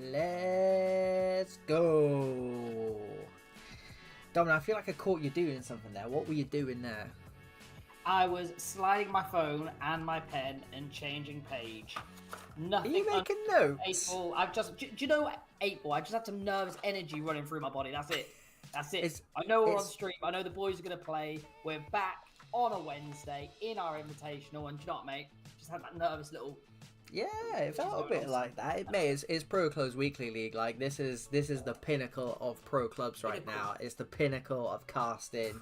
Let's go. Dominic, I feel like I caught you doing something there. What were you doing there? I was sliding my phone and my pen and changing page. Nothing. Are you making notes? 8-ball. Do you know 8-ball? I just had some nervous energy running through my body. That's it. That's it. I know we're on stream. I know the boys are going to play. We're back on a Wednesday in our invitational. And do you know what, mate? Just had that nervous little... Yeah, it felt a bit like that. It's Pro Clubs Weekly League. Like this is the pinnacle of pro clubs right now. It's the pinnacle of casting.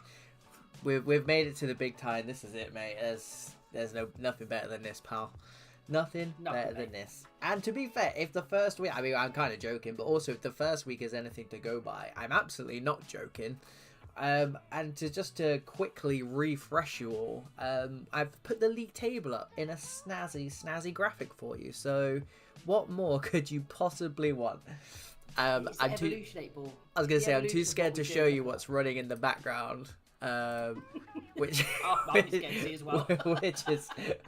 We've made it to the big time. This is it, mate. There's nothing better than this, pal. Nothing better than this. And to be fair, if the first week, I mean, I'm kind of joking, but also if the first week is anything to go by, I'm absolutely not joking. And to quickly refresh you all, I've put the league table up in a snazzy graphic for you. So, what more could you possibly want? I was gonna say I'm too scared to show you what's running in the background. Which as well.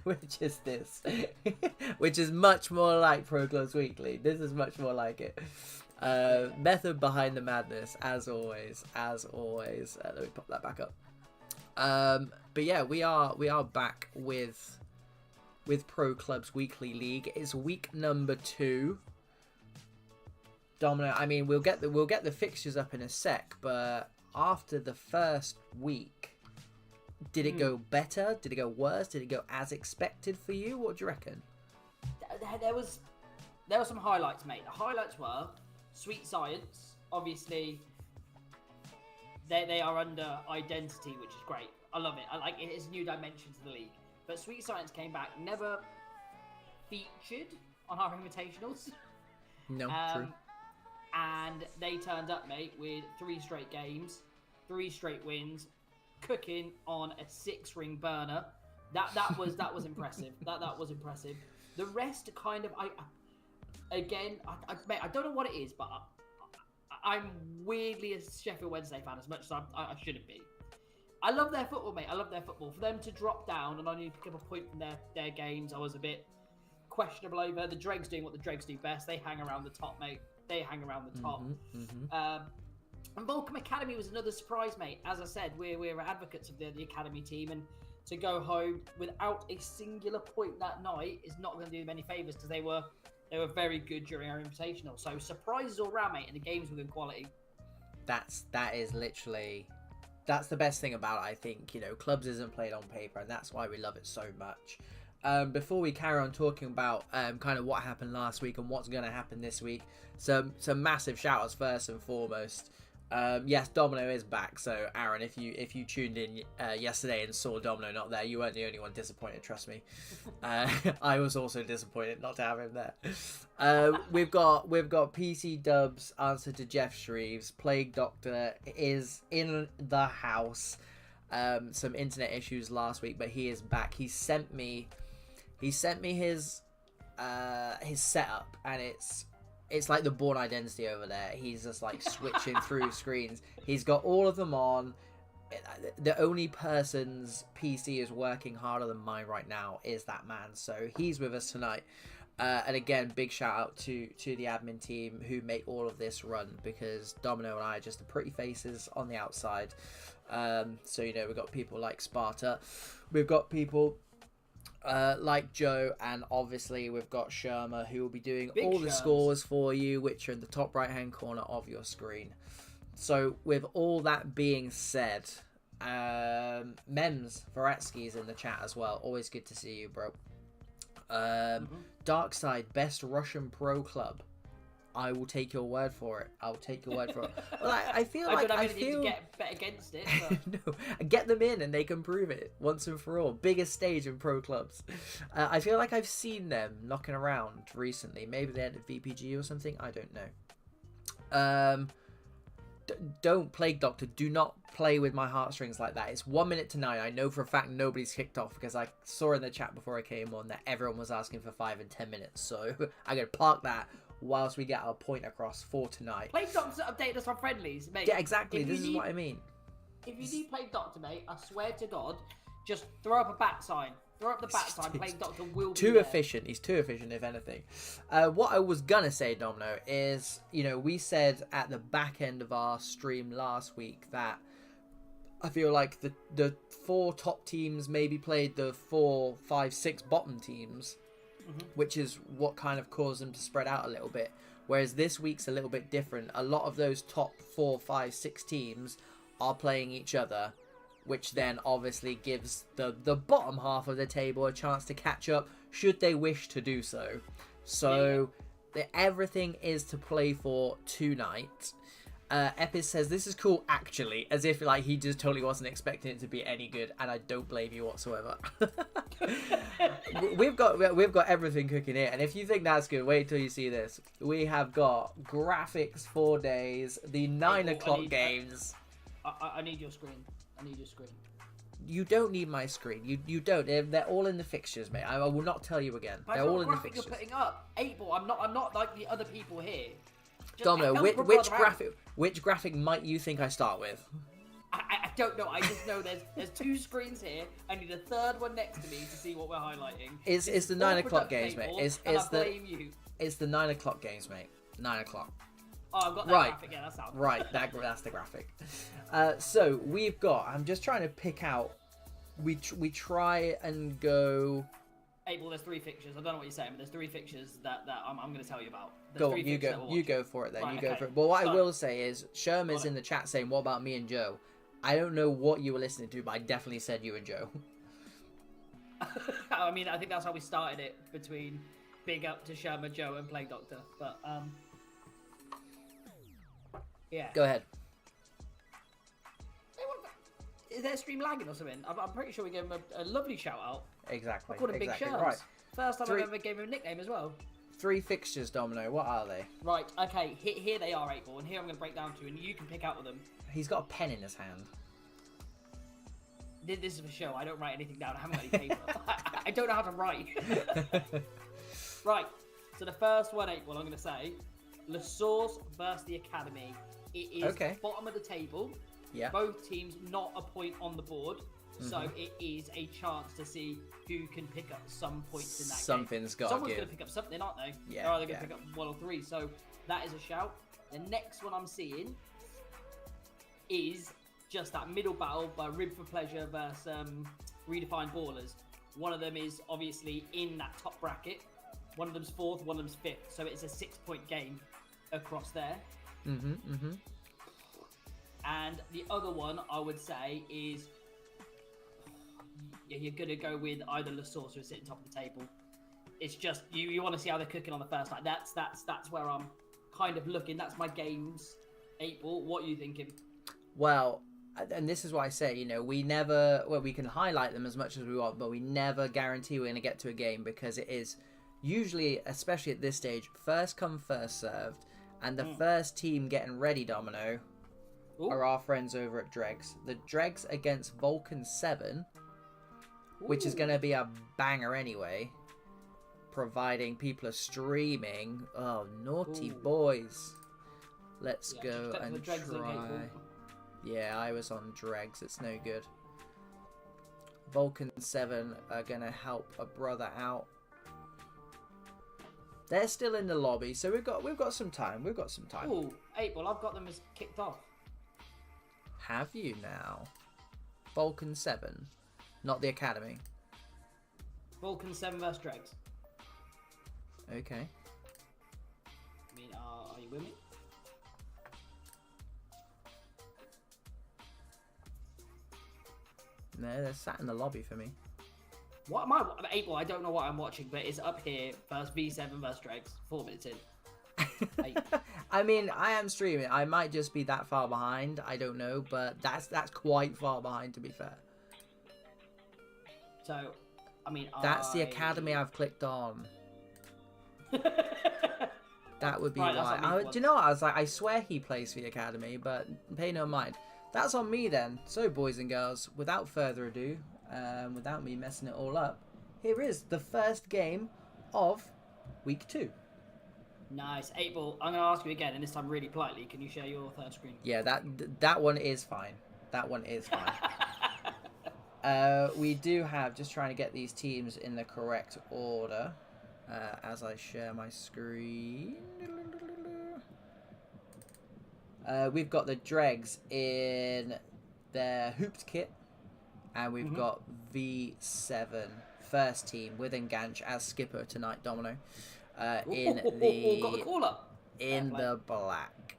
which is this, which is much more like Pro Clubs Weekly. This is much more like it. Method behind the madness, as always. Let me pop that back up. But yeah, we are back with Pro Clubs Weekly League. It's week number 2. Domino, I mean, we'll get the fixtures up in a sec, but after the first week, did it go better? Did it go worse? Did it go as expected for you? What do you reckon? There were some highlights, mate. The highlights were Sweet Science. Obviously, they are under identity, which is great. I love it. I like it. It's a new dimension to the league. But Sweet Science came back, never featured on our invitationals. No, true. And they turned up, mate, with 3 straight games, 3 straight wins, cooking on a 6-ring burner. That was impressive. That was impressive. The rest kind of mate, I don't know what it is, but I'm weirdly a Sheffield Wednesday fan as much as I shouldn't be. I love their football, mate. I love their football. For them to drop down and only pick up a point from their games, I was a bit questionable over. The Dregs doing what the Dregs do best. They hang around the top, mate. They hang around the top. And Vulcan Academy was another surprise, mate. As I said, we're advocates of the Academy team, and to go home without a singular point that night is not going to do them any favours, because they were very good during our invitational. So surprises all round, mate, and the games were good quality. That's the best thing about it, I think. You know, clubs isn't played on paper, and that's why we love it so much. Before we carry on talking about kind of what happened last week and what's going to happen this week, some massive shout outs first and foremost. Yes, Domino is back. So Aaron, if you tuned in yesterday and saw Domino not there, you weren't the only one disappointed. Trust me. I was also disappointed not to have him there. We've got PC Dub's answer to Jeff Shreves. Plague Doctor is in the house. Some internet issues last week, but he is back. He sent me his setup, and it's like the Born Identity over there. He's just like switching through screens. He's got all of them on. The only person's PC is working harder than mine right now is that man. So he's with us tonight. And again, big shout out to the admin team who make all of this run, because Domino and I are just the pretty faces on the outside. So, you know, we've got people like Sparta. We've got people like Joe, and obviously we've got Sherma, who will be doing all the scores for you, which are in the top right hand corner of your screen. So with all that being said, Mems Varetsky's in the chat as well. Always good to see you, bro. Darkside, best Russian pro club. I will take your word for it. I'll take your word for it. Well, I feel like don't have anything to get bet against it. But... No, get them in and they can prove it once and for all. Biggest stage in pro clubs. I feel like I've seen them knocking around recently. Maybe they had a VPG or something. I don't know. Don't Plague Doctor. Do not play with my heartstrings like that. It's 1 minute to 9. I know for a fact nobody's kicked off, because I saw in the chat before I came on that everyone was asking for 5 and 10 minutes. So I'm going to park that whilst we get our point across for tonight. Plague Doctor update us on friendlies, mate. Yeah, exactly. This is what I mean. If you need Plague Doctor, mate, I swear to God, just throw up a bat sign. Throw up the bat time. Plague Doctor will be too there. efficient. He's too efficient, if anything. What I was gonna say, Domino, is we said at the back end of our stream last week that I feel like the 4 top teams maybe played the 4, 5, 6 bottom teams, which is what kind of caused them to spread out a little bit. Whereas this week's a little bit different. A lot of those top 4, 5, 6 teams are playing each other, which then obviously gives the bottom half of the table a chance to catch up should they wish to do so. So everything is to play for tonight. Epis says, this is cool actually, as if like he just totally wasn't expecting it to be any good, and I don't blame you whatsoever. we've got everything cooking here, and if you think that's good, wait till you see this. We have got graphics for days, the 9 o'clock games. I need your screen. I need your screen. You don't need my screen. You don't. They're all in the fixtures, mate. I will not tell you again. They're all in the fixtures. You're putting up 8-ball. I'm not like the other people here. Domino, which graphic might you think I start with? I don't know. I just know there's 2 screens here. I need a third one next to me to see what we're highlighting. It's the 9 o'clock games, mate. It's the 9 o'clock games, mate. 9 o'clock. Oh, I've got that graphic. Yeah, that's out. Right, that's the graphic. So we've got. I'm just trying to pick out. We try and go. Well, there's 3 fixtures. I don't know what you're saying, but there's 3 fixtures that I'm going to tell you about. Go, you go for it then. Right, you go for it. But what I will say is, Sherm is in the chat saying, "What about me and Joe?" I don't know what you were listening to, but I definitely said you and Joe. I mean, I think that's how we started it, between big up to Sherm, Joe, and Plague Doctor. But yeah. Go ahead. Is their stream lagging or something? I'm pretty sure we gave him a lovely shout out. Exactly. I called him Big Sherms. Right. First time I ever gave him a nickname as well. 3 fixtures, Domino. What are they? Right. Okay. Here they are, 8-ball, and here I'm going to break down to, and you can pick out of them. He's got a pen in his hand. This is for show. I don't write anything down. I haven't got any paper. I don't know how to write. Right. So the first one, 8-ball, I'm going to say, LaSource versus the Academy. It is bottom of the table. Yeah. Both teams not a point on the board, so it is a chance to see who can pick up some points in that Something's game. got to give. Someone's going to pick up something, aren't they? Yeah. They're either going to pick up 1 or 3, so that is a shout. The next one I'm seeing is just that middle battle by Rib for Pleasure versus Redefined Ballers. One of them is obviously in that top bracket. One of them's 4th, one of them's 5th, so it's a 6-point game across there. And the other one I would say is, you're gonna go with either LaSource or sitting top of the table. It's just you want to see how they're cooking on the first night. That's where I'm kind of looking. That's my games. 8-ball. What are you thinking? Well, and this is why I say, we can highlight them as much as we want, but we never guarantee we're going to get to a game, because it is usually, especially at this stage, first come, first served. And the first team getting ready, Domino, are our friends over at Dregs. The Dregs against Vulcan 7, which is going to be a banger anyway, providing people are streaming. Oh, naughty boys. Let's go and try. Yeah, I was on Dregs. It's no good. Vulcan 7 are going to help a brother out. They're still in the lobby, so we've got some time. We've got some time. Ooh, 8-ball. I've got them as kicked off. Have you now? Vulcan 7, not the Academy. Vulcan 7 versus Dregs. Okay. I mean, are you with me? No, they're sat in the lobby for me. What am I? 8-ball. I don't know what I'm watching, but it's up here. First V7 versus Dregs. 4 minutes in. I mean, I am streaming. I might just be that far behind. I don't know, but that's quite far behind, to be fair. So, I mean, that's the Academy I've clicked on. That would be why. Do you know what? I was like, I swear he plays for the Academy, but pay no mind. That's on me then. So, boys and girls, without further ado, without me messing it all up, here is the first game of week 2. Nice. 8-ball, I'm going to ask you again, and this time really politely, can you share your third screen? Yeah, that one is fine. That one is fine. We do have, just trying to get these teams in the correct order as I share my screen. We've got the Dregs in their hooped kit, and we've got V7 first team with Enganch as skipper tonight, Domino. In the got the call up. In the black.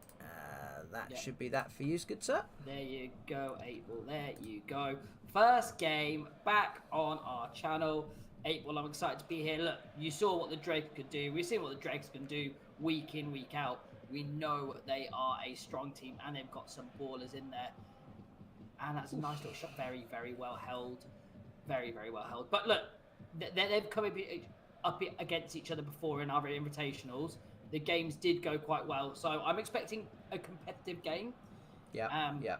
That should be that for you, good sir. There you go, 8 Ball. There you go. First game back on our channel. 8 Ball, I'm excited to be here. Look, you saw what the Dregs could do. We've seen what the Dregs can do week in, week out. We know they are a strong team, and they've got some ballers in there. And that's a nice little shot. Very, very well held. Very, very well held. But look, they've come up against each other before in other invitationals. The games did go quite well, so I'm expecting a competitive game. Yeah, yeah.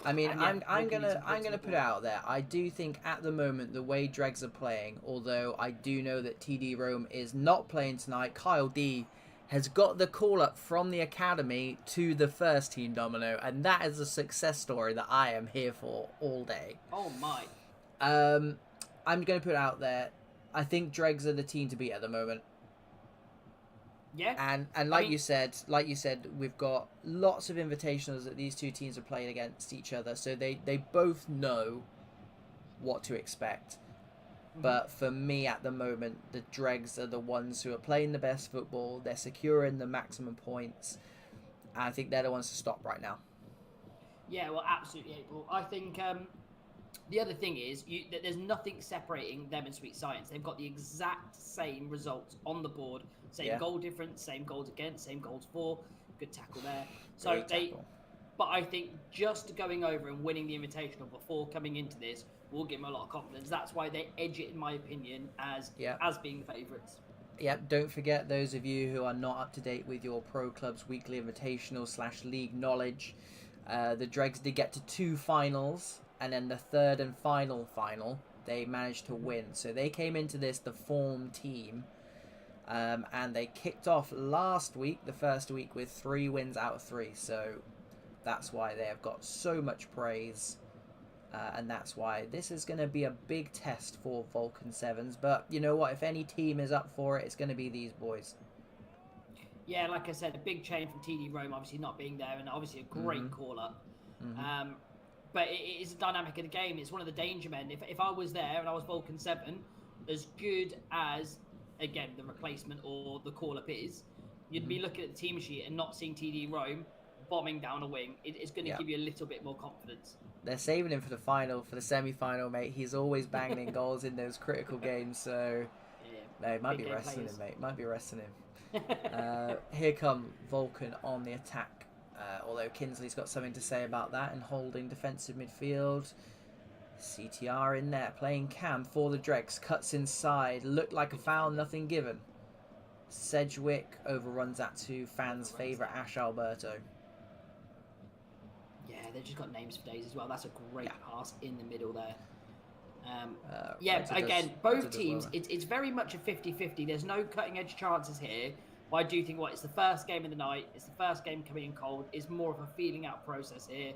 I mean, I'm gonna put it out there. I do think at the moment the way Dregs are playing, although I do know that TD Rome is not playing tonight. Kyle D has got the call up from the academy to the first team, Domino, and that is a success story that I am here for all day. Oh my! I'm gonna put it out there. I think Dregs are the team to beat at the moment. Yeah. And like you said, we've got lots of invitationals that these two teams are playing against each other, so they both know what to expect. But for me at the moment, the Dregs are the ones who are playing the best football. They're securing the maximum points. And I think they're the ones to stop right now. Yeah, well, absolutely, April. I think the other thing is that there's nothing separating them and Sweet Science. They've got the exact same results on the board. Same goal difference, same goals against, same goals for. Good tackle there. So but I think just going over and winning the Invitational before coming into this will give them a lot of confidence. That's why they edge it, in my opinion, as being the favourites. Yep, don't forget, those of you who are not up to date with your Pro Club's weekly invitational / league knowledge, the Dregs did get to 2 finals, and then the third and final they managed to win. So they came into this the form team, and they kicked off last week, the first week, with 3 wins out of 3. So that's why they have got so much praise. And that's why this is going to be a big test for Vulcan 7s. But you know what? If any team is up for it, it's going to be these boys. Yeah, like I said, a big change from TD Rome, obviously not being there, and obviously a great call-up. But it is a dynamic of the game. It's one of the danger men. If I was there and I was Vulcan 7, as good as, again, the replacement or the call-up is, you'd be looking at the team sheet and not seeing TD Rome bombing down a wing. It's going to give you a little bit more confidence. They're saving him for the final, for the semi-final, mate. He's always banging in goals in those critical games, so no, it might be resting him, mate. Might be resting him. Here come Vulcan on the attack. Although Kinsley's got something to say about that and holding defensive midfield. CTR in there, playing Cam for the Dregs. Cuts inside, looked like a foul, nothing given. Sedgwick overruns that to fans' favourite Ash Alberto. Yeah, they've just got names for days as well. That's a great pass in the middle there. Both teams, it's very much a 50-50. There's no cutting-edge chances here. But I do think it's the first game of the night. It's the first game coming in cold. It's more of a feeling-out process here.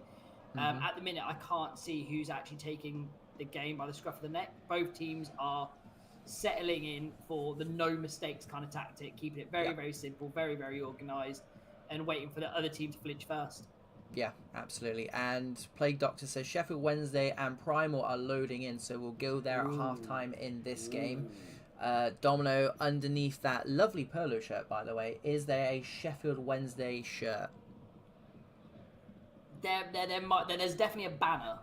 At the minute, I can't see who's actually taking the game by the scruff of the neck. Both teams are settling in for the no-mistakes kind of tactic, keeping it very, very simple, very, very organised, and waiting for the other team to flinch first. Yeah, absolutely. And Plague Doctor says Sheffield Wednesday and Primal are loading in, so we'll go there at half-time in this game. Domino, underneath that lovely polo shirt, by the way, is there a Sheffield Wednesday shirt? There's definitely a banner.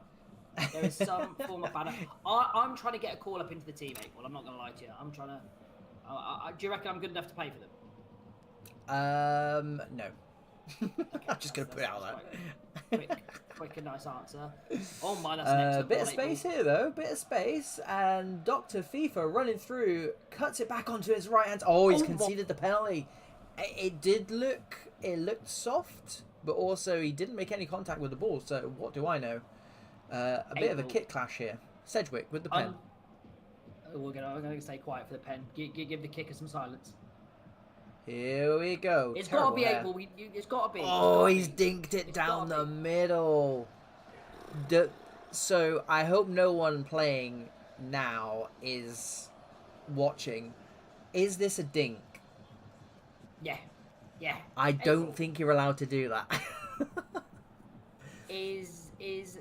There is some form of banner. I'm trying to get a call up into the team, April. I'm not going to lie to you. I'm trying to... do you reckon I'm good enough to pay for them? No. I'm just going to put it out there. Quick and nice answer. Oh my, that's an excellent bit of space here, though. Bit of space. And Dr. FIFA running through, cuts it back onto his right hand. Oh, he's conceded the penalty. It looked soft, but also he didn't make any contact with the ball. So what do I know? A bit of a kit clash here. Sedgwick with the pen. We're going to stay quiet for the pen. Give the kicker some silence. Here we go. It's got to be April. It's got to be. Oh, he's dinked it down the middle. So I hope no one playing now is watching. Is this a dink? Yeah. Yeah. I don't April. think you're allowed to do that. Is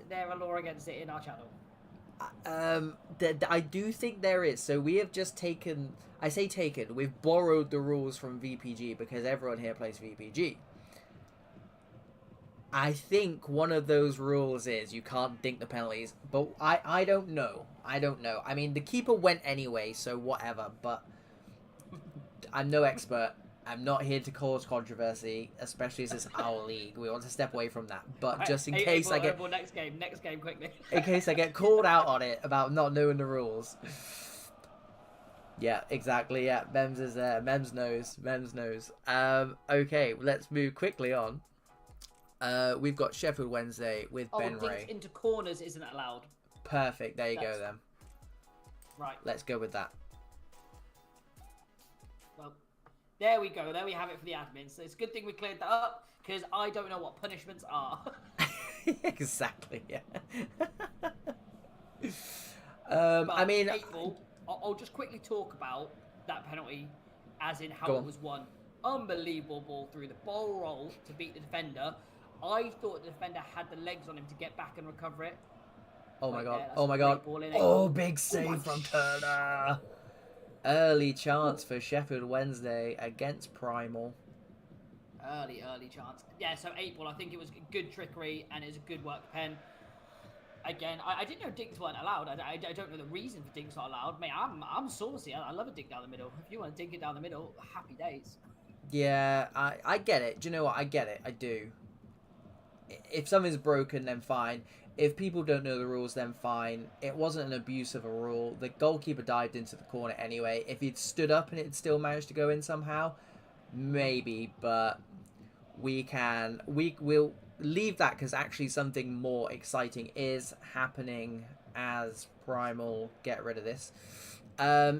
there a law against it in our channel? I do think there is. So we have just taken. I say taken. We've borrowed the rules from VPG because everyone here plays VPG. I think one of those rules is you can't dink the penalties, but I don't know. I don't know. I mean, the keeper went anyway, so whatever. But I'm no expert. I'm not here to cause controversy, especially as it's our league. We want to step away from that. But Right. just in case I get next game quickly. in case I get called out on it about not knowing the rules. Yeah, exactly. Yeah, Mems is there. Mems knows. Okay, let's move quickly on. We've got Sheffield Wednesday with Ben dinks Ray. into corners isn't allowed. Perfect. There you go then. Right. Let's go with that. Well, there we go. There we have it for the admins. So it's a good thing we cleared that up because I don't know what punishments are. Exactly. Yeah. I mean, I'll just quickly talk about that penalty, as in how it was won. Unbelievable ball through the ball roll to beat the defender. I thought the defender had the legs on him to get back and recover it. Oh my god. There, Oh my god. Oh, big save my from Turner. Early chance for Sheffield Wednesday against Primal. Early chance. Yeah, so 8-ball. I think it was good trickery and it was a good work pen. Again, I didn't know dinks weren't allowed. I don't know the reason for dinks not allowed. Mate, I'm saucy. I love a dink down the middle. If you want to dink it down the middle, happy days. Yeah, I get it. Do you know what? I get it. I do. If something's broken, then fine. If people don't know the rules, then fine. It wasn't an abuse of a rule. The goalkeeper dived into the corner anyway. If he'd stood up and it still managed to go in somehow, maybe. But we'll leave that because actually something more exciting is happening as Primal get rid of this.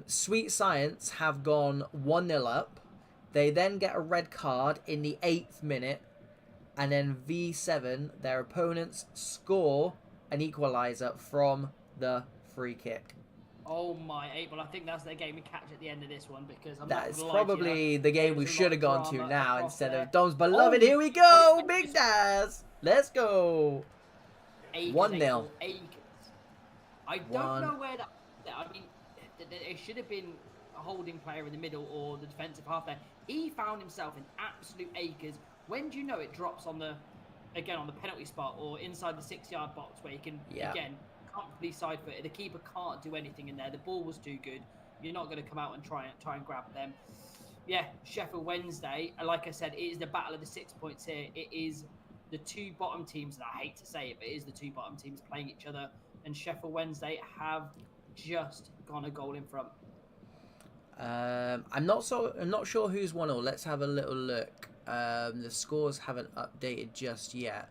Sweet Science have gone 1-0 up. They then get a red card in the 8th minute. And then V7, their opponents score an equaliser from the free kick. Oh my, 8-ball. I think that's their game of catch at the end of this one because that's probably the game we should have gone to now instead of Dom's beloved. Oh, here we go, Big Daz. Let's go. 1-0. I don't know where that. I mean, it should have been a holding player in the middle or the defensive half there. He found himself in absolute acres. When do you know it drops on the penalty spot or inside the 6-yard box where you can again comfortably side foot it? The keeper can't do anything in there. The ball was too good. You're not going to come out and try and grab them. Yeah, Sheffield Wednesday. Like I said, it is the battle of the 6 points here. It is the two bottom teams, and I hate to say it, but it is the two bottom teams playing each other. And Sheffield Wednesday have just gone a goal in front. I'm not sure who's won all. Let's have a little look. The scores haven't updated just yet.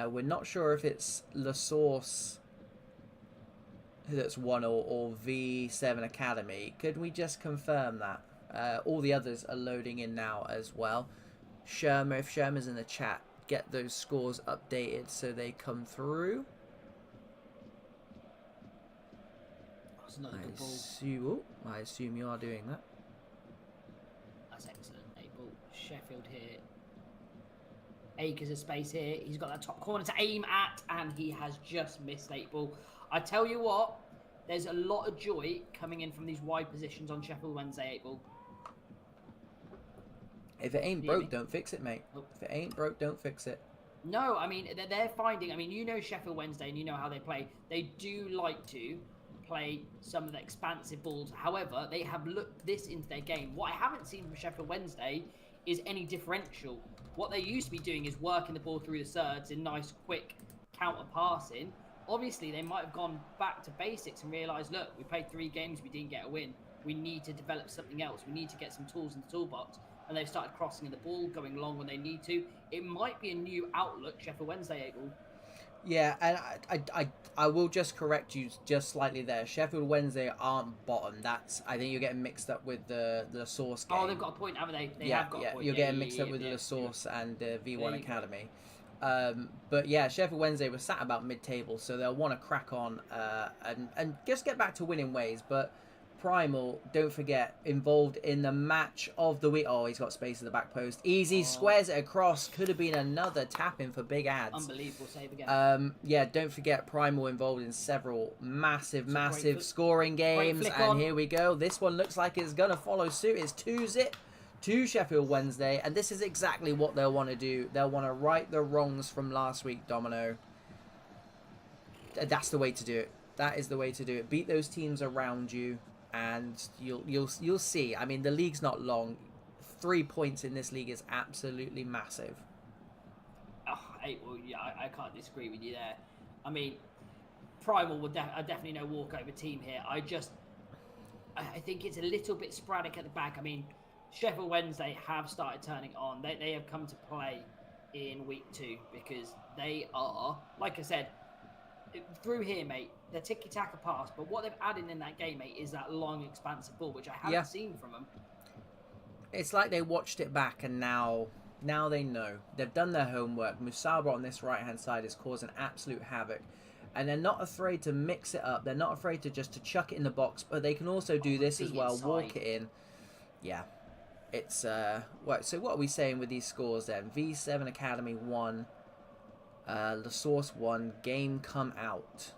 We're not sure if it's LaSource that's won or V7 Academy. Could we just confirm that? All the others are loading in now as well. Shermer, if Shermer's in the chat, get those scores updated so they come through. That's another good ball. I assume you are doing that. That's excellent. 8-ball. Sheffield here. Acres of space here. He's got that top corner to aim at, and he has just missed 8-ball. I tell you what, there's a lot of joy coming in from these wide positions on Sheffield Wednesday 8-ball. If it ain't broke, don't fix it, mate. If it ain't broke, don't fix it. No, I mean, they're finding... I mean, you know Sheffield Wednesday and you know how they play. They do like to play some of the expansive balls. However, they have looked this into their game. What I haven't seen from Sheffield Wednesday is any differential. What they used to be doing is working the ball through the surds in nice, quick counter passing. Obviously, they might have gone back to basics and realised, look, we played 3 games, we didn't get a win. We need to develop something else. We need to get some tools in the toolbox. And they've started crossing the ball, going long when they need to. It might be a new outlook, Sheffield Wednesday, April. Yeah, and I will just correct you just slightly there. Sheffield Wednesday aren't bottom. I think you're getting mixed up with the LaSource game. Oh, they've got a point, haven't they? They have got a point. You're getting mixed up with LaSource and V1 Academy. But yeah, Sheffield Wednesday was sat about mid-table, so they'll want to crack on and just get back to winning ways. But Primal, don't forget, involved in the match of the week. Oh, he's got space in the back post. Easy, squares it across. Could have been another tap-in for big ads. Unbelievable save again. Yeah, don't forget, Primal involved in several massive scoring games. And here we go. This one looks like it's going to follow suit. It's 2-zip to Sheffield Wednesday. And this is exactly what they'll want to do. They'll want to right the wrongs from last week, Domino. That's the way to do it. That is the way to do it. Beat those teams around you. And you'll see. I mean, the league's not long. 3 points in this league is absolutely massive. Oh, well, yeah, I can't disagree with you there. I mean, Primal will definitely no walkover team here. I think it's a little bit sporadic at the back. I mean, Sheffield Wednesday have started turning on. They have come to play in week 2 because they are, like I said, through here, mate, they're tiki-taka pass, but what they've added in that game, mate, is that long, expansive ball, which I haven't seen from them. It's like they watched it back, and now they know. They've done their homework. Musaba on this right-hand side is causing absolute havoc, and they're not afraid to mix it up. They're not afraid to just chuck it in the box, but they can also do this as well, walk it in. Yeah. It's, so what are we saying with these scores then? V7 Academy 1. LaSource 1, game come out.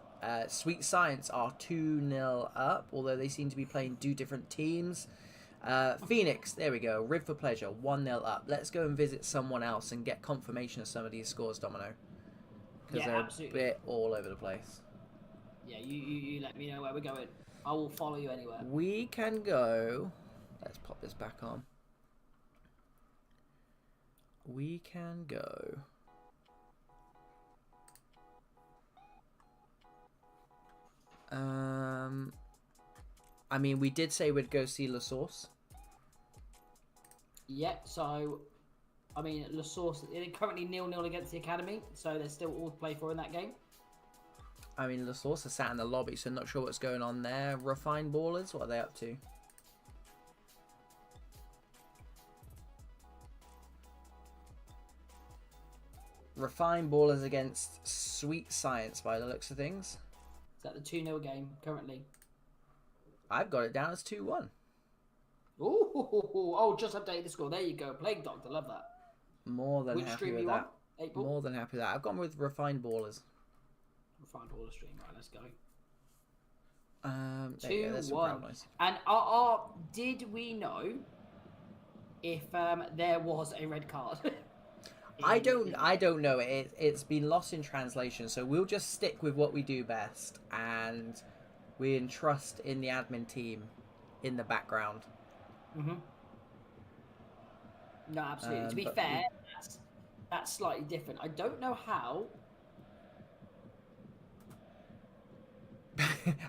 Sweet Science are 2-0 up, although they seem to be playing 2 different teams. Phoenix, there we go. Riv for Pleasure, 1-0 up. Let's go and visit someone else and get confirmation of some of these scores, Domino. Because they're absolutely a bit all over the place. Yeah, you let me know where we're going. I will follow you anywhere. We can go... Let's pop this back on. We can go... I mean, we did say we'd go see LaSource. Yeah, so, I mean, LaSource, they're currently 0-0 against the Academy, so there's still all to play for in that game. I mean, LaSource are sat in the lobby, so not sure what's going on there. Refined Ballers, what are they up to? Refined Ballers against Sweet Science, by the looks of things. Is that the 2-0 game currently? I've got it down as 2-1. Oh, just updated the score. There you go. Plague Doctor, love that. More than happy with that. April? More than happy with that. I've gone with Refined Ballers. Refined Ballers stream. Right, let's go. 2-1. And did we know if there was a red card? I don't know. It's been lost in translation, so we'll just stick with what we do best, and we entrust in the admin team in the background. No, absolutely. To be fair, that's slightly different. I don't know how.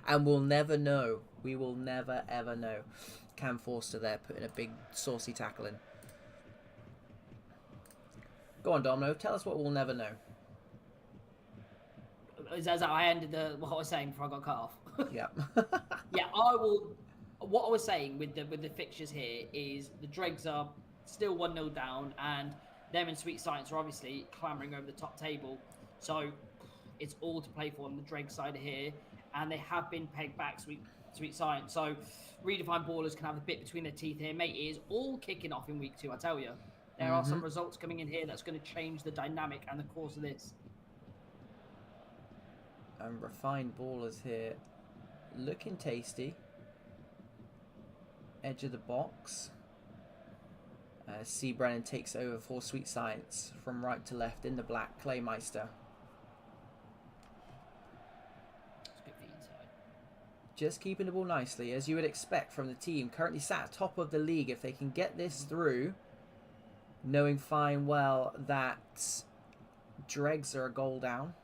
And we'll never know. We will never, ever know. Cam Forster there putting a big saucy tackle in. Go on, Domino. Tell us what we'll never know. Is that I ended what I was saying before I got cut off? Yeah. Yeah, I will. What I was saying with the fixtures here is the Dregs are still 1-0 down, and them and Sweet Science are obviously clambering over the top table. So it's all to play for on the Dregs side here, and they have been pegged back, Sweet Science. So Redefined Ballers can have a bit between their teeth here, mate. It is all kicking off in week 2, I tell you. There are some results coming in here that's going to change the dynamic and the course of this. And Refined Ballers here, looking tasty. Edge of the box. C. Brennan takes over for Sweet Science from right to left in the black. Claymeister. It's good for you inside. Just keeping the ball nicely, as you would expect from the team. Currently sat at top of the league. If they can get this through, knowing fine well that Dregs are a goal down,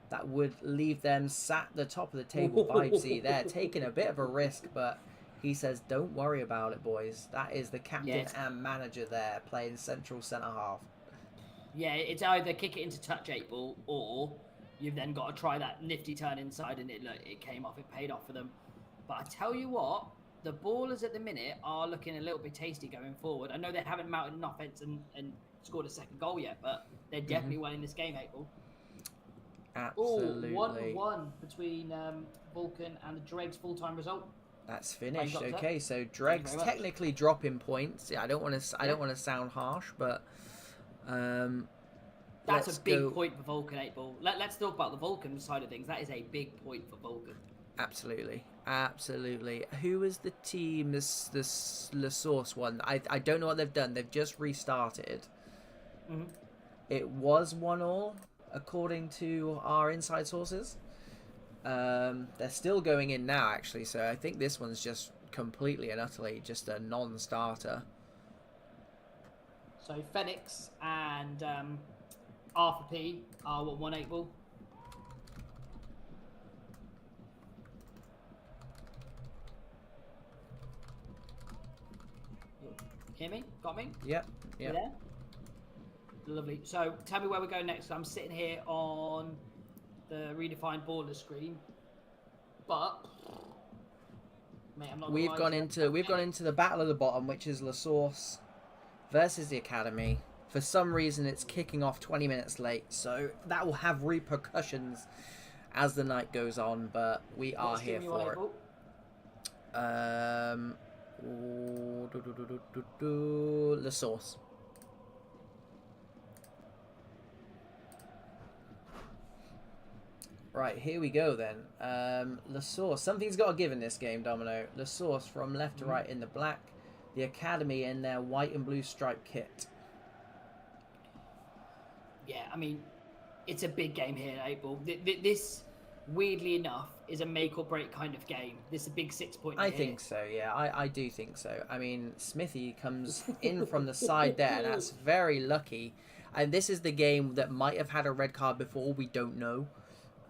that would leave them sat at the top of the table. Vibesy there, taking a bit of a risk, but he says, don't worry about it, boys. That is the captain and manager there, playing central centre-half. Yeah, it's either kick it into touch 8-ball, or you've then got to try that nifty turn inside, and it came off, it paid off for them. But I tell you what, the Ballers at the minute are looking a little bit tasty going forward. I know they haven't mounted an offense and scored a second goal yet, but they're definitely winning this game, April. Absolutely. 1-1 between Vulcan and the Dregs. Full-time result. That's finished. Okay, so Dregs technically dropping points. Yeah, I don't want to sound harsh, but that's a big point for Vulcan, 8-ball. Let's talk about the Vulcan side of things. That is a big point for Vulcan. Absolutely. Who was the team? This LaSource one. I don't know what they've done. They've just restarted. Mm-hmm. It was 1-1 according to our inside sources. They're still going in now, actually. So I think this one's just completely and utterly just a non-starter. So Phoenix and Arthur P are 1-8-ball. Hear me? Got me? Yep. You there? Lovely. So tell me where we're going next. I'm sitting here on the redefined Baller screen, but mate, I'm not. We've gone into the battle of the bottom, which is LaSource versus the Academy. For some reason, it's kicking off 20 minutes late, so that will have repercussions as the night goes on. But we are here for it. LaSource. Right, here we go then. LaSource. Something's got to give in this game, Domino. LaSource from left to right in the black. The Academy in their white and blue striped kit. Yeah, I mean, it's a big game here, April. This, weirdly enough, is a make or break kind of game. This is a big 6 point. I think so, yeah. I do think so. I mean, Smithy comes in from the side there, and that's very lucky. And this is the game that might have had a red card before. We don't know.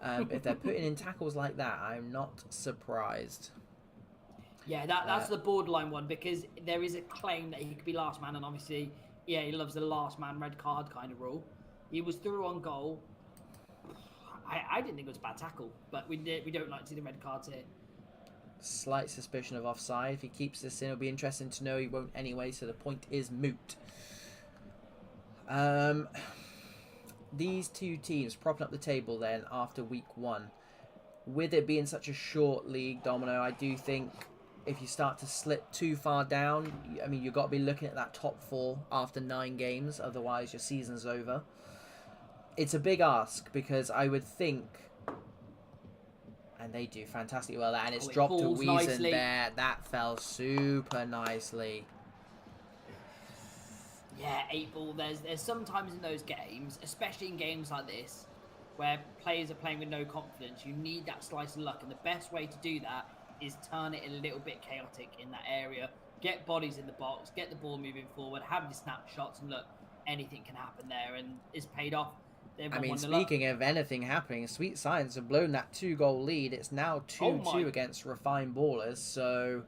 If they're putting in tackles like that, I'm not surprised. Yeah, that's the borderline one, because there is a claim that he could be last man, and obviously, yeah, he loves the last man red card kind of rule. He was through on goal. I didn't think it was a bad tackle, but we don't like to see the red cards here. Slight suspicion of offside. If he keeps this in, it'll be interesting to know. He won't anyway, so the point is moot. These two teams propping up the table then after week 1. With it being such a short league, Domino, I do think if you start to slip too far down, I mean, you've got to be looking at that top 4 after 9 games. Otherwise, your season's over. It's a big ask, because I would think, and they do fantastically well, and it's dropped to Weezen there. That fell super nicely. Yeah, 8-ball. There's sometimes in those games, especially in games like this, where players are playing with no confidence, you need that slice of luck, and the best way to do that is turn it a little bit chaotic in that area. Get bodies in the box, get the ball moving forward, have your snapshots, and look, anything can happen there, and it's paid off. I mean, speaking of anything happening, Sweet Science have blown that 2-goal lead. It's now 2-2 against Refined Ballers, so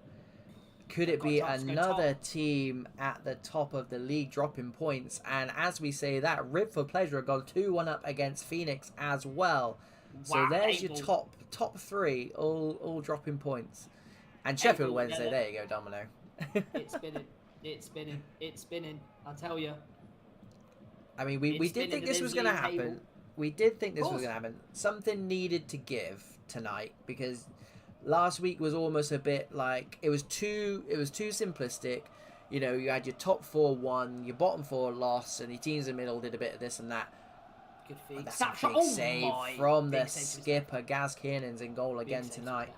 could it be another team at the top of the league dropping points? And as we say that, Rib for Pleasure have gone 2-1 up against Phoenix as well. So there's your top 3 all dropping points. And Sheffield Wednesday, there you go, Domino. It's spinning, I'll tell you. I mean, we did think this was going to happen. We did think this was going to happen. Something needed to give tonight, because last week was almost a bit like it was too simplistic. You know, you had your top 4 won, your bottom 4 lost, and the teams in the middle did a bit of this and that. Good feed. That's a big save from the skipper. Gaz Kiernan's in goal again tonight.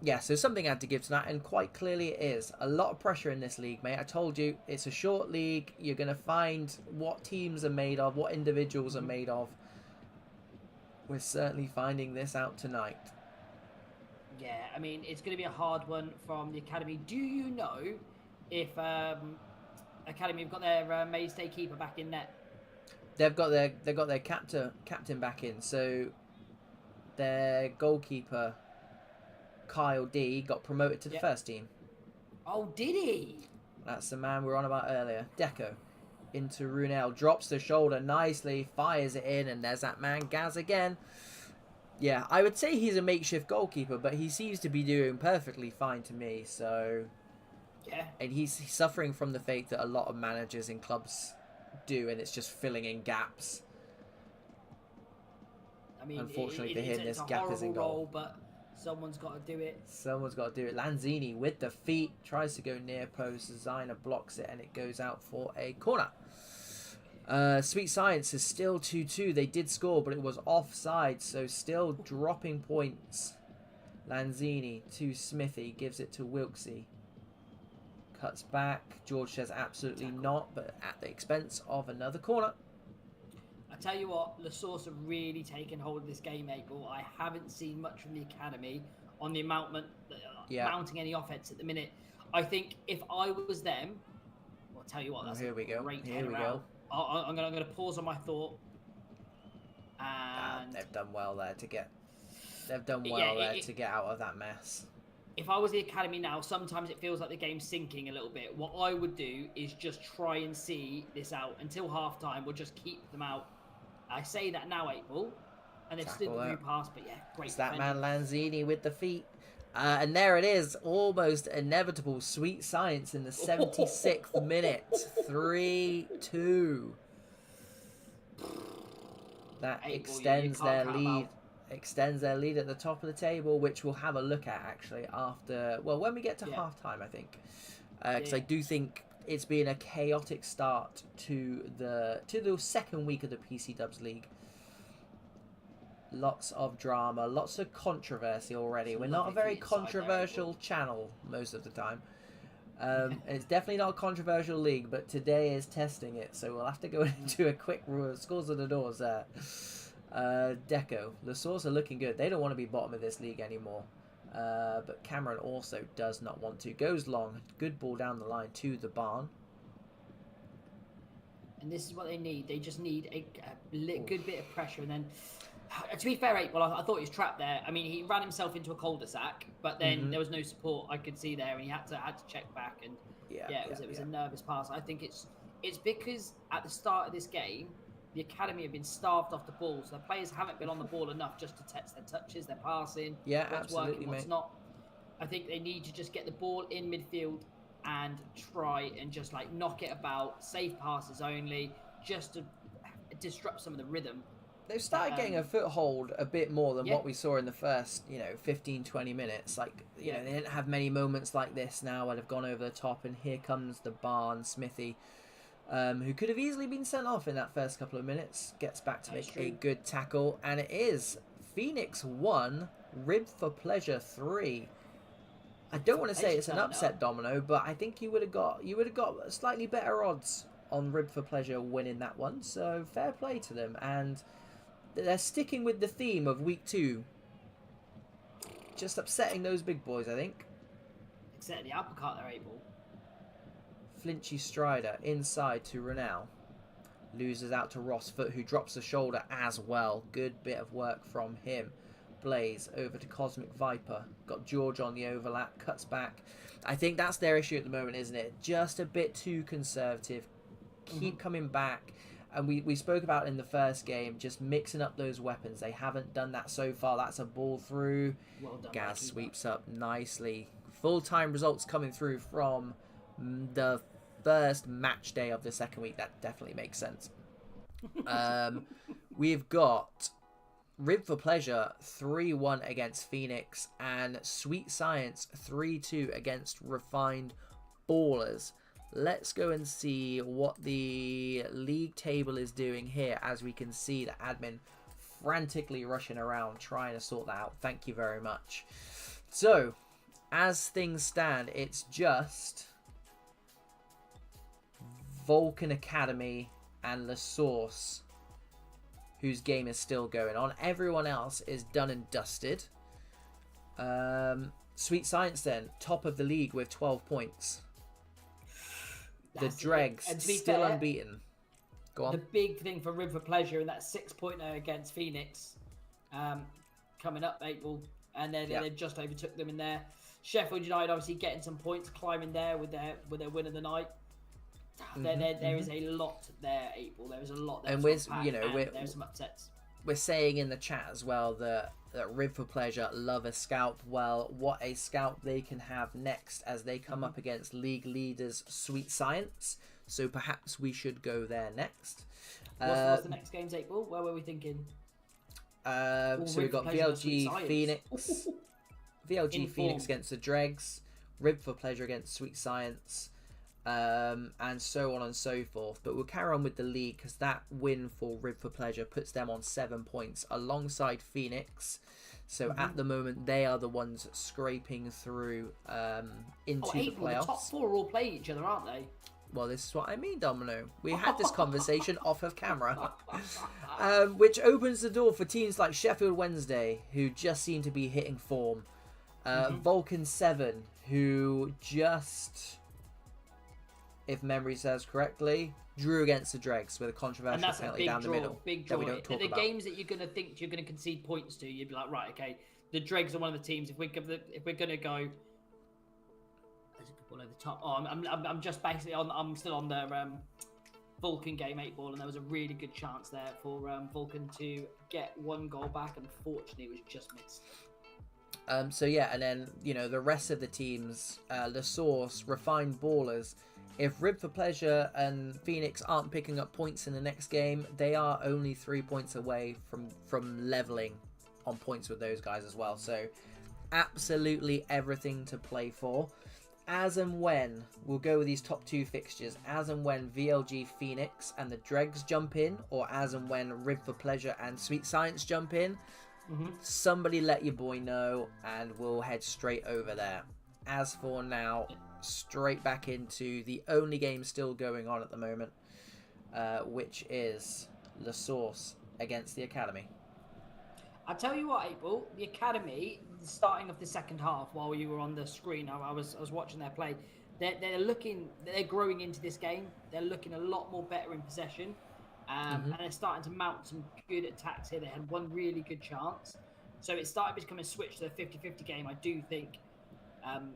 Yeah, so something had to give tonight, and quite clearly it is. A lot of pressure in this league, mate. I told you, it's a short league. You're going to find what teams are made of, what individuals are made of. We're certainly finding this out tonight. Yeah, I mean, it's going to be a hard one from the Academy. Do you know if Academy have got their Matchday keeper back in net? They've got their captain back in, so their goalkeeper Kyle D got promoted to the first team. Oh, did he? That's the man we were on about earlier. Deco into Runel, drops the shoulder nicely, fires it in, and there's that man Gaz again. Yeah, I would say he's a makeshift goalkeeper, but he seems to be doing perfectly fine to me. So, Yeah. and he's suffering from the fate that a lot of managers in clubs do, and it's just filling in gaps. I mean, Unfortunately for him, this it's a gap is in horrible goal. role, but someone's got to do it. Someone's got to do it. Lanzini with the feet tries to go near post. Zina blocks it, and it goes out for a corner. Sweet Science is still 2-2. They did score, but it was offside, so still dropping points. Lanzini to Smithy, gives it to Wilksy. Cuts back. George says absolutely not, but at the expense of another corner. I tell you what, LaSource have really taken hold of this game, April. I haven't seen much from the academy on the mounting any offense at the minute. I think if I was them, I'll tell you what, that's here we go. Here we go. I'm gonna pause on my thought. And they've done well there to get. They've done well to get out of that mess. If I was the academy now, sometimes it feels like the game's sinking a little bit. What I would do is just try and see this out until half time. We'll just keep them out. I say that now, April, and they've slid through past. But yeah, great. It's that man Lanzini with the feet. And there it is, almost inevitable. Sweet Science in the 76th minute. 3-2. That extends their lead. Extends their lead at the top of the table, which we'll have a look at actually after. Well, when we get to half time, I think, because I do think it's been a chaotic start to the second week of the PC Dubs League. Lots of drama, lots of controversy already. We're not a very controversial channel most of the time. It's definitely not a controversial league, but today is testing it, so we'll have to go into a quick scores of the doors there. Deco, LaSource are looking good. They don't want to be bottom of this league anymore. But Cameron also does not want to. Goes long. Good ball down the line to the barn. And this is what they need. They just need a good bit of pressure. And then, to be fair, April, I thought he was trapped there. I mean, he ran himself into a cul-de-sac, but then there was no support I could see there, and he had to check back. And it was a nervous pass. I think it's because at the start of this game, the academy have been starved off the ball, so the players haven't been on the ball enough just to test their touches, their passing, what's working, what's not. I think they need to just get the ball in midfield and try and just like knock it about, safe passes only, just to disrupt some of the rhythm. They've started getting a foothold a bit more than what we saw in the first, 15, 20 minutes. Like, they didn't have many moments like this now where they've gone over the top, and here comes the barn, Smithy. Who could have easily been sent off in that first couple of minutes, gets back to make a good tackle, and it is Phoenix 1, Rib for Pleasure 3. I don't want to say it's an upset, Domino, but I think you would have got slightly better odds on Rib for Pleasure winning that one. So fair play to them, and they're sticking with the theme of week 2, just upsetting those big boys, I think. Except the uppercut, they're able. Flinchy Strider inside to Renal. Loses out to Ross Foot, who drops the shoulder as well. Good bit of work from him. Blaze over to Cosmic Viper. Got George on the overlap. Cuts back. I think that's their issue at the moment, isn't it? Just a bit too conservative. Keep coming back. And we spoke about in the first game, just mixing up those weapons. They haven't done that so far. That's a ball through. Well done, Gaz sweeps up nicely. Full-time results coming through from the first match day of the second week. That definitely makes sense. We've got Rib for Pleasure 3-1 against Phoenix, and Sweet Science 3-2 against Refined Ballers. Let's go and see what the league table is doing here, as we can see the admin frantically rushing around trying to sort that out. Thank you very much. So, as things stand, it's just Vulcan Academy and LaSource whose game is still going on. Everyone else is done and dusted. Sweet Science then, top of the league with 12 points. The Dregs still unbeaten. Go on. The big thing for Rib for Pleasure and that 6-pointer against Phoenix coming up April, and then they just overtook them in there. Sheffield United obviously getting some points, climbing there with their win of the night. There is a lot there, April. There is a lot there. And there's some upsets. we're saying in the chat as well that Rib for Pleasure love a scalp. Well, what a scalp they can have next as they come up against league leaders Sweet Science. So perhaps we should go there next. What's the next game's 8 Ball? Where were we thinking? So we've got VLG Phoenix. VLG Phoenix against the Dregs. Rib for Pleasure against Sweet Science. And so on and so forth. But we'll carry on with the league because that win for Rib for Pleasure puts them on 7 points alongside Phoenix. So at the moment, they are the ones scraping through into the playoffs. The top 4 are all playing each other, aren't they? Well, this is what I mean, Domino. We had this conversation off of camera, which opens the door for teams like Sheffield Wednesday, who just seem to be hitting form. Vulcan 7, who just, if memory serves correctly, drew against the Dregs with a controversial penalty down the middle. Big draw. That we don't talk about. Games that you're going to think you're going to concede points to, you'd be like, right, okay, the Dregs are one of the teams. If we're going to go. All over the top. Oh, I'm just basically on. I'm still on the Vulcan game 8 Ball, and there was a really good chance there for Vulcan to get 1 goal back. Unfortunately, it was just missed. So yeah, and then the rest of the teams, LaSource, Refined Ballers. If Rib for Pleasure and Phoenix aren't picking up points in the next game, they are only 3 points away from leveling on points with those guys as well. So absolutely everything to play for. As and when, we'll go with these top 2 fixtures, as and when VLG Phoenix and the Dregs jump in, or as and when Rib for Pleasure and Sweet Science jump in, somebody let your boy know, and we'll head straight over there. As for now, straight back into the only game still going on at the moment, which is LaSource against the Academy. I tell you what, April, the Academy, starting of the second half, while you were on the screen, I was watching their play. They're growing into this game. They're looking a lot more better in possession, and they're starting to mount some good attacks here. They had 1 really good chance, so it started to become a switch to a 50-50 game. I do think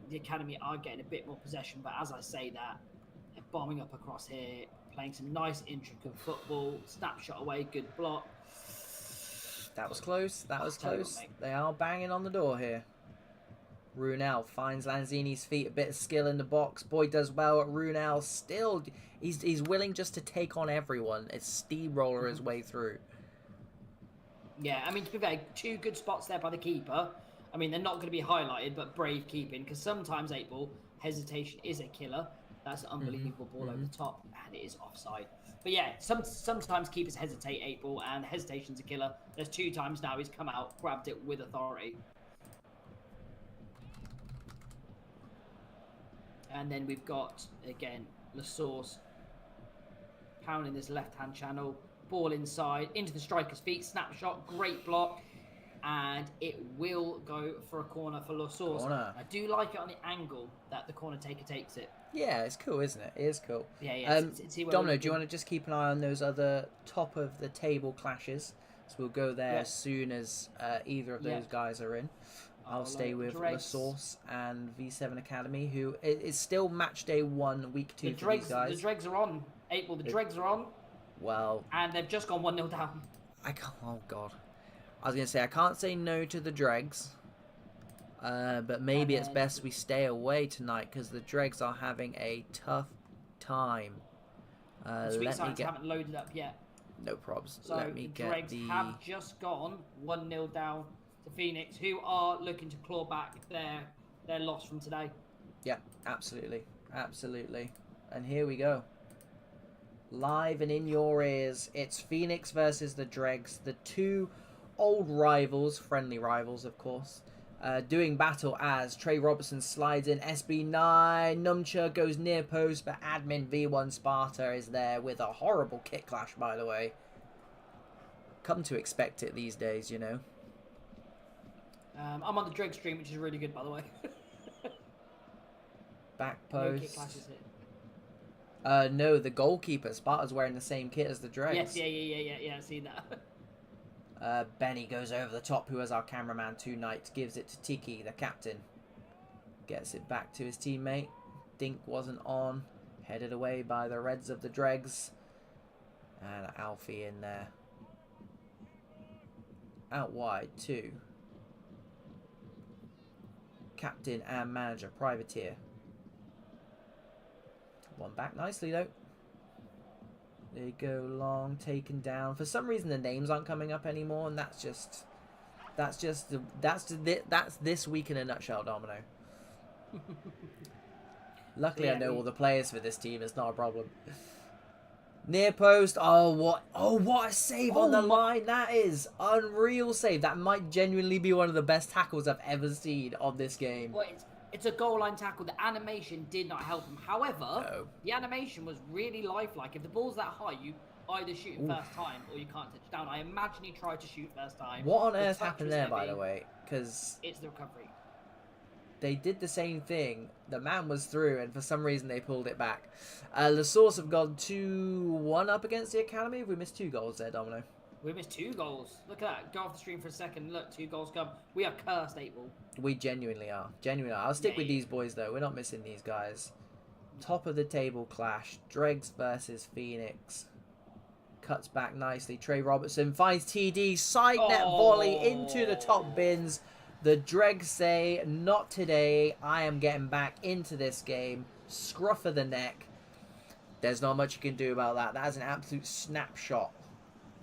the Academy are getting a bit more possession, but as I say that, they're bombing up across here, playing some nice intricate football, snapshot away, good block. That was close. That was close. They are banging on the door here. Runel finds Lanzini's feet. A bit of skill in the box. Boy does well at Runel. Still, he's willing just to take on everyone. It's steamroller his way through. Yeah, I mean, to be fair, 2 good spots there by the keeper. I mean, they're not going to be highlighted, but brave keeping. Because sometimes 8 Ball, hesitation is a killer. That's an unbelievable ball over the top, and it is offside. But yeah, sometimes keepers hesitate 8 Ball, and hesitation's a killer. There's 2 times now he's come out, grabbed it with authority. And then we've got, again, LaSource pounding this left-hand channel. Ball inside, into the striker's feet, snapshot, great block. And it will go for a corner for LaSource. I do like it on the angle that the corner taker takes it. Yeah, it's cool, isn't it? It is cool. Yeah. Domino, do you want to just keep an eye on those other top of the table clashes? So we'll go there as soon as either of those guys are in. I'll stay with LaSource and V7 Academy, who is still match day 1, week 2 for these guys. The Dregs are on. 8 Ball, the Dregs are on. Well... And they've just gone 1-0 down. Oh, God. I was going to say, I can't say no to the Dregs. But maybe it's best we stay away tonight because the Dregs are having a tough time. Sweet Science haven't loaded up yet. No probs. So let me the Dregs have just gone 1-0 down to Phoenix, who are looking to claw back their loss from today. Yeah, absolutely. Absolutely. And here we go. Live and in your ears, it's Phoenix versus the Dregs. The 2 old rivals, friendly rivals, of course. Doing battle as Trey Robertson slides in SB9. Numcha goes near post, but admin V1 Sparta is there with a horrible kick clash, by the way. Come to expect it these days, you know. I'm on the Dregs stream, which is really good, by the way. Back post. No kick clashes here. No, the goalkeeper. Sparta's wearing the same kit as the Dregs. Yes, yeah, I see that. Benny goes over the top, who is our cameraman tonight, gives it to Tiki, the captain. Gets it back to his teammate. Dink wasn't on. Headed away by the Reds of the Dregs. And Alfie in there. Out wide to captain and manager, privateer. One back nicely though. They go long, taken down. For some reason, the names aren't coming up anymore, and that's this week in a nutshell, Domino. Luckily, I know all the players for this team. It's not a problem. Near post. Oh, what a save on the line. That is unreal save. That might genuinely be one of the best tackles I've ever seen on this game. Well, it's a goal line tackle. The animation did not help him. However, the animation was really lifelike. If the ball's that high, you either shoot it first time or you can't touch down. I imagine he tried to shoot first time. What on earth happened there, by the way? Because it's the recovery. They did the same thing. The man was through, and for some reason they pulled it back. LaSource have gone 2-1 up against the Academy. We missed 2 goals there, Domino. We missed 2 goals. Look at that. Go off the stream for a second. Look, 2 goals come. We are cursed, 8-ball. We genuinely are. Genuinely are. I'll stick with these boys, though. We're not missing these guys. Top of the table clash. Dregs versus Phoenix. Cuts back nicely. Trey Robertson finds TD. Side net volley into the top bins. The Dregs say, not today. I am getting back into this game. Scruff of the neck. There's not much you can do about that. That is an absolute snapshot.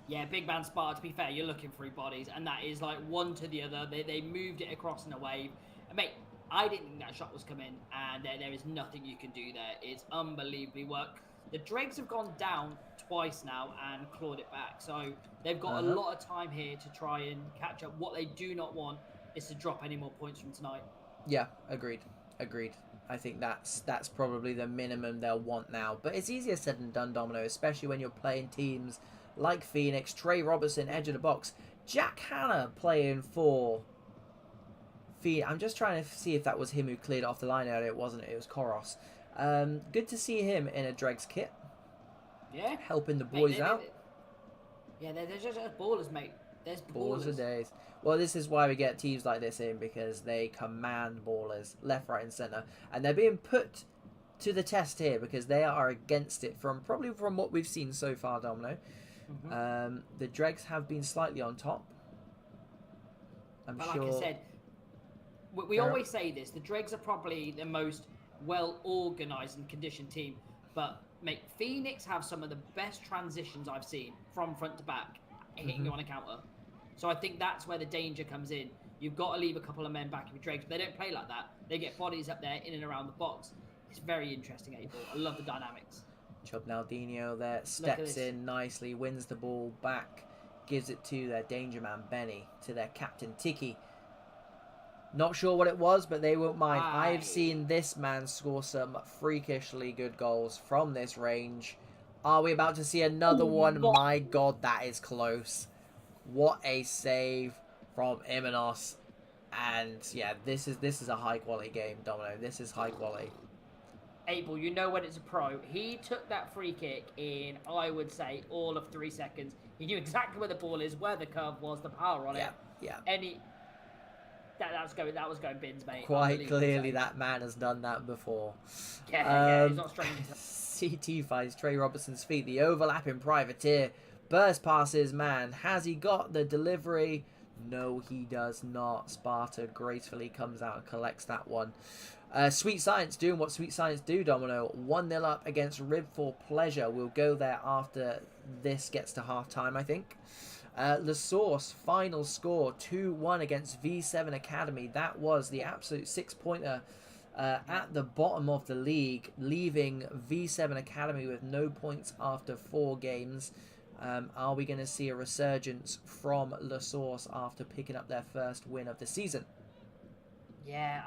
Yeah, big man Sparta, to be fair, you're looking through bodies, and that is like one to the other. They moved it across in a wave. And mate, I didn't think that shot was coming, and there is nothing you can do there. It's unbelievably worked. The Dregs have gone down twice now and clawed it back. So they've got a lot of time here to try and catch up. What they do not want is to drop any more points from tonight. Yeah, agreed. I think that's probably the minimum they'll want now. But it's easier said than done, Domino, especially when you're playing teams like Phoenix, Trey Robertson, edge of the box. Jack Hanna playing for Phoenix. I'm just trying to see if that was him who cleared off the line earlier. It wasn't. It was Koros. Good to see him in a Dregs kit. Yeah. Helping the boys out. Yeah, they're just ballers, mate. There's ballers for days. Well, this is why we get teams like this in, because they command ballers left, right, and centre, and they're being put to the test here because they are against it from what we've seen so far, Domino. The Dregs have been slightly on top. But like I said, we always say this: the Dregs are probably the most well-organised and conditioned team. But mate, Phoenix have some of the best transitions I've seen from front to back, hitting you on a counter. So I think that's where the danger comes in. You've got to leave a couple of men back with Dregs, but they don't play like that. They get bodies up there in and around the box. It's very interesting, 8-ball. I love the dynamics. Chubnaldinho there steps in nicely, wins the ball back, gives it to their danger man Benny, to their captain Tiki. Not sure what it was, but they won't mind. I've seen this man score some freakishly good goals from this range. Are we about to see another one? My God, that is close. What a save from Imenos. And yeah, this is a high quality game, Domino. This is high quality. 8-ball, you know when it's a pro. He took that free kick in, I would say, all of 3 seconds. He knew exactly where the ball is, where the curve was, the power on it. Yeah. That was going bins, mate. Quite clearly, that man has done that before. Yeah, he's not strange. CT finds Trey Robertson's feet. The overlapping privateer burst past his man. Has he got the delivery? No, he does not. Sparta gracefully comes out and collects that one. Sweet Science doing what Sweet Science do, Domino. 1-0 up against Rib for Pleasure. We'll go there after this gets to half-time, I think. LaSource, final score, 2-1 against V7 Academy. That was the absolute 6-pointer at the bottom of the league, leaving V7 Academy with no points after 4 games. Are we going to see a resurgence from LaSource after picking up their first win of the season? Yeah,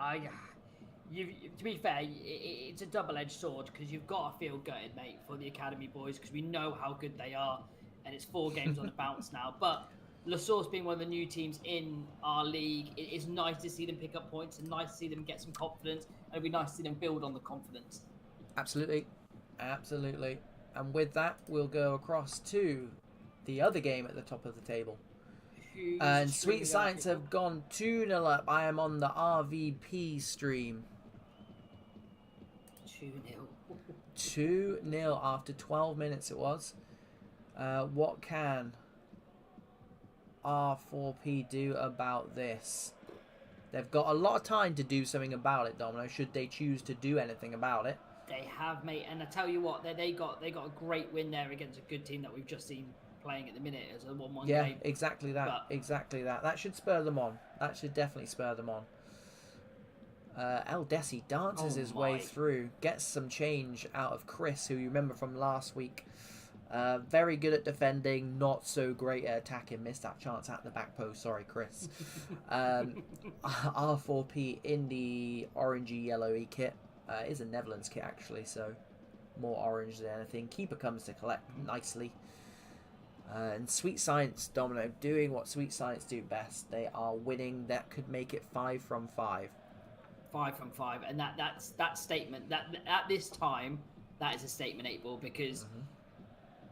to be fair, it's a double-edged sword because you've got to feel gutted, mate, for the Academy boys because we know how good they are. And it's 4 games on the bounce now. But LaSource being one of the new teams in our league, it is nice to see them pick up points and nice to see them get some confidence. And it'll be nice to see them build on the confidence. Absolutely. And with that, we'll go across to the other game at the top of the table. And Sweet Science have gone 2-0 up. I am on the RVP stream. 2-0. 2-0 after 12 minutes it was. What can R4P do about this? They've got a lot of time to do something about it, Domino, should they choose to do anything about it. They have, mate, and I tell you what, they got a great win there against a good team that we've just seen playing at the minute as a 1-1 game. Yeah, exactly that. Exactly that. That should spur them on. That should definitely spur them on. El Desi dances his way through, gets some change out of Chris, who you remember from last week. Very good at defending, not so great at attacking. Missed that chance at the back post. Sorry, Chris. R4P in the orangey yellowy kit. It is a Netherlands kit actually, so more orange than anything. Keeper comes to collect nicely. And Sweet Science, Domino, doing what Sweet Science do best. They are winning. That could make it 5 from 5. 5 from 5, and that's that statement. That at this time, that is a statement, 8-ball, because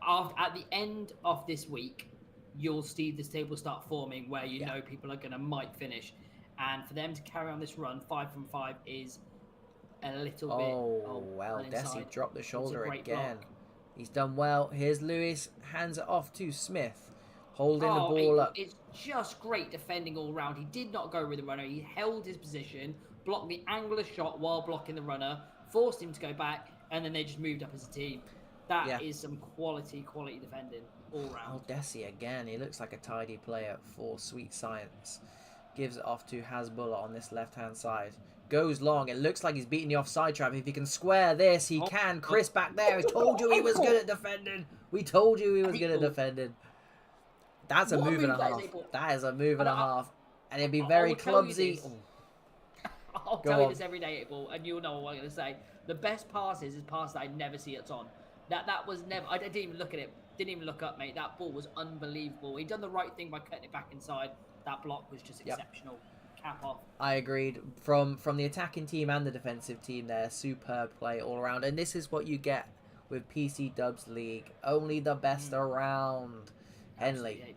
at the end of this week, you'll see this table start forming where you know people are gonna might finish, and for them to carry on this run, 5 from 5 is a little bit. Oh well, Desi dropped the shoulder again. Block. He's done well. Here's Lewis, hands it off to Smith, holding the ball up. It's just great defending all round. He did not go with the runner. He held his position, blocked the angular shot while blocking the runner, forced him to go back, and then they just moved up as a team. That is some quality defending all round. Oh, Desi again. He looks like a tidy player for Sweet Science. Gives it off to Hasbulla on this left-hand side. Goes long. It looks like he's beating the offside trap. If he can square this, he can. Chris back there. We told you he was good at defending. We told you he was good at defending. That's a move and a half. That is a move and a half. And it'd be very clumsy. I'll tell you this every day, 8-ball, and you'll know what I'm going to say. The best passes is passes that I never see it on. That was never. I didn't even look at it. Didn't even look up, mate. That ball was unbelievable. He done the right thing by cutting it back inside. That block was just exceptional. Cap off. I agreed. From the attacking team and the defensive team there, superb play all around. And this is what you get with PC Dubs League. Only the best around. Henley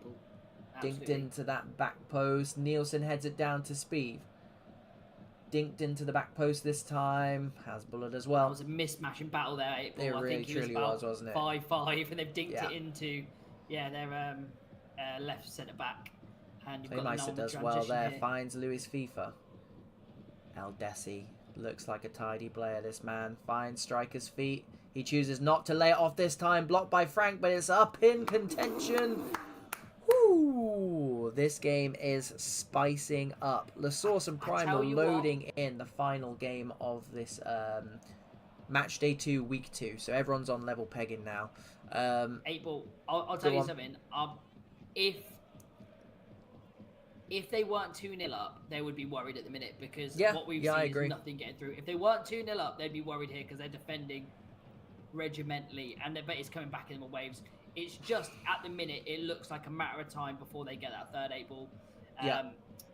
dinked into that back post. Nielsen heads it down to Speed. Dinked into the back post this time. Hasbulla as well. It was a mismatching battle there, 8-ball. It really truly was, wasn't it? 5-5, and they've dinked it into their left centre back. And you've got does well there. Here. Finds Luis FIFA. El Desi looks like a tidy player. This man finds striker's feet. He chooses not to lay it off this time. Blocked by Frank, but it's up in contention. Woo! This game is spicing up. LaSource and Primal loading in the final game of this match day 2, week 2. So everyone's on level pegging now. 8-ball. I'll tell you something. If they weren't 2-0 up, they would be worried at the minute because what we've seen is nothing getting through. If they weren't 2-0 up, they'd be worried here because they're defending regimentally and but it's coming back in the waves. It's just at the minute it looks like a matter of time before they get that third 8-ball.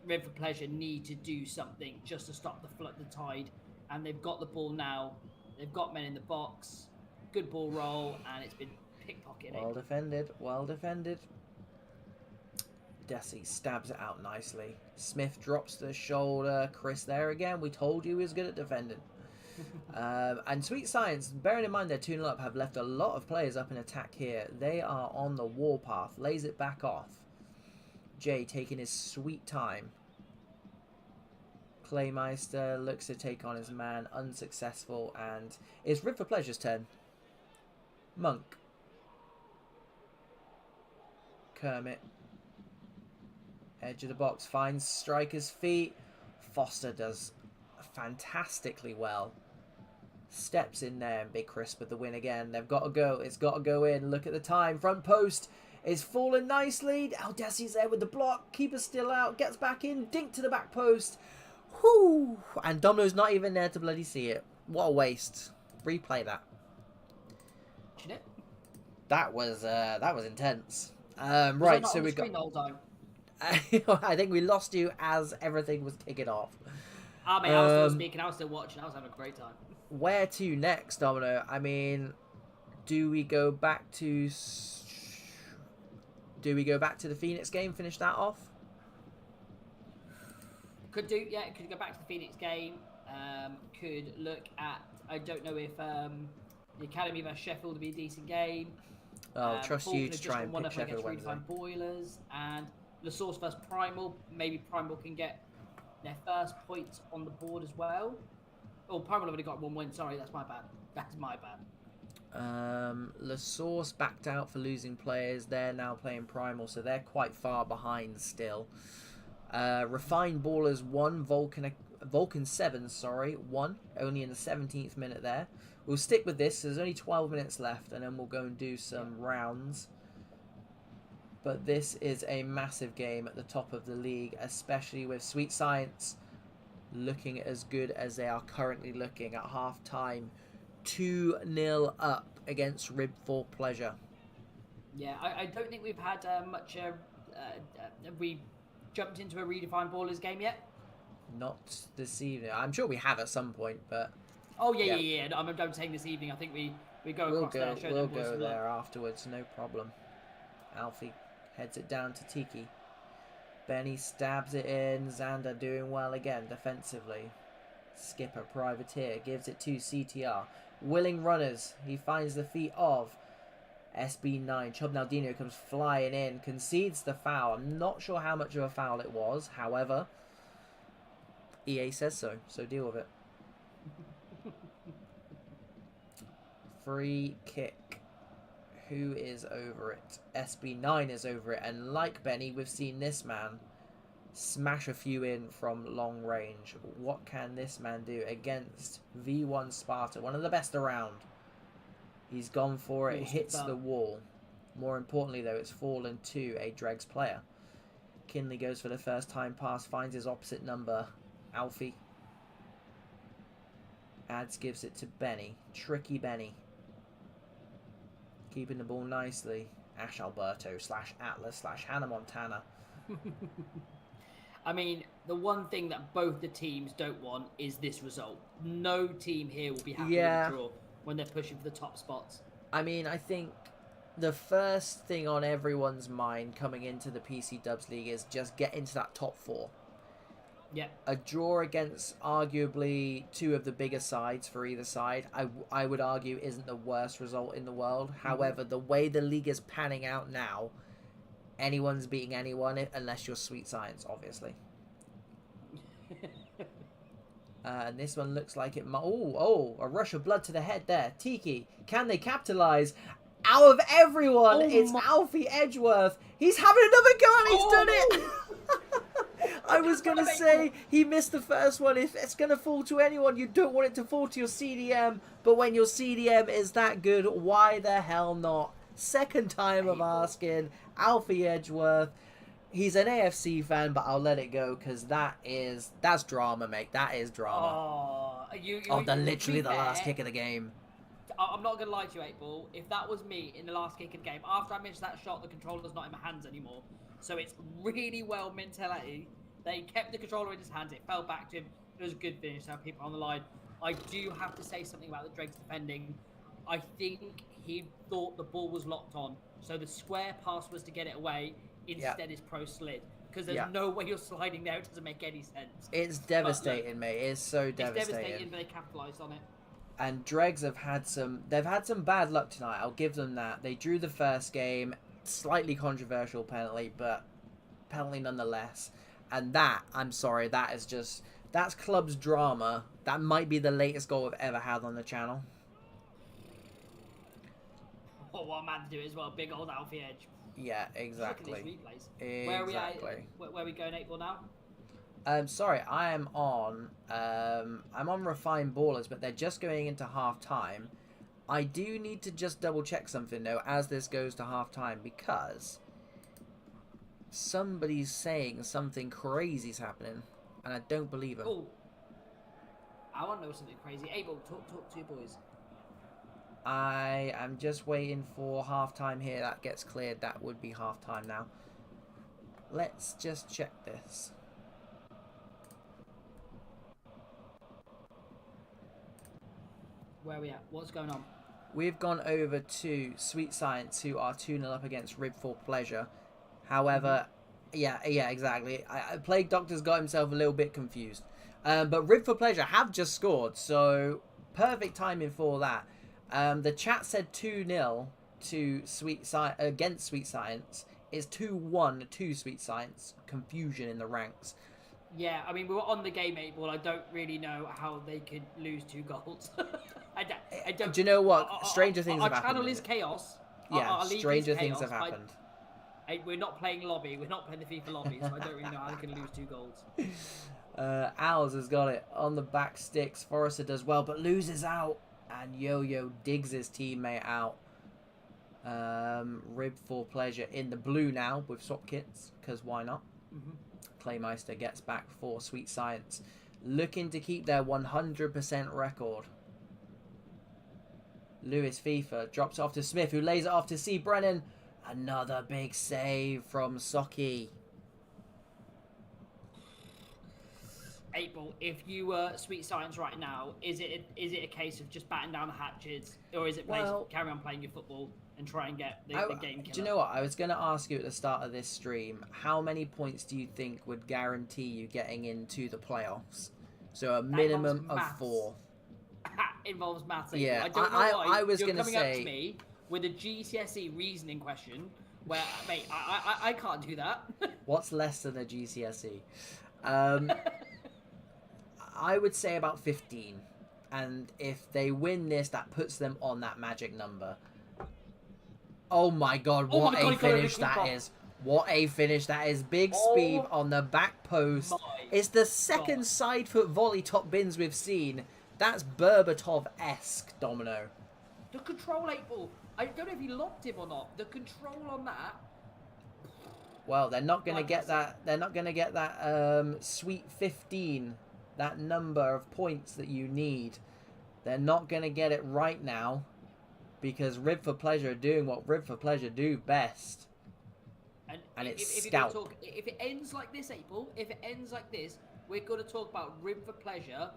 River Pleasure need to do something just to stop the tide, and they've got the ball now. They've got men in the box. Good ball roll, and it's been pickpocketed. Well defended. Well defended. Desi stabs it out nicely. Smith drops the shoulder. Chris there again. We told you he was good at defending. And Sweet Science, bearing in mind they're 2-0 up, have left a lot of players up in attack here. They are on the warpath. Lays it back off. Jay taking his sweet time. Claymeister looks to take on his man. Unsuccessful. And it's River Pleasure's turn. Monk. Kermit. Edge of the box. Finds striker's feet. Foster does fantastically well. Steps in there and Big Chris with the win again. They've got to go. It's got to go in. Look at the time. Front post is falling nicely. El Desi's there with the block. Keeper still out. Gets back in. Dink to the back post. Whoo! And Domino's not even there to bloody see it. What a waste. Replay that. That was intense. Right, so we got. I think we lost you as everything was kicking off. I mean, I was still speaking, I was still watching, I was having a great time. Where to next, Domino? I mean, do we go back to the Phoenix game, finish that off? Could go back to the Phoenix game. Could look at, I don't know if the Academy versus Sheffield would be a decent game. Trust you to try and pick Sheffield Wednesday. Boilers, and LaSource versus Primal. Maybe Primal can get their first points on the board as well. Oh, Primal have only got 1 win. Sorry, that's my bad. That's my bad. LaSource backed out for losing players. They're now playing Primal, so they're quite far behind still. Refined Ballers 1, Vulcan 7, sorry, 1, only in the 17th minute there. We'll stick with this. There's only 12 minutes left, and then we'll go and do some rounds. But this is a massive game at the top of the league, especially with Sweet Science looking as good as they are currently looking at half-time. 2-0 up against Rib for Pleasure. Yeah, I don't think we've had much... have we jumped into a redefined Ballers game yet? Not this evening. I'm sure we have at some point, but... Oh, yeah. No, I'm saying this evening. I think we go across there. We'll go there afterwards, no problem. Alfie heads it down to Tiki. Benny stabs it in. Xander doing well again defensively. Skipper Privateer gives it to CTR. Willing runners. He finds the feet of SB9. Chobnaldino comes flying in. Concedes the foul. I'm not sure how much of a foul it was. However, EA says so. So deal with it. Free kick. Who is over it? SB9 is over it. And like Benny, we've seen this man smash a few in from long range. What can this man do against V1 Sparta? One of the best around. He's gone for it. Hits the wall. More importantly, though, it's fallen to a Dregs player. Kinley goes for the first time pass. Finds his opposite number. Alfie. Ads gives it to Benny. Tricky Benny. Keeping the ball nicely. Ash Alberto / Atlas / Hannah Montana. I mean, the one thing that both the teams don't want is this result. No team here will be happy with the draw when they're pushing for the top spots. I mean, I think the first thing on everyone's mind coming into the PC Dubs League is just get into that top 4. Yeah. A draw against arguably two of the bigger sides for either side, I would argue, isn't the worst result in the world. However, the way the league is panning out now, anyone's beating anyone unless you're Sweet Science, obviously. And this one looks like it might... Oh, a rush of blood to the head there. Tiki, can they capitalize? Out of everyone, it's Alfie Edgeworth. He's having another go and he's done it. I was going to say he missed the first one. If it's going to fall to anyone, you don't want it to fall to your CDM. But when your CDM is that good, why the hell not? Second time of asking. Alfie Edgeworth. He's an AFC fan, but I'll let it go because that's drama, mate. That is drama. Literally the last kick of the game. I'm not going to lie to you, 8-Ball. If that was me in the last kick of the game, after I missed that shot, the controller's not in my hands anymore. So it's really well mentality. They kept the controller in his hands. It fell back to him. It was a good finish to have people on the line. I do have to say something about the Dregs defending. I think he thought the ball was locked on. So the square pass was to get it away. Instead, his pro slid. Because there's no way you're sliding there. It doesn't make any sense. It's devastating, mate. It's so devastating. It's devastating, but they capitalised on it. And Dregs have had some bad luck tonight. I'll give them that. They drew the first game. Slightly controversial penalty, but penalty nonetheless. And that, I'm sorry, that's club's drama. That might be the latest goal I've ever had on the channel. Oh, what a man to do it as well. Big old Alfie Edge. Yeah, exactly. Look at these replays. Exactly. Where are we at? Where are we going, 8-Ball now? Sorry, I am on. I'm on Refined Ballers, but they're just going into half time. I do need to just double check something though as this goes to half time because somebody's saying something crazy's happening, and I don't believe him. Oh, I want to know something crazy. Abel, talk to your boys. I am just waiting for half time here. That gets cleared. That would be half time now. Let's just check this. Where are we at? What's going on? We've gone over to Sweet Science, who are 2-0 up against Rib for Pleasure. However, yeah, exactly. Plague Doctor's got himself a little bit confused. But Rib for Pleasure have just scored, so perfect timing for that. The chat said 2-0 to against Sweet Science. It's 2-1 to Sweet Science. Confusion in the ranks. Yeah, I mean, we were on the game 8 ball. I don't really know how they could lose 2 goals. I don't. Do you know what? Stranger things have happened. Our channel is chaos. Yeah, our league stranger is things chaos. have happened. We're not playing lobby. We're not playing the FIFA lobby, so I don't really know how they can lose 2 goals. Owls has got it on the back sticks. Forrester does well, but loses out. And Yo-Yo digs his teammate out. Rib for pleasure in the blue now with swap kits, because why not? Claymeister gets back for Sweet Science, looking to keep their 100% record. Lewis FIFA drops off to Smith, who lays it off to C. Brennan. Another big save from Socky. 8 ball. If you were Sweet Science right now, is it a case of just batten down the hatches, or is it carry on playing your football and try and get the game killer? Do you know what? I was going to ask you at the start of this stream, how many points do you think would guarantee you getting into the playoffs? So a minimum of 4. Involves maths. Yeah, I don't know why I was going to say... coming up to me with a GCSE reasoning question where, mate, I can't do that. What's less than a GCSE? I would say about 15. And if they win this, that puts them on that magic number. Oh my god, what a finish that is. What a finish that is. Big speed on the back post. It's the second side foot volley top bins we've seen. That's Berbatov-esque, Domino. The control 8 ball. I don't know if he lobbed him or not. The control on that. Well, they're not going to get that. They're not going to get that sweet 15. That number of points that you need. They're not going to get it right now. Because Rib for Pleasure are doing what Rib for Pleasure do best. And it's scalp. If it ends like this, April, if it ends like this, we're going to talk about Rib for Pleasure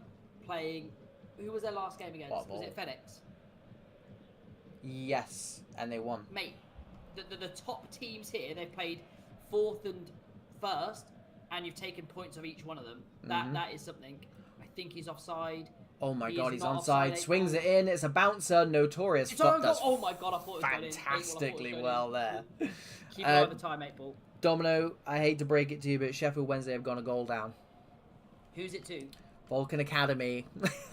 playing... Who was their last game against? Was it FedEx? Yes, and they won. Mate, the top teams here, they've played 4th and 1st, and you've taken points of each one of them. That is something. I think he's offside. Oh my god, he's onside. Swings it in. It's a bouncer. Notorious. Oh my god, I thought it was fantastically well there. Keep it on the time, 8 ball. Domino, I hate to break it to you, but Sheffield Wednesday have gone a goal down. Who's it to? Vulcan Academy.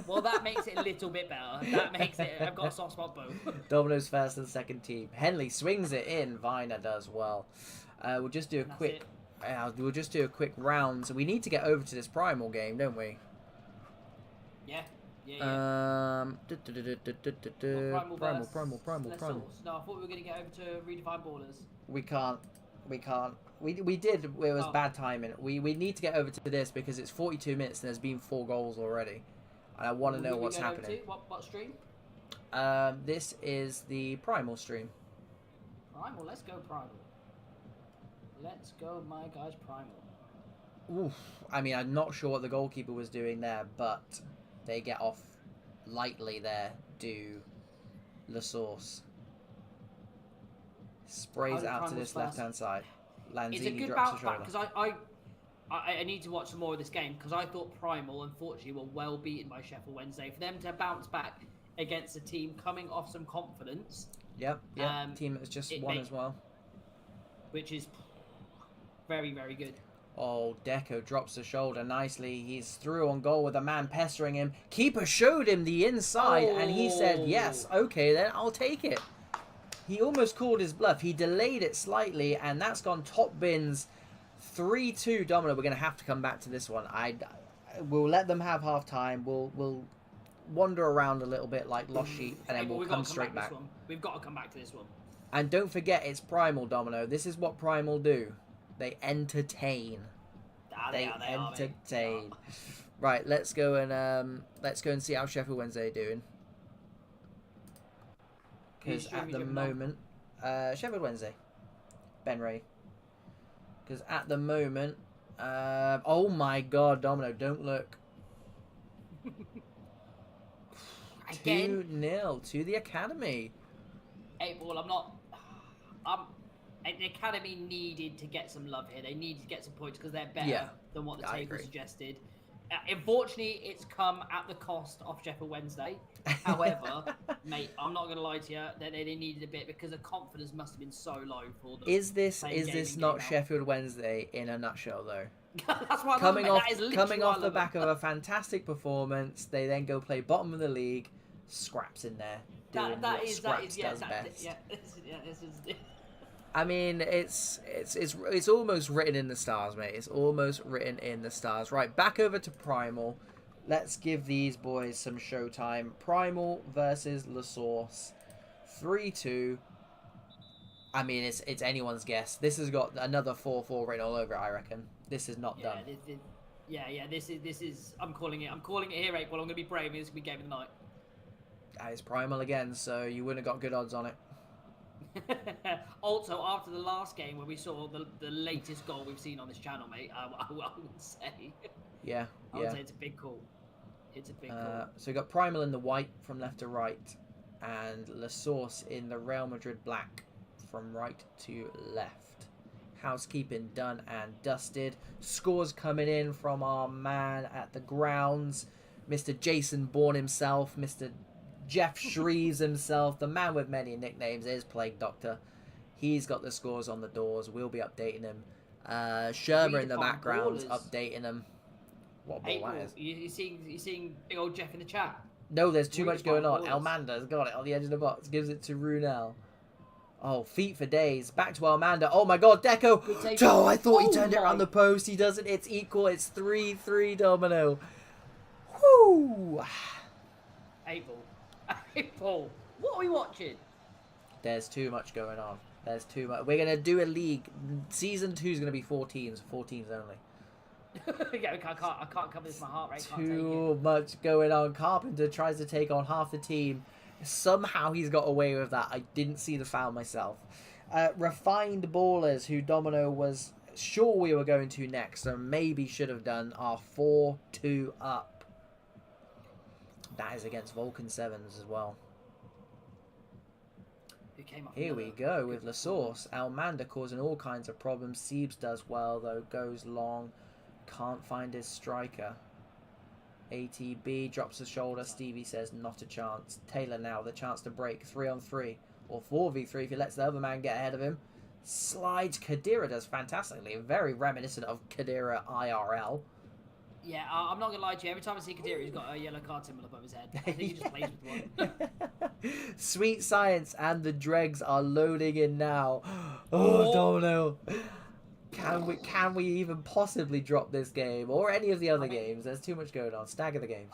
Well, that makes it a little bit better. That makes it... I've got a soft spot both. Domino's first and second team. Henley swings it in. Viner does well. We'll just do a quick... we'll just do a quick round. So we need to get over to this Primal game, don't we? Yeah. Primal. No, I thought we were going to get over to Redefine Borders. We can't. We did. It was bad timing. We need to get over to this because it's 42 minutes and there's been 4 goals already. And I want to know what's happening. What stream? This is the Primal stream. Primal? Let's go Primal. Let's go, my guys, Primal. Oof. I mean, I'm not sure what the goalkeeper was doing there, but they get off lightly there. Do LaSource. Sprays out to this left-hand side. It's a good bounce back because I need to watch some more of this game because I thought Primal, unfortunately, were well beaten by Sheffield Wednesday. For them to bounce back against a team coming off some confidence. Yep. Team that's just won as well. Which is very, very good. Oh, Deco drops the shoulder nicely. He's through on goal with a man pestering him. Keeper showed him the inside and he said, yes, okay, then I'll take it. He almost called his bluff. He delayed it slightly, and that's gone top bins. 3-2 Domino. We're going to have to come back to this one. We'll let them have half time. We'll wander around a little bit like lost sheep, and then we'll come straight back. We've got to come back to this one. And don't forget, it's Primal, Domino. This is what Primal do. They entertain. They entertain. Right, let's go and see how Sheffield Wednesday are doing. Because at the moment, Sheffield Wednesday, Ben Ray. Because at the moment, oh my God, Domino, don't look. 2-0 to the Academy. 8 ball. The Academy needed to get some love here. They needed to get some points because they're better than what the table suggested. Unfortunately, it's come at the cost of Sheffield Wednesday. However, mate, I'm not going to lie to you, that they needed a bit because the confidence must have been so low for them. Is this not Sheffield Wednesday in a nutshell, though? That's what coming I love, off mate. That is coming off the it. back of a fantastic performance, they then go play bottom of the league. Scraps in there, doing what Scraps does best. This is. I mean, it's almost written in the stars, mate. It's almost written in the stars. Right, back over to Primal. Let's give these boys some showtime. Primal versus LaSource. 3-2. I mean, it's anyone's guess. This has got another 4-4 written all over it, I reckon. This is not done. This is. I'm calling it. I'm calling it here, April. I'm going to be brave. This is going to be game of the night. It's Primal again, so you wouldn't have got good odds on it. Also, after the last game where we saw the latest goal we've seen on this channel, mate, I would say. Yeah. I would say it's a big call. It's a big call. So we got Primal in the white from left to right, and LaSource in the Real Madrid black from right to left. Housekeeping done and dusted. Scores coming in from our man at the grounds, Mr. Jason Bourne himself, Mr. Jeff Shreves himself, the man with many nicknames, is Plague Doctor. He's got the scores on the doors. We'll be updating him. Shermer in the background updating him. What ball that is? You seeing big old Jeff in the chat? No, there's too much going on. Elmander's got it on the edge of the box. Gives it to Runel. Oh, feet for days. Back to Elmander. Oh my god, Deco! Oh, I thought he turned it around the post. He doesn't. It's equal. It's 3-3 Domino. Whoo! April, what are we watching? There's too much going on. There's too much. We're going to do a league. Season 2 is going to be 4 teams. 4 teams only. Yeah, I can't cover this. My heart rate can't Too much going on. Carpenter tries to take on half the team. Somehow he's got away with that. I didn't see the foul myself. Refined Ballers, who Domino was sure we were going to next, so maybe should have done, are 4-2 up. That is against Vulcan 7s as well. Here we go with LaSource. Almander causing all kinds of problems. Siebes does well, though. Goes long. Can't find his striker. ATB drops the shoulder. Stevie says not a chance. Taylor now the chance to break 3-on-3 or 4v3 if he lets the other man get ahead of him. Slides. Kadira does fantastically. Very reminiscent of Kadira IRL. Yeah, I'm not going to lie to you. Every time I see Kadira, he's got a yellow card symbol above his head. I think he just plays with one. Sweet Science and the Dregs are loading in now. Oh, Domino. Can we even possibly drop this game or any of the other games? There's too much going on. Stagger the games.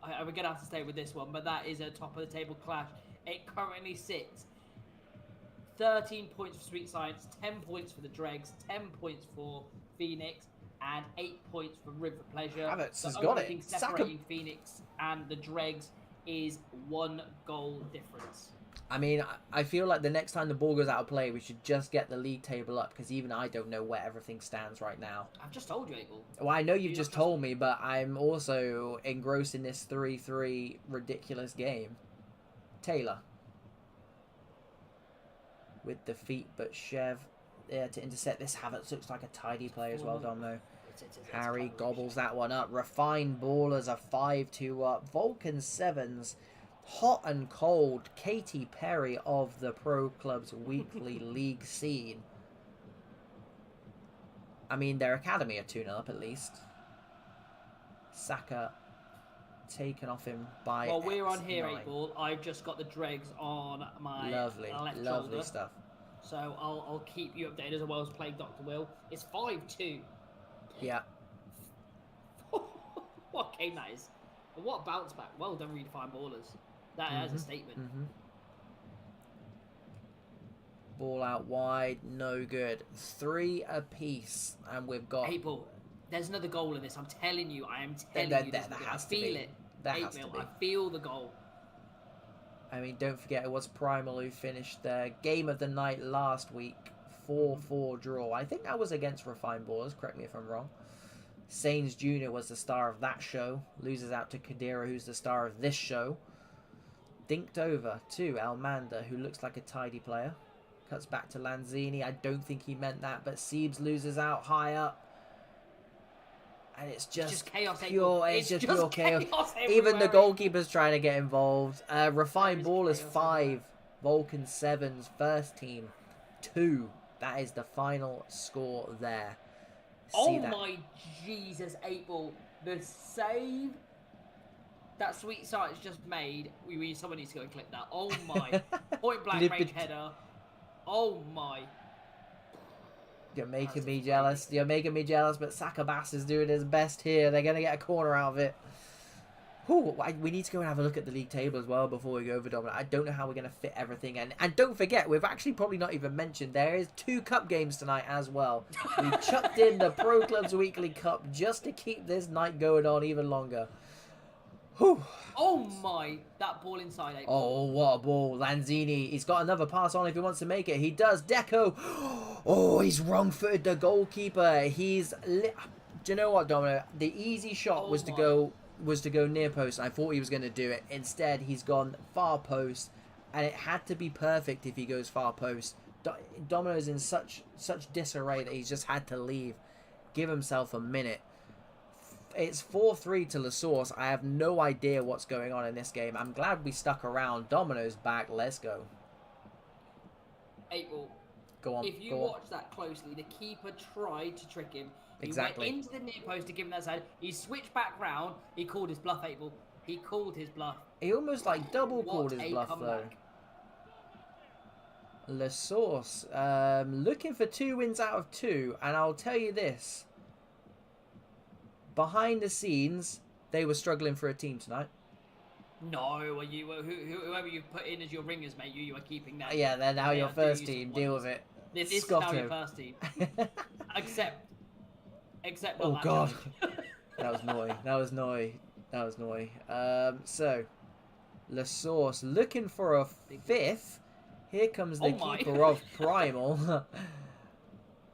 We're going to have to stay with this one, but that is a top of the table clash. It currently sits 13 points for Sweet Science, 10 points for the Dregs, 10 points for Phoenix, and 8 points for River Pleasure. Havertz has got it. The only thing separating Phoenix and the Dregs is 1 goal difference. I mean, I feel like the next time the ball goes out of play, we should just get the league table up, because even I don't know where everything stands right now. I've just told you, Abel. Well, I know you've just told me, but I'm also engrossed in this 3-3 ridiculous game. Taylor. With the feet, but Chev there to intercept this. Havertz looks like a tidy play as well, Domino. Harry gobbles that one up. Refined Ballers are 5-2 up. Vulcan 7s, hot and cold. Katy Perry of the Pro Club's weekly league scene. I mean, their academy are 2-0 up at least. Saka taken off him by Well, we're on here, 8 ball. I've just got the Dregs on my left shoulder. Stuff. So I'll keep you updated as well as Plague Doctor will. It's 5-2. Yeah. What game that is. And what bounce back. Well done, Redefined Ballers. That is a statement. Ball out wide. No good. 3 apiece. And we've got... Abel, there's another goal in this. I'm telling you. I am telling you. I feel it. I feel the goal. I mean, don't forget, it was Primal who finished their game of the night last week. 4-4 draw. I think that was against Refined Ballers. Correct me if I'm wrong. Sains Jr. was the star of that show. Loses out to Kadira, who's the star of this show. Dinked over to Almander, who looks like a tidy player. Cuts back to Lanzini. I don't think he meant that, but Siebes loses out high up. And it's just chaos. pure. It's just pure chaos. Everywhere. Even the goalkeeper's trying to get involved. Refined Ballers 5, everywhere. Vulcan 7's first team 2. That is the final score there. Oh my Jesus, 8-ball. The save that Sweet Science just made. Someone needs to go and clip that. Oh my. Point blank range header. Oh my. You're making me jealous. You're making me jealous, but Sakabass is doing his best here. They're going to get a corner out of it. Ooh, we need to go and have a look at the league table as well before we go over Domino. I don't know how we're going to fit everything in. And don't forget, we've actually probably not even mentioned there is 2 cup games tonight as well. We chucked in the Pro Clubs Weekly Cup just to keep this night going on even longer. Whew. Oh my, that ball inside 8. Oh, what a ball. Lanzini, he's got another pass on if he wants to make it. He does. Deco. Oh, he's wrong-footed the goalkeeper. Do you know what, Domino? The easy shot was to go near post. I thought he was going to do it. Instead, he's gone far post, and it had to be perfect if he goes far post. Domino's in such disarray that he's just had to leave. Give himself a minute. It's 4-3 to LaSource. I have no idea what's going on in this game. I'm glad we stuck around. Domino's back. Let's go. 8-ball. Go on. If you watch that closely, the keeper tried to trick him. He went into the near post to give him that side. He switched back round. He called his bluff, 8-ball. He called his bluff. He almost like double called his bluff though. LaSource looking for 2 wins out of 2, and I'll tell you this. Behind the scenes, they were struggling for a team tonight. No, whoever you put in as your ringers, mate, you are keeping that. Yeah, they're now your first team. Deal with it. This is now your first team. Except. Oh God, that was Noi. That was Noi. So, LaSource looking for a 5th. Here comes the keeper of Primal.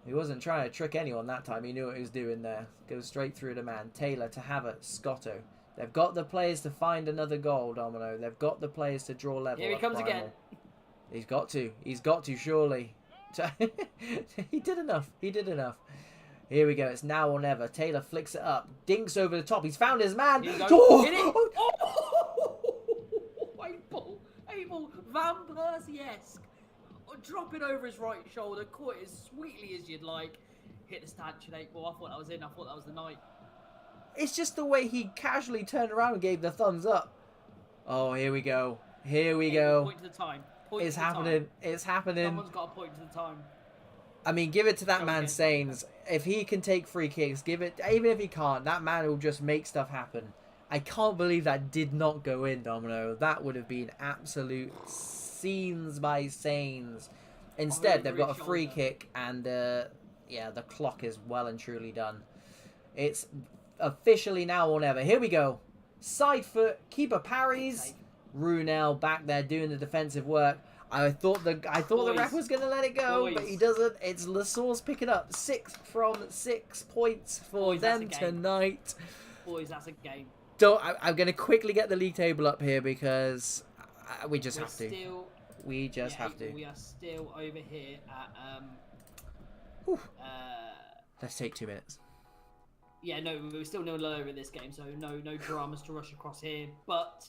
He wasn't trying to trick anyone that time. He knew what he was doing there. Goes straight through the man. Taylor to Havertz. Scotto. They've got the players to find another goal, Domino. They've got the players to draw level. Here he comes again. He's got to. He's got to, surely. He did enough. He did enough. Here we go. It's now or never. Taylor flicks it up. Dinks over the top. He's found his man. Oh! Hit it! Oh! 8-ball. 8-ball. Van Persie-esque. Drop it over his right shoulder, caught it as sweetly as you'd like. Hit the stanchion, 8-ball. I thought that was in. I thought that was the night. It's just the way he casually turned around and gave the thumbs up. Oh, here we go. Here we go. Point to the time. It's happening. It's happening. Someone's got a point to the time. I mean, give it to that man, Sains. If he can take free kicks, give it. Even if he can't, that man will just make stuff happen. I can't believe that did not go in, Domino. That would have been absolute scenes by Sains. Instead, they've got a free kick, and yeah, the clock is well and truly done. It's officially now or never. Here we go. Side foot, keeper parries. Runel back there doing the defensive work. I thought the ref was going to let it go, but he doesn't. It's LaSource picking up 6 from 6 points for them tonight. Boys, that's a game. I'm going to quickly get the league table up here because we just have to. We just have to. We are still over here at let's take 2 minutes. Yeah, no, we're still 0-0 over this game, so no dramas to rush across here. But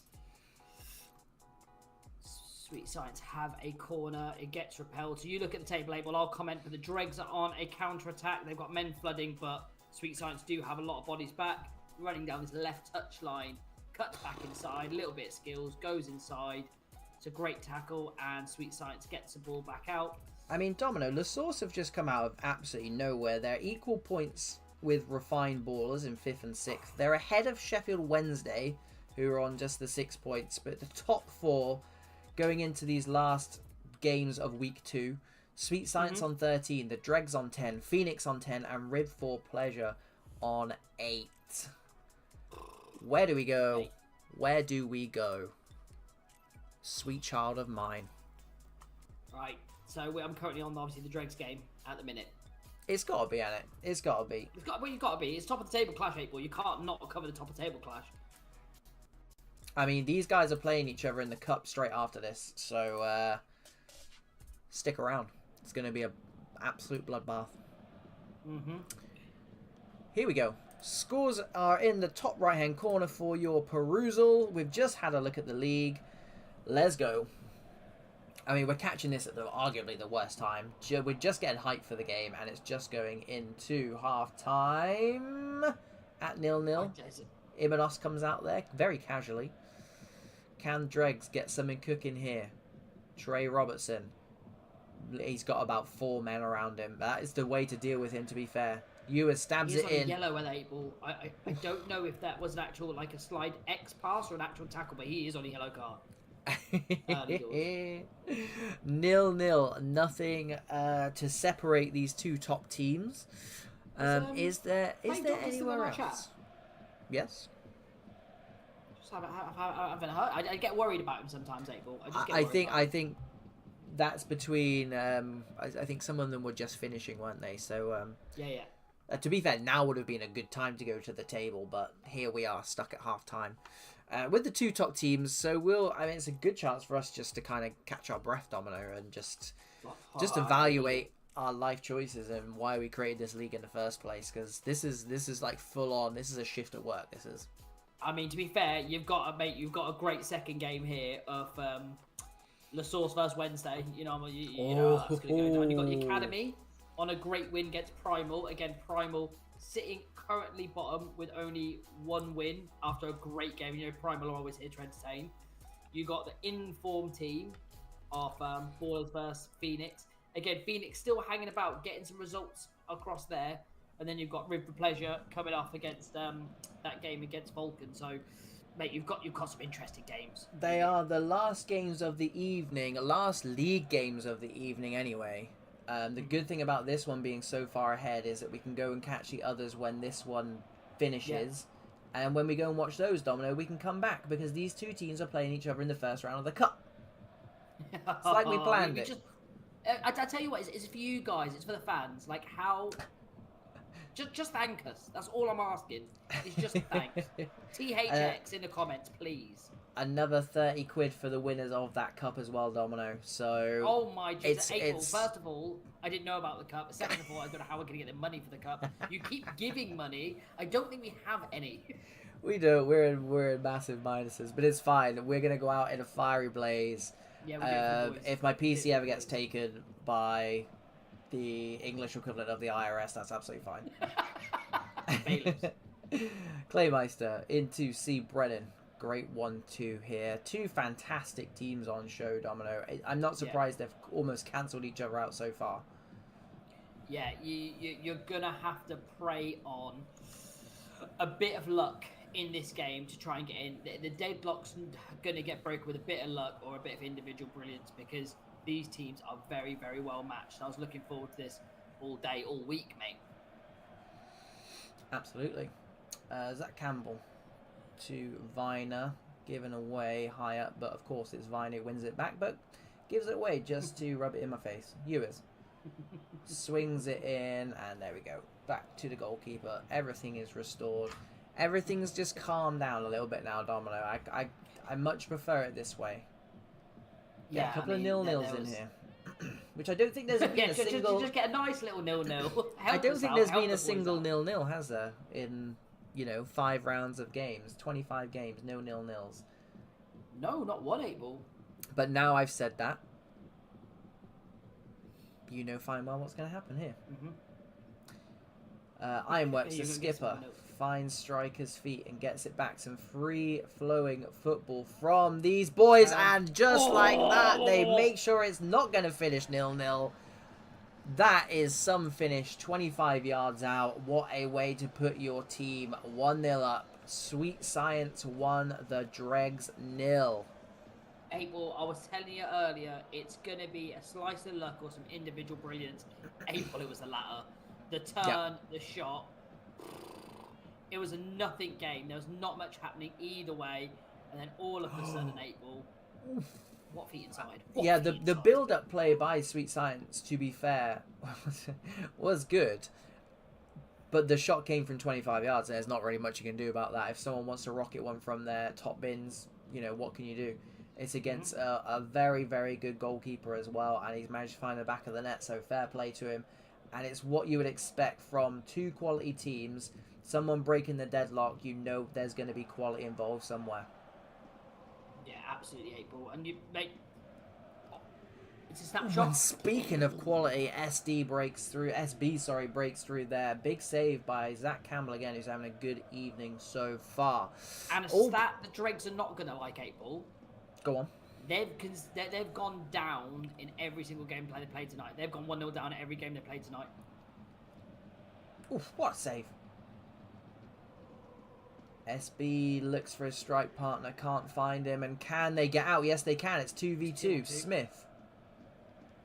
Sweet Science have a corner. It gets repelled. So you look at the table label. I'll comment, but the Dregs are on a counter-attack. They've got men flooding, but Sweet Science do have a lot of bodies back. Running down this left touch line. Cuts back inside. A little bit of skills. Goes inside. It's a great tackle, and Sweet Science gets the ball back out. I mean, Domino, LaSource have just come out of absolutely nowhere. They're equal points with Refined Ballers in 5th and 6th. They're ahead of Sheffield Wednesday, who are on just the 6 points. But the top 4 going into these last games of week 2. Sweet Science on 13, the Dregs on 10, Phoenix on 10, and Rib for Pleasure on 8. Where do we go? Where do we go? Sweet child of mine. Right, so I'm currently on, obviously, the Dregs game at the minute. It's got to be, hasn't it? It's got to be. You've got to be. It's top of the table clash, 8-ball. You can't not cover the top of the table clash. I mean, these guys are playing each other in the cup straight after this, so stick around. It's going to be an absolute bloodbath. Here we go. Scores are in the top right-hand corner for your perusal. We've just had a look at the league. Let's go. I mean, we're catching this at arguably the worst time. We're just getting hyped for the game, and it's just going into half-time at 0-0. Imanos comes out there very casually. Can Dregs get something cooking here? Trey Robertson. He's got about 4 men around him. That is the way to deal with him, to be fair. Ewer stabs it in. Yellow with Abel. I don't know if that was an actual, like a slide X pass or an actual tackle, but he is on a yellow card. 0-0. Nothing to separate these two top teams. Is there anywhere else? Yes. Just haven't heard. I get worried about him sometimes, Abel. I think that's between. I think some of them were just finishing, weren't they? So yeah. To be fair, now would have been a good time to go to the table, but here we are stuck at half time. With the two top teams, so it's a good chance for us just to kind of catch our breath, Domino, and just evaluate our life choices and why we created this league in the first place. Because this is like full on. This is a shift at work. This is. I mean, to be fair, you've got a great second game here of LaSource versus Wednesday. You know how that's going to go down. You've got the Academy on a great win against Primal. Again, Primal sitting currently bottom with only 1 win after a great game. You know, Primal are always here to entertain. You got the informed team of Ballers versus Phoenix. Again, Phoenix still hanging about, getting some results across there. And then you've got River Pleasure coming off against that game against Vulcan. So, mate, you've got some interesting games. They are the last games of the evening, last league games of the evening anyway. The good thing about this one being so far ahead is that we can go and catch the others when this one finishes. Yeah. And when we go and watch those, Domino, we can come back because these two teams are playing each other in the first round of the Cup. It's like we planned it. I tell you what, it's for you guys, it's for the fans. Like, how... Just thank us. That's all I'm asking. It's just thanks. THX in the comments, please. Another 30 quid for the winners of that cup as well, Domino. So oh my Jesus! April. First of all, I didn't know about the cup. Second of all, I don't know how we're going to get the money for the cup. You keep giving money. I don't think we have any. We do. We're in massive minuses, but it's fine. We're going to go out in a fiery blaze. Yeah. If my PC ever gets taken by the English equivalent of the IRS, that's absolutely fine. Claymeister into C. Brennan. Great 1-2 here. Two fantastic teams on show, Domino. I'm not surprised they've almost cancelled each other out so far. Yeah, you're going to have to prey on a bit of luck in this game to try and get in. The deadlock's going to get broken with a bit of luck or a bit of individual brilliance because these teams are very, very well matched. I was looking forward to this all day, all week, mate. Absolutely. Zach Campbell to Viner, given away high up, but of course it's Viner who wins it back, but gives it away just to rub it in my face. Ewers swings it in, and there we go. Back to the goalkeeper. Everything is restored. Everything's just calmed down a little bit now, Domino. I much prefer it this way. Yeah, a couple of 0-0s in here. Which I don't think there's been a single... Just get a nice little 0-0. I don't think there's been a single 0-0, has there? In... 5 rounds of games, 25 games, no 0-0s. No, not one, Abel. But now I've said that, you know fine well what's going to happen here. Ironworks, the skipper, finds Striker's feet and gets it back. Some free-flowing football from these boys, and just like that, they make sure it's not going to finish 0-0. That is some finish, 25 yards out. What a way to put your team 1-0 up. Sweet Science 1, the Dregs 0. April, I was telling you earlier, it's going to be a slice of luck or some individual brilliance. April, it was the latter. The turn, the shot. It was a nothing game. There was not much happening either way. And then all of a sudden, April... What feet inside? The build-up play by Sweet Science, to be fair, was good. But the shot came from 25 yards. There's not really much you can do about that. If someone wants to rocket one from their top bins, what can you do? It's against a very, very good goalkeeper as well, and he's managed to find the back of the net, so fair play to him. And it's what you would expect from two quality teams. Someone breaking the deadlock, you know there's going to be quality involved somewhere. Yeah, absolutely, April. And you make... It's a snapshot. And speaking of quality, SB breaks through there. Big save by Zach Campbell again, who's having a good evening so far. And a stat the Dregs are not going to like, April. Go on. They've gone down in every single game they played tonight. They've gone 1-0 down at every game they played tonight. Oof, what a save. SB looks for his strike partner, can't find him, and can they get out? Yes, they can. It's 2v2. Smith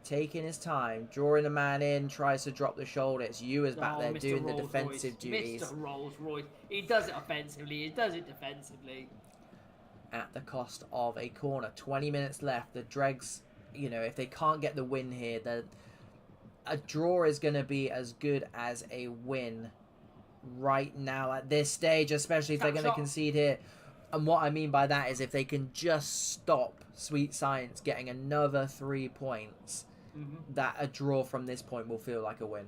taking his time, drawing a man in, tries to drop the shoulder. It's Ewers back there doing the defensive duties. Mr. Rolls-Royce. He does it offensively. He does it defensively. At the cost of a corner. 20 minutes left. The Dregs, you know, if they can't get the win here, a draw is going to be as good as a win right now at this stage, especially if they're going to concede here. And what I mean by that is if they can just stop Sweet Science getting another 3 points, that a draw from this point will feel like a win.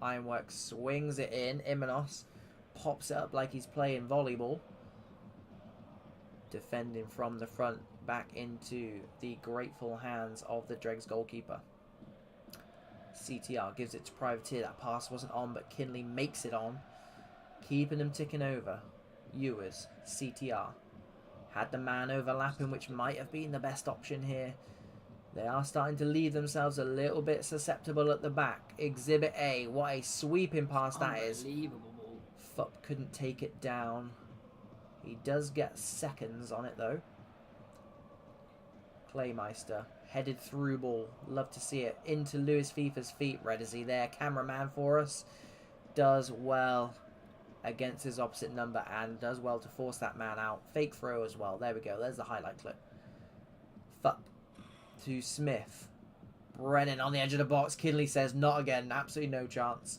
Ironworks swings it in. Imanos pops it up like he's playing volleyball. Defending from the front back into the grateful hands of the Dregs goalkeeper. CTR gives it to Privateer. That pass wasn't on, but Kinley makes it on. Keeping them ticking over. Ewers, CTR. Had the man overlapping, which might have been the best option here. They are starting to leave themselves a little bit susceptible at the back. Exhibit A. What a sweeping pass that is. Unbelievable ball. Fupp couldn't take it down. He does get seconds on it, though. Playmeister. Headed through ball. Love to see it. Into Lewis FIFA's feet. Red is he there. Cameraman for us. Does well against his opposite number and does well to force that man out. Fake throw as well. There we go. There's the highlight clip. Fupp to Smith. Brennan on the edge of the box. Kinley says not again. Absolutely no chance.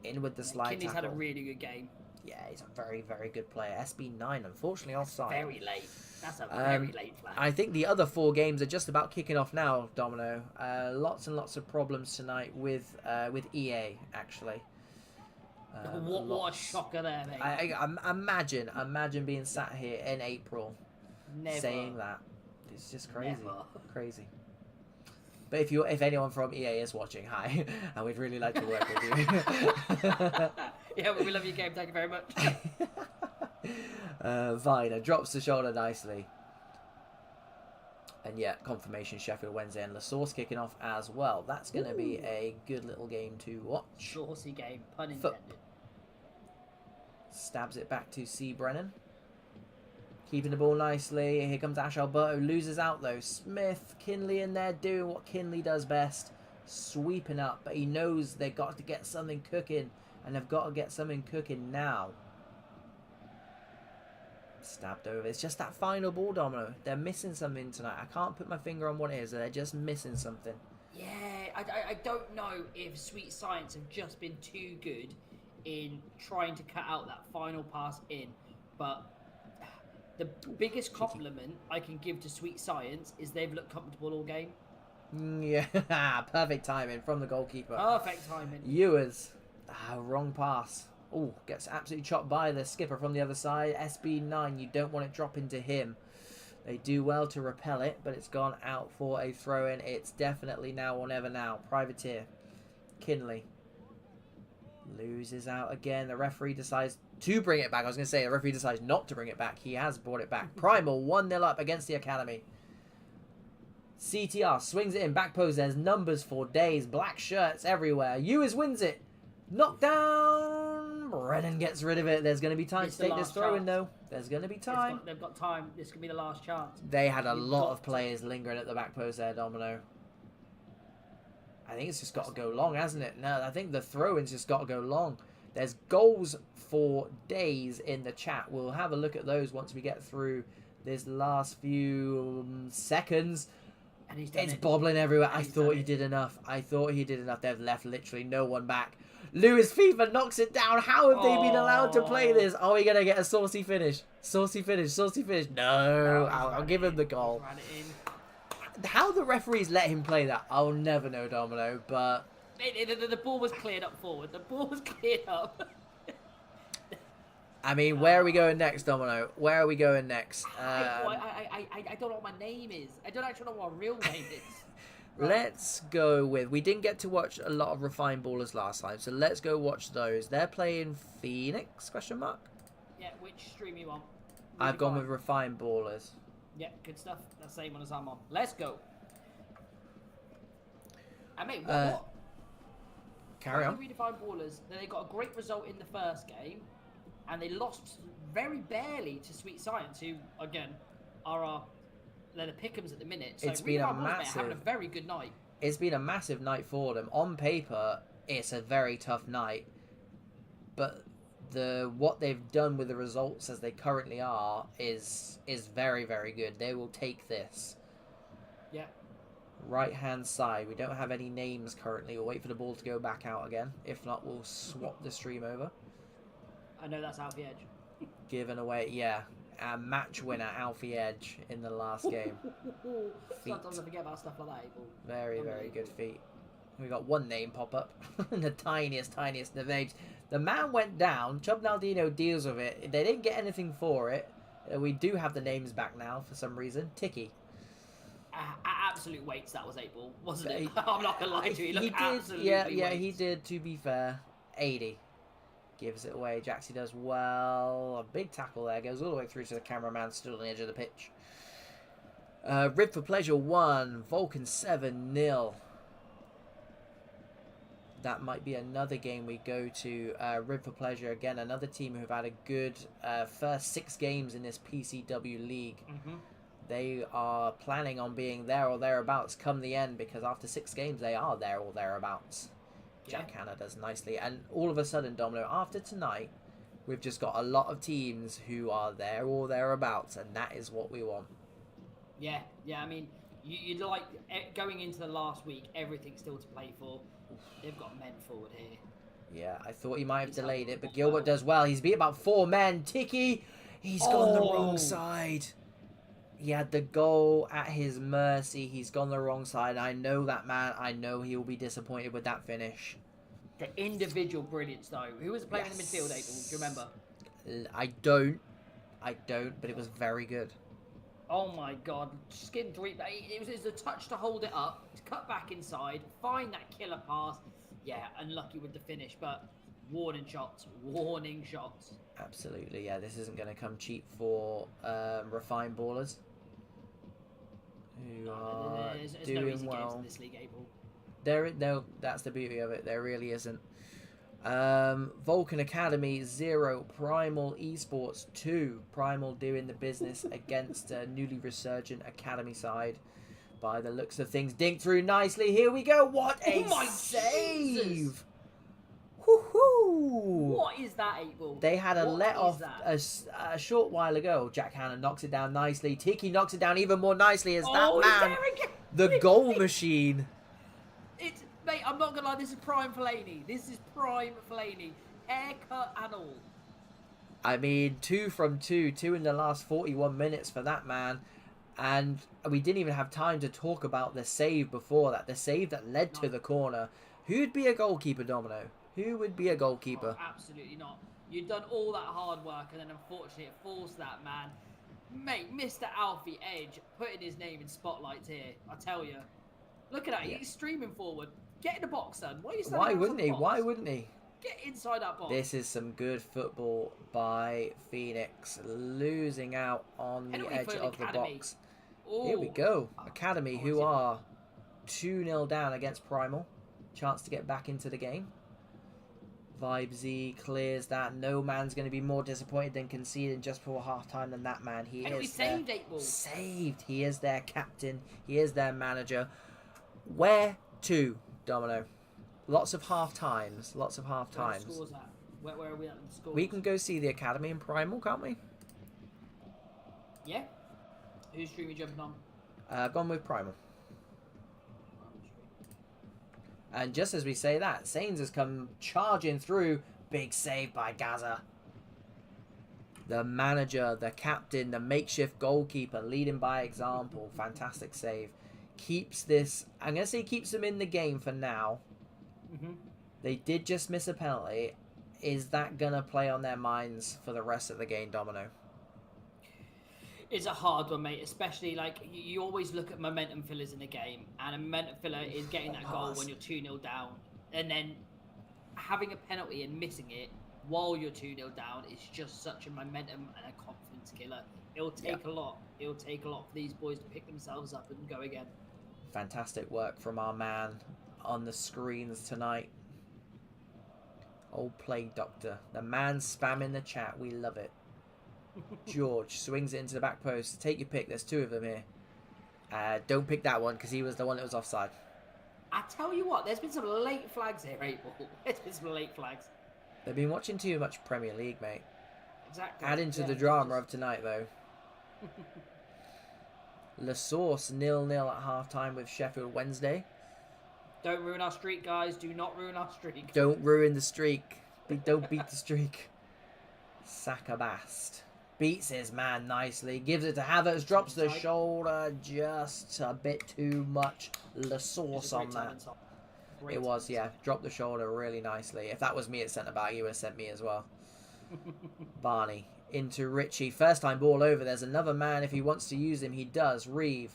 In with the slide Kinley's tackle. had a really good game. Yeah, he's a very, very good player. SB9, unfortunately, offside. Very late. That's a very late flag. I think the other 4 games are just about kicking off now, Domino. Lots and lots of problems tonight with EA, actually. What a shocker there, mate. Imagine being sat here in April saying that. It's just crazy. Never. Crazy. But if anyone from EA is watching, hi, and we'd really like to work with you. Yeah, we love your game. Thank you very much. Viner drops the shoulder nicely. And yeah, confirmation Sheffield Wednesday and LaSource kicking off as well. That's going to be a good little game to watch. Saucy game, pun intended. Stabs it back to C. Brennan. Keeping the ball nicely. Here comes Ash Alberto. Loses out though. Smith, Kinley in there doing what Kinley does best. Sweeping up. But he knows they've got to get something cooking. And they've got to get something cooking now. Stabbed over. It's just that final ball, Domino. They're missing something tonight. I can't put my finger on what it is. They're just missing something. Yeah, I don't know if Sweet Science have just been too good in trying to cut out that final pass in. But the biggest compliment I can give to Sweet Science is they've looked comfortable all game. Yeah, perfect timing from the goalkeeper. Perfect timing. Ewers. Wrong pass. Oh, gets absolutely chopped by the skipper from the other side. SB9, you don't want it dropping to him. They do well to repel it, but it's gone out for a throw-in. It's definitely now or never now. Privateer. Kinley. Loses out again. The referee decides to bring it back. I was going to say, the referee decides not to bring it back. He has brought it back. Primal, 1-0 up against the Academy. CTR swings it in. Back post. There's numbers for days. Black shirts everywhere. Ewers wins it. Knockdown. Brennan gets rid of it. There's going to be time to take this throw in, though. There's going to be time. They've got time. This could be the last chance. They had a lot of players lingering at the back post there, Domino. I think it's just got to go long, hasn't it? No, I think the throw-in's just got to go long. There's goals for days in the chat. We'll have a look at those once we get through this last few seconds. And it's bobbling everywhere. I thought he did enough. They've left literally no one back. Lewis FIFA knocks it down. How have they been allowed to play this? Are we going to get a saucy finish? Saucy finish. No, I'll give him the goal. How the referees let him play that, I'll never know, Domino. But the ball was cleared up forward. The ball was cleared up. I mean, where are we going next, Domino? Where are we going next? I don't know what my name is. I don't actually know what my real name is. Let's go with... We didn't get to watch a lot of Refined Ballers last time, so let's go watch those. They're playing Phoenix, question mark? Yeah, which stream you on? I've gone with Refined Ballers. Yeah, good stuff. That's the same one as I'm on. Let's go. I mean, what? Carry on. Redefined Ballers, they got a great result in the first game, and they lost very barely to Sweet Science, who, again, are they're the pick'ems at the minute. So it's been a massive... having a very good night. It's been a massive night for them. On paper, it's a very tough night, but what they've done with the results as they currently are is very, very good. They will take this. Yeah. Right hand side, we don't have any names currently. We'll wait for the ball to go back out again. If not, we'll swap the stream over. I know that's Alfie Edge. Given away, yeah. Our match winner, Alfie Edge, in the last game. Sometimes I forget about stuff like that, April. Very, very good feat. We got one name pop up. The tiniest of names. The man went down. Chubb Naldino deals with it. They didn't get anything for it. We do have the names back now for some reason. Tiki. Absolute weights that was April, wasn't it? I'm not gonna lie to you. He did, absolutely weights. He did. To be fair, 80 gives it away. Jaxie does well. A big tackle there, goes all the way through to the cameraman, still on the edge of the pitch. Rib for Pleasure 1, Vulcan 7-0. That might be another game we go to. Rib for Pleasure again, another team who've had a good first 6 games in this PCW league. Mm-hmm. They are planning on being there or thereabouts come the end, because after 6 games they are there or thereabouts. Jack Hanna does nicely, and all of a sudden, Domino, after tonight, we've just got a lot of teams who are there or thereabouts, and that is what we want. Yeah. I mean, you'd like going into the last week, everything's still to play for. They've got men forward here. Yeah, I thought he might have delayed it, but Gilbert does well. He's beat about 4 men. Tiki, he's gone the wrong side. He had the goal at his mercy. He's gone the wrong side. I know that man. I know he will be disappointed with that finish. The individual brilliance, though. Who was playing in the midfield, April? Do you remember? I don't, but it was very good. Oh my God. Skin 3. It was a touch to hold it up, to cut back inside, find that killer pass. Yeah, unlucky with the finish, but warning shots. Absolutely, yeah. This isn't going to come cheap for Refined Ballers, who are doing no easy well. games in this league, April. No, that's the beauty of it. There really isn't. Vulcan Academy 0, Primal Esports 2. Primal doing the business against a newly resurgent Academy side. By the looks of things, dink through nicely. Here we go. What a save! Woohoo! What is that, April? They had a let off a short while ago. Jack Hanna knocks it down nicely. Tiki knocks it down even more nicely as that man, the goal machine. Mate, I'm not gonna lie. This is prime Fellaini. Haircut and all. I mean, 2 from 2 in the last 41 minutes for that man. And we didn't even have time to talk about the save before that. The save that led to the corner. Who'd be a goalkeeper, Domino? Who would be a goalkeeper? Oh, absolutely not. You've done all that hard work, and then unfortunately it falls to that man. Mate, Mr. Alfie Edge putting his name in spotlights here. I tell you. Look at that. Yeah. He's streaming forward. Get in the box, son. Why wouldn't he? Why wouldn't he? Get inside that box. This is some good football by Phoenix. Losing out on the edge of the box. Ooh. Here we go. Academy, who are 2-0 down against Primal. Chance to get back into the game. Vibe Z clears that. No man's going to be more disappointed than conceding just before half-time than that man. He is saved, saved. He is their captain. He is their manager. Where to, Domino? Lots of half-times. Where are we at in the scores? We can go see the Academy in Primal, can't we? Yeah. Whose stream are you jumping on? I've gone with Primal. And just as we say that, Sainz has come charging through. Big save by Gaza. The manager, the captain, the makeshift goalkeeper, leading by example. Fantastic save. keeps this. I'm gonna say keeps them in the game for now. They did just miss a penalty. Is that gonna play on their minds for the rest of the game, Domino? It's a hard one, mate. Especially like you always look at momentum fillers in a game, and a momentum filler is getting that goal when you're 2-0 down, and then having a penalty and missing it while you're 2-0 down is just such a momentum and a confidence killer. It'll take a lot. It'll take a lot for these boys to pick themselves up and go again. Fantastic work from our man on the screens tonight. Old Plague Doctor. The man spamming the chat. We love it. George swings it into the back post. Take your pick. There's 2 of them here. Don't pick that one because he was the one that was offside. I tell you what, there's been some late flags here, April. There's been some late flags. They've been watching too much Premier League, mate. Exactly. Adding to the drama of tonight, though. LaSource 0-0 at half-time with Sheffield Wednesday. Don't ruin our streak, guys. Do not ruin our streak. Don't ruin the streak. Don't beat the streak. Sakabast beats his man nicely. Gives it to Havertz. Drops the shoulder. Just a bit too much LaSource on that. It was, yeah. Dropped the shoulder really nicely. If that was me at centre-back, he would have sent me as well. Barney into Richie. First time ball over. There's another man. If he wants to use him, he does. Reeve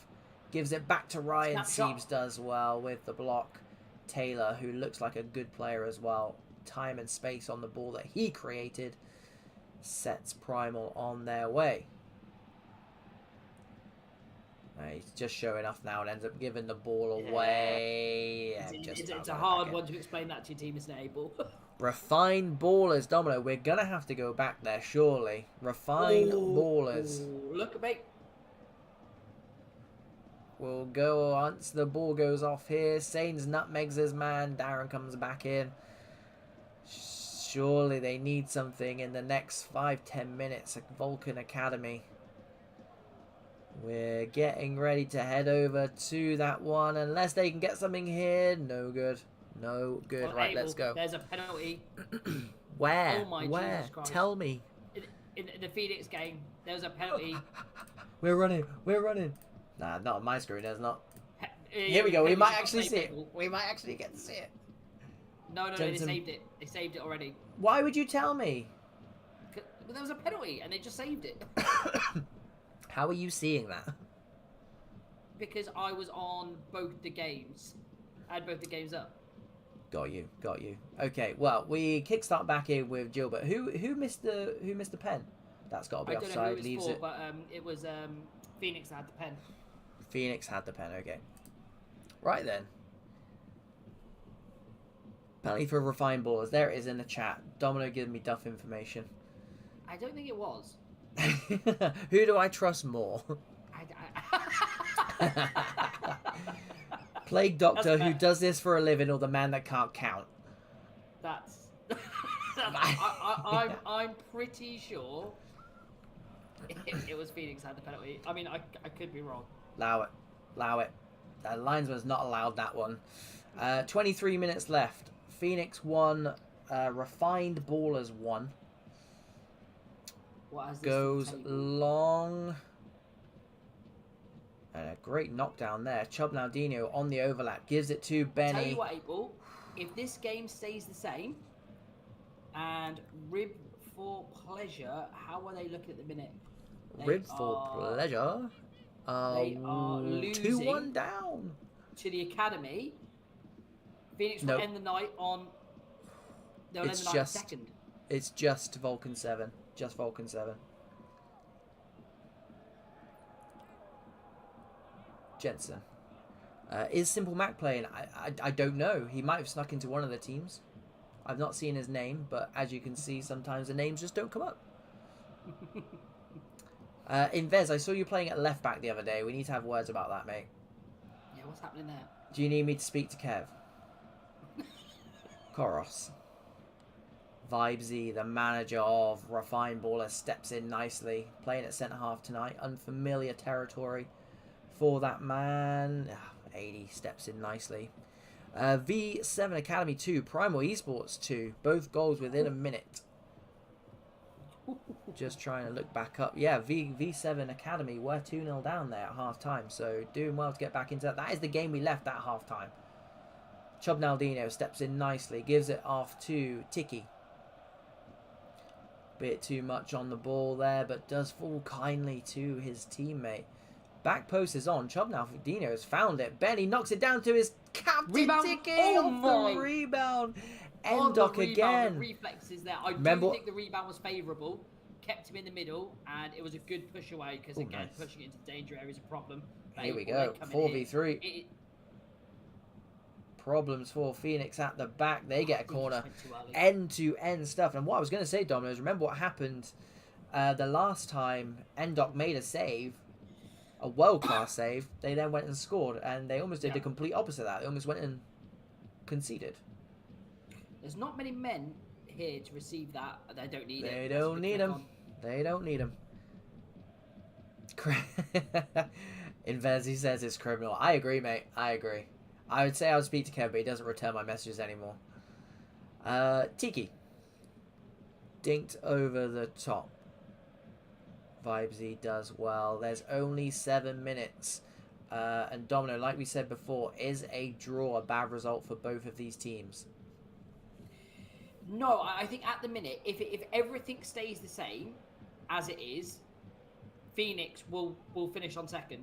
gives it back to Ryan. Siebes does well with the block. Taylor, who looks like a good player as well. Time and space on the ball that he created. Sets Primal on their way. He's just showing off now and ends up giving the ball away. Yeah, it's a hard one to explain that to your team, isn't it, Abel? Refined ballers, Domino. We're going to have to go back there, surely. Refined ballers. Look at me. We'll go once the ball goes off here. Sainz nutmegs his man. Darren comes back in. Surely they need something in the next 5-10 minutes at Vulcan Academy. We're getting ready to head over to that one. Unless they can get something here. No good. No good. Well, right, Abel, let's go. There's a penalty. Where? Oh my Where? Jesus Christ. Tell me. In the Phoenix game, there was a penalty. We're running. We're running. Nah, not on my screen. There's not. Here we go. We might actually see it. We might actually get to see it. No, they saved it. They saved it already. Why would you tell me? But there was a penalty, and they just saved it. How are you seeing that? Because I was on both the games. I had both the games up. Got you. Got you. Okay. Well, we kickstart back in with Gilbert. Who missed the pen? That's got to be offside. I don't know who it Leaves was for, it. but it was Phoenix that had the pen. Phoenix had the pen. Okay. Right then. Penalty for refined ballers. There it is in the chat. Domino giving me duff information. I don't think it was. Who do I trust more? Plague Doctor who does this for a living, or the man that can't count? That's. I'm pretty sure it was Phoenix had the penalty. I mean, I could be wrong. Allow it. Allow it. The linesman's not allowed that one. 23 minutes left. Phoenix 1. Refined Ballers 1. Goes long. And a great knockdown there. Chubnaldinho on the overlap. Gives it to Benny. Tell you what, April. If this game stays the same, and Rib for Pleasure, how are they looking at the minute? Rib for Pleasure? They are losing 2-1 down. To the Academy. Phoenix will end the night on... They'll end the night on second. It's just Vulcan 7. Just Vulcan 7. Jensen. Is Simple Mac playing? I don't know. He might have snuck into one of the teams. I've not seen his name, but as you can see, sometimes the names just don't come up. Invez, I saw you playing at left back the other day. We need to have words about that, mate. Yeah, what's happening there? Do you need me to speak to Kev? Koros. Vibesy, the manager of Refined Baller, steps in nicely. Playing at centre-half tonight. Unfamiliar territory for that man. 80 steps in nicely. V7 Academy 2, Primal Esports 2. Both goals within a minute. Just trying to look back up. Yeah, V7 Academy were 2-0 down there at half-time. So doing well to get back into that. That is the game we left at half-time. Chubnaldino steps in nicely. Gives it off to Tiki. Bit too much on the ball there, but does fall kindly to his teammate. Back post is on. Chubnaldino has found it. Benny knocks it down to his captain. Rebound. Tiki Oh off the rebound. Endok again. The reflexes there. I do think the rebound was favourable. Kept him in the middle, and it was a good push away because, again, nice. Pushing into danger area is a problem. Here we go. 4v3. Problems for Phoenix at the back. They get a corner. End-to-end stuff. And what I was going to say, Dom, is remember what happened the last time Endok made a save, a world-class save. They then went and scored, and they almost did the complete opposite of that. They almost went and conceded. There's not many men here to receive that. They don't need it. They don't need him. They don't need him. Inverzi says it's criminal. I agree, mate. I agree. I would say I would speak to Kev, but he doesn't return my messages anymore. Tiki. Dinked over the top. Vibesy does well. There's only 7 minutes. And Domino, like we said before, is a draw a bad result for both of these teams? No, I think at the minute, if everything stays the same as it is, Phoenix will finish on second.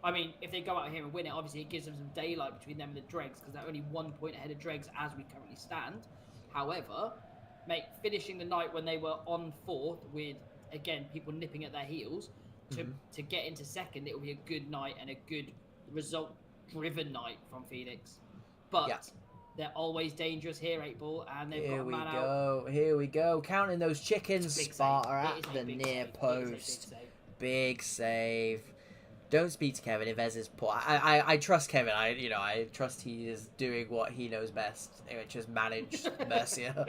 I mean, if they go out here and win it, obviously it gives them some daylight between them and the Dregs because they're only 1 point ahead of Dregs as we currently stand. However, mate, finishing the night when they were on fourth with, again, people nipping at their heels, to get into second, it will be a good night and a good result-driven night from Phoenix. But they're always dangerous here, 8-ball, and they've got a man out. Here we go. Counting those chickens. Sparta at the near post. Big save. Don't speak to Kevin if Ez is poor. I trust Kevin. I trust he is doing what he knows best, which is manage Mercia.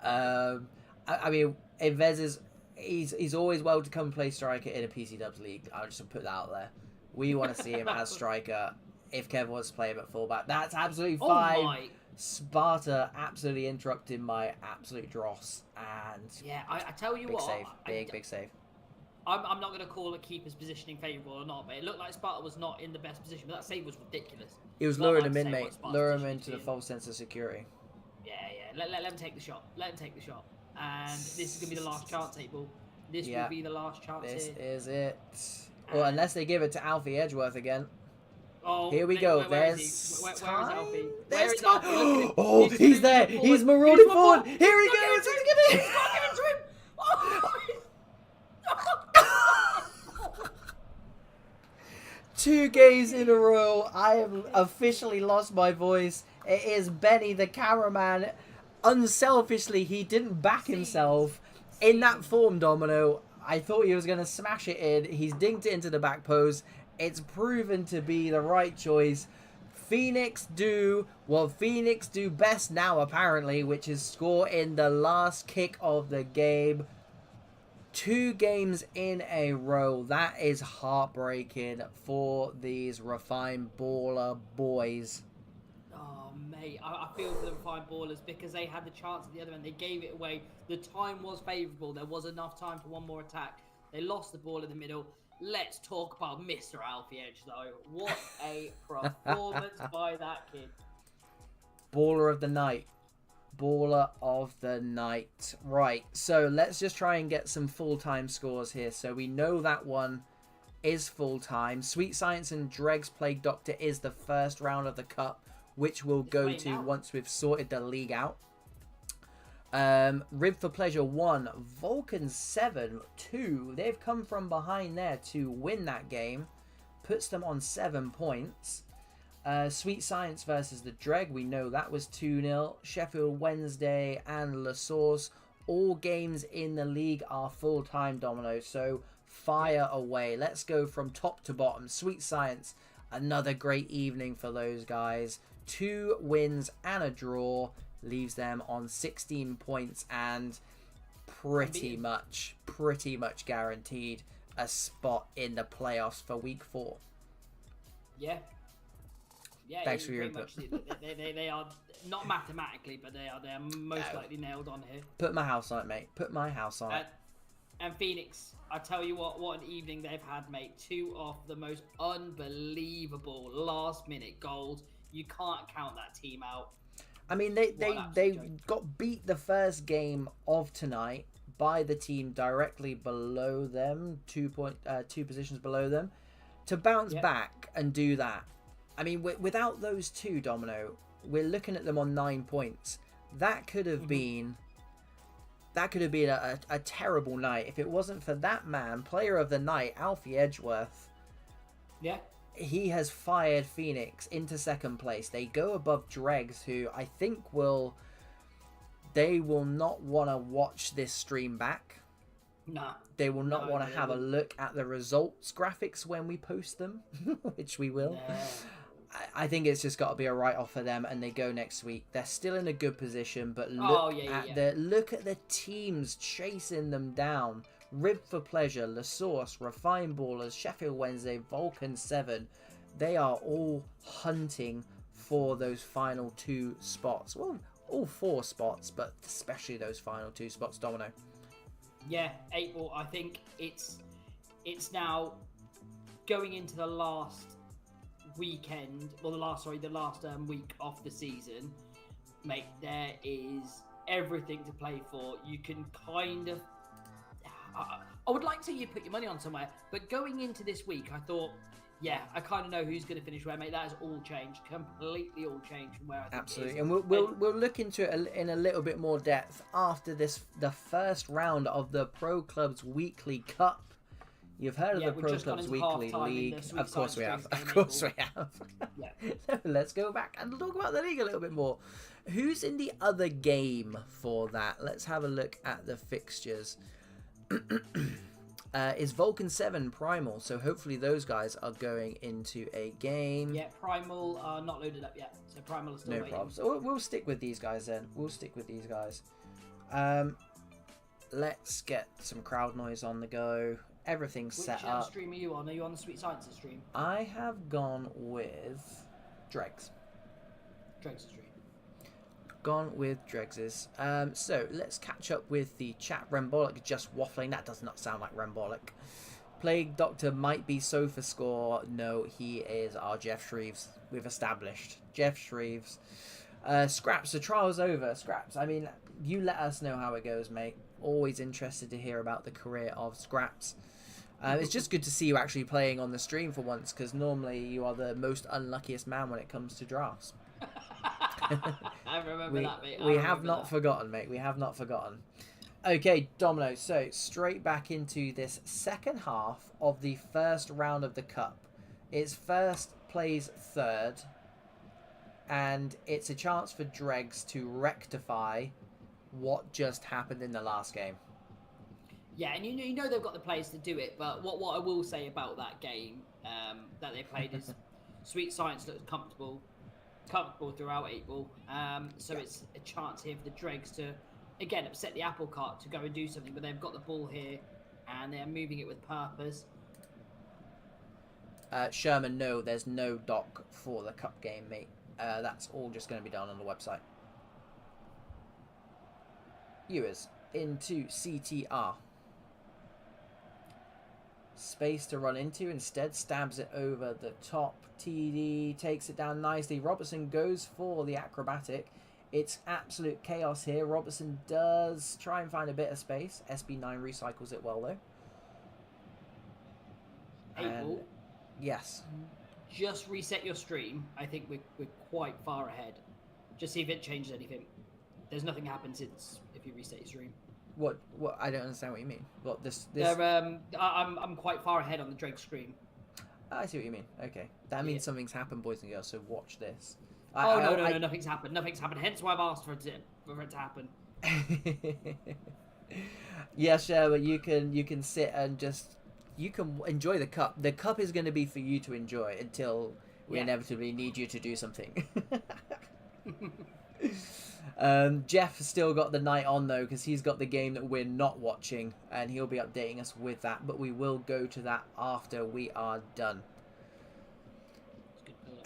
I mean, if Vez is, he's always well to come play striker in a PC Dubs league. I'll just put that out there. We want to see him as striker. If Kevin wants to play him at fullback, that's absolutely fine. Oh my. Sparta absolutely interrupted my absolute dross, and I tell you what, big save. I'm not going to call a keeper's positioning favourable or not, but it looked like Sparta was not in the best position, but that save was ridiculous. He was luring him in, mate. Lure him into the false sense of security. Yeah. Let him take the shot. And this is going to be the last chance, 8-ball. This will be the last chance This is it. Well, unless they give it to Alfie Edgeworth again. Oh, here we go. Where is Alfie? There's time. Oh, he's there. He's marauding forward. Here he goes. He's not giving to him. Oh. 2 games in a row. I have officially lost my voice. It is Benny, the cameraman. Unselfishly, he didn't back himself in that form, Domino. I thought he was going to smash it in. He's dinked it into the back post. It's proven to be the right choice. Phoenix do what Phoenix do best now, apparently, which is score in the last kick of the game. 2 games in a row. That is heartbreaking for these refined baller boys. Oh, mate. I feel for the refined ballers because they had the chance at the other end. They gave it away. The time was favourable. There was enough time for one more attack. They lost the ball in the middle. Let's talk about Mr. Alfie Edge, though. What a performance by that kid. Baller of the night. Baller of the night. Right, so let's just try and get some full-time scores here. So we know that one is full-time. Sweet Science and Dregs Plague Doctor is the first round of the cup, which we'll go to once we've sorted the league out. Rib for Pleasure 1, Vulcan 7, 2. They've come from behind there to win that game. Puts them on 7 points. Sweet Science versus the Dreg, we know that was 2-0. Sheffield Wednesday and LaSource, all games in the league are full-time, Domino, so fire away. Let's go from top to bottom. Sweet Science, another great evening for those guys. 2 wins and a draw leaves them on 16 points and pretty much guaranteed a spot in the playoffs for week 4. Yeah. Thanks for your input. They are not mathematically, but they are most likely nailed on here. Put my house on it, mate. Put my house on it. And Phoenix, I tell you what an evening they've had, mate. 2 of the most unbelievable last-minute goals. You can't count that team out. I mean, they got beat the first game of tonight by the team directly below them, 2 positions below them, to bounce back and do that. I mean, without those two, Domino, we're looking at them on 9 points. That could have been a terrible night if it wasn't for that man, player of the night, Alfie Edgeworth. Yeah. He has fired Phoenix into second place. They go above Dregs, who I think they will not want to watch this stream back. Nah. They will not want to have a look at the results graphics when we post them, which we will. No. I think it's just got to be a write-off for them, and they go next week. They're still in a good position, but look at the teams chasing them down. Rib for Pleasure, LaSource, Refined Ballers, Sheffield Wednesday, Vulcan 7. They are all hunting for those final 2 spots. Well, all 4 spots, but especially those final 2 spots, Domino. Yeah, 8 ball. I think it's now going into the last weekend, or the last week of the season, mate. There is everything to play for. You can kind of, I would like to see you put your money on somewhere, but going into this week, I thought, yeah, I kind of know who's going to finish where, mate. That has all changed, completely all changed from where I think absolutely. it is. And we'll look into it in a little bit more depth after the first round of the Pro Clubs Weekly Cup. You've heard of the Pro Clubs Weekly League. Of course we have. Of course we have. So let's go back and talk about the league a little bit more. Who's in the other game for that? Let's have a look at the fixtures. Is Vulcan 7 Primal? So hopefully those guys are going into a game. Yeah, Primal are not loaded up yet. So Primal is still waiting. No problem. So we'll stick with these guys then. We'll stick with these guys. Let's get some crowd noise on the go. Everything's set up. Which stream are you on? Are you on the Sweet Sciences stream? I have gone with Dregs. Dregs stream. Gone with Dregs's. So let's catch up with the chat. Rembolic just waffling. That does not sound like Rembolic. Plague Doctor might be Sofa Score. No, he is our Jeff Shreves. We've established Jeff Shreves. Scraps, the trial's over. Scraps, I mean, you let us know how it goes, mate. Always interested to hear about the career of Scraps. It's just good to see you actually playing on the stream for once, because normally you are the most unluckiest man when it comes to drafts. I remember that, mate. We have not forgotten, mate. We have not forgotten. Okay, Domino. So straight back into this second half of the first round of the Cup. It's first plays third, and it's a chance for Dregs to rectify what just happened in the last game. Yeah, and you know they've got the players to do it, but what I will say about that game that they played is Sweet Science looked comfortable throughout 8 ball. So it's a chance here for the Dregs to, again, upset the apple cart to go and do something, but they've got the ball here and they're moving it with purpose. Sherman, no, there's no doc for the Cup game, mate. That's all just going to be done on the website. Viewers into CTR. Space to run into, instead stabs it over the top. TD takes it down nicely. Robertson goes for the acrobatic. It's absolute chaos here. Robertson does try and find a bit of space. SB9 recycles it well, though. April, yes. Just reset your stream. I think we're quite far ahead. Just see if it changes anything. There's nothing happened since if you reset your stream. What? I don't understand what you mean. What this? I'm quite far ahead on the Drake screen. I see what you mean. Okay, that means something's happened, boys and girls. So watch this. No, nothing's happened. Nothing's happened. Hence why I've asked for it to happen. Yes, but you can sit and just enjoy the Cup. The Cup is going to be for you to enjoy until we inevitably need you to do something. Jeff has still got the night on though, because he's got the game that we're not watching, and he'll be updating us with that, but we will go to that after we are done.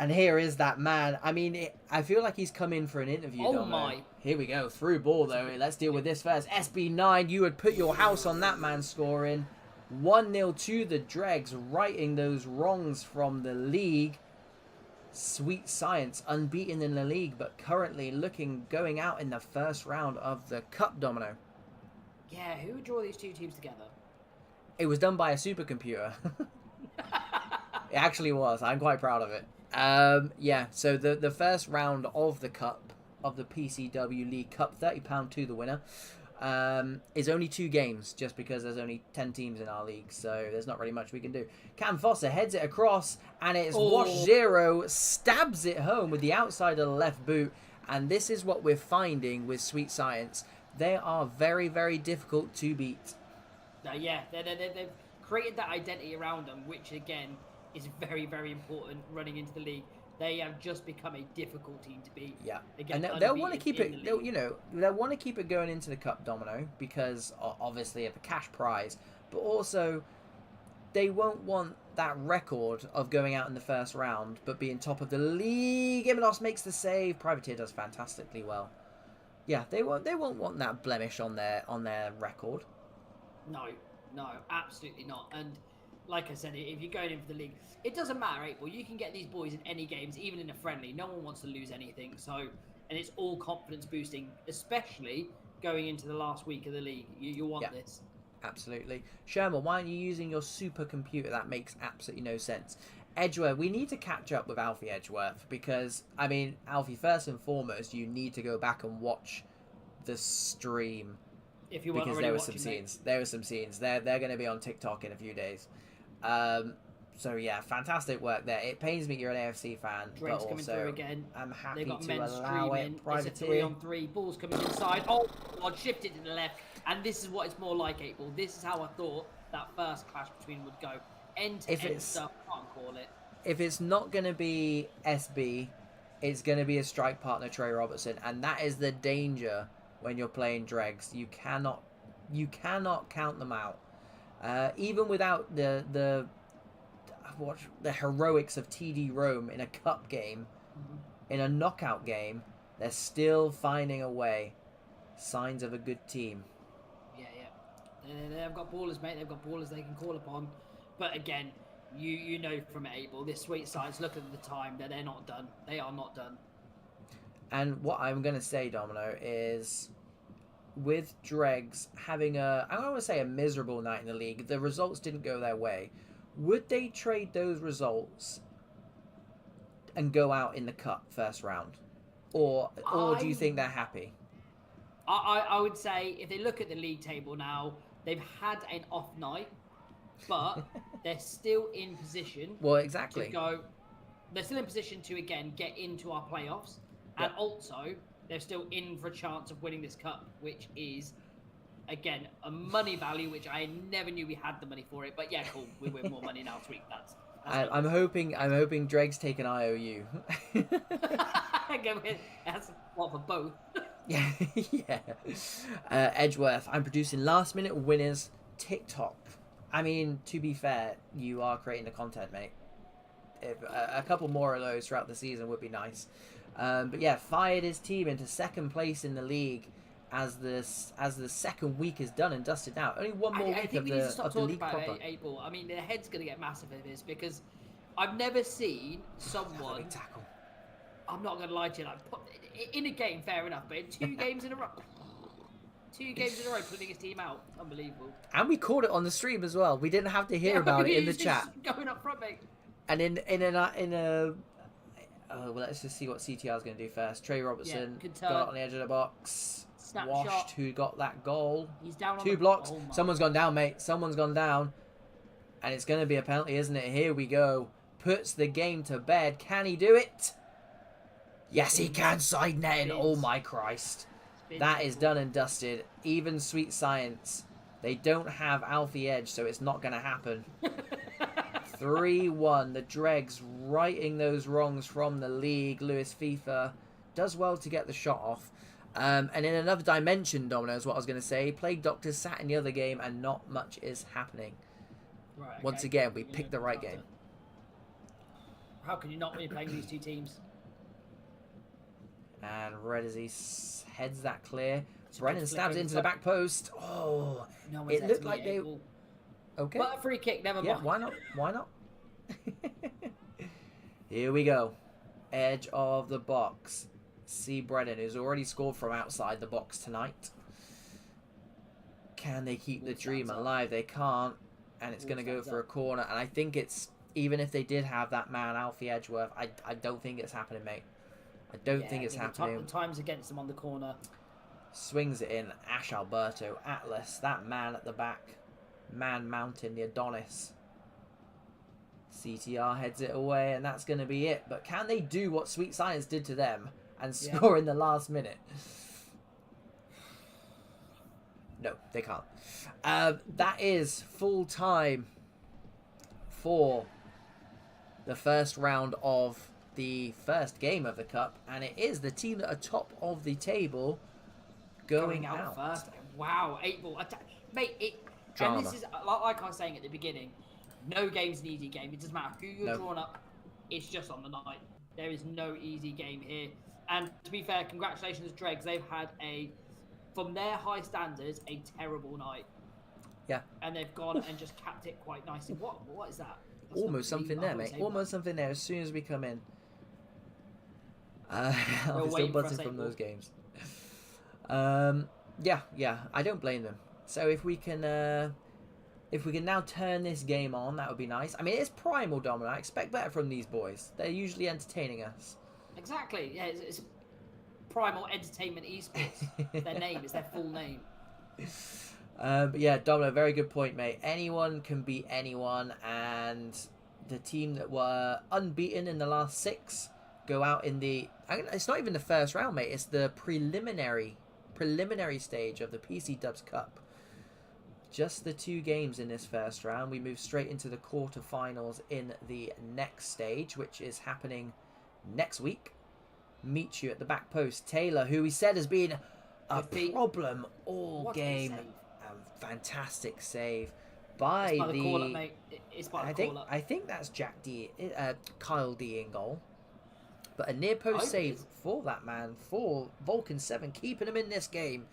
And here is that man. I mean, I feel like he's come in for an interview. Oh Domo. my. Here we go. Through ball, though. Let's deal with this first. SB9, you would put your house on that man scoring. 1-0 to the Dregs, righting those wrongs from the league. Sweet Science, unbeaten in the league, but currently going out in the first round of the Cup, Domino. Yeah, who would draw these two teams together? It was done by a supercomputer. It actually was. I'm quite proud of it. Yeah, so the first round of the Cup, of the PCW League Cup, £30 to the winner, is only 2 games, just because there's only 10 teams in our league, so there's not really much we can do. Cam Foster heads it across, and it's Wash Zero, stabs it home with the outside of the left boot, and this is what we're finding with Sweet Science. They are very, very difficult to beat. Yeah, they've created that identity around them, which again is very, very important running into the league. They have just become a difficult team to beat. Yeah, again, and they'll want to keep it. They'll want to keep it going into the Cup, Domino, because obviously of the cash prize, but also they won't want that record of going out in the first round but being top of the league. Imanos makes the save. Privateer does fantastically well. Yeah, they won't want that blemish on their record. No, absolutely not. And like I said, if you're going in for the league, it doesn't matter, 8 Ball. You can get these boys in any games, even in a friendly. No one wants to lose anything. So, and it's all confidence boosting, especially going into the last week of the league. You want this. Absolutely. Sherman, why aren't you using your supercomputer? That makes absolutely no sense. Edgeworth, we need to catch up with Alfie Edgeworth because, I mean, Alfie, first and foremost, you need to go back and watch the stream. If you because there were some scenes. There were some scenes. They're going to be on TikTok in a few days. So yeah, fantastic work there. It pains me you're an AFC fan, Dregs but coming also through again. I'm happy They've got to men allow streaming. it. Privateer. It's a 3-on-3. Ball's coming inside. Oh God, shifted to the left. And this is what it's more like, 8 Ball. This is how I thought that first clash between them would go. End-to-end stuff, can't call it. If it's not going to be SB, it's going to be a strike partner, Trey Robertson, and that is the danger when you're playing Dregs. You cannot count them out. Even without the heroics of TD Rome in a cup game, in a knockout game, they're still finding a way. Signs of a good team. Yeah. They've got ballers, mate. They've got ballers they can call upon. But again, you know from 8 Ball, this Sweet Science, look at the time, that they're not done. They are not done. And what I'm going to say, Domino, is with Dregs having I don't want to say a miserable night in the league, the results didn't go their way. Would they trade those results and go out in the cup first round? Or do you think they're happy? I would say if they look at the league table now, they've had an off night, but they're still in position. Well, exactly. They're still in position to again get into our playoffs, and also they're still in for a chance of winning this cup, which is again a money value which I never knew we had the money for it. But yeah, cool, we win more money now. Sweet, that's I'm hoping Dregs take an IOU. That's what for both. Yeah. Edgeworth, I'm producing last minute winners TikTok. I mean, to be fair, you are creating the content, mate. If, a couple more of those throughout the season would be nice. But yeah, fired his team into second place in the league as the second week is done and dusted out. Only one more week of the league proper. 8 Ball. I mean, their head's going to get massive in this because I've never seen someone. Tackle. I'm not going to lie to you. Like, in a game, fair enough, but in 2 games in a row. 2 games in a row, putting his team out. Unbelievable. And we caught it on the stream as well. We didn't have to hear about it in the chat. Going up front, mate. And well, let's just see what CTR is going to do first. Trey Robertson got on the edge of the box. Washed, who got that goal. He's down on 2 blocks. Someone's gone down, mate. Someone's gone down. And it's going to be a penalty, isn't it? Here we go. Puts the game to bed. Can he do it? Yes, he can. Side netting. Oh, my Christ. That is done and dusted. Even Sweet Science. They don't have Alfie Edge, so it's not going to happen. 3-1. The Dregs righting those wrongs from the league. Lewis FIFA does well to get the shot off. And in another dimension, Domino, is what I was going to say. Plague Doctor sat in the other game and not much is happening. Right, okay. Once again, we picked the right game. How can you not when you're playing these two teams? And Red as he heads that clear. Brennan stabs into the back post. Oh, No it looked like they... Will... Okay. But a free kick, never mind. Yeah, why not? Why not? Here we go. Edge of the box. See Brennan, who's already scored from outside the box tonight. Can they keep the dream alive? They can't. And it's going to go for a corner. And I think it's... Even if they did have that man, Alfie Edgeworth, I don't think it's happening, mate. I don't think it's happening. The time's against them on the corner. Swings it in. Ash Alberto. Atlas. That man at the back. Man Mountain, the Adonis. CTR heads it away, and that's going to be it. But can they do what Sweet Science did to them and score in the last minute? No, they can't. That is full time for the first round of the first game of the Cup, and it is the team that are top of the table going out first. Wow, 8-ball. Mate, drama. And this is, like I was saying at the beginning, no game's an easy game. It doesn't matter who you're drawn up. It's just on the night. There is no easy game here. And to be fair, congratulations, Dregs. They've had from their high standards, a terrible night. Yeah. And they've gone and just capped it quite nicely. What is that? That's almost something there, mate. Almost something there as soon as we come in. I'm still buzzing from those games. Yeah, I don't blame them. So if we can now turn this game on, that would be nice. I mean, it's Primal, Domino. I expect better from these boys. They're usually entertaining us. Exactly. Yeah, it's Primal Entertainment Esports. It's their name. It's their full name. But yeah, Domino, very good point, mate. Anyone can beat anyone, and the team that were unbeaten in the last 6 go out in the... It's not even the first round, mate. It's the preliminary stage of the PC Dubs Cup. Just the 2 games in this first round. We move straight into the quarterfinals in the next stage, which is happening next week. Meet you at the back post. Taylor, who we said has been a problem all game. A fantastic save by the call-up, mate. It's by the I think that's Kyle D in goal. But a near post save for that man, for Vulcan 7, keeping him in this game.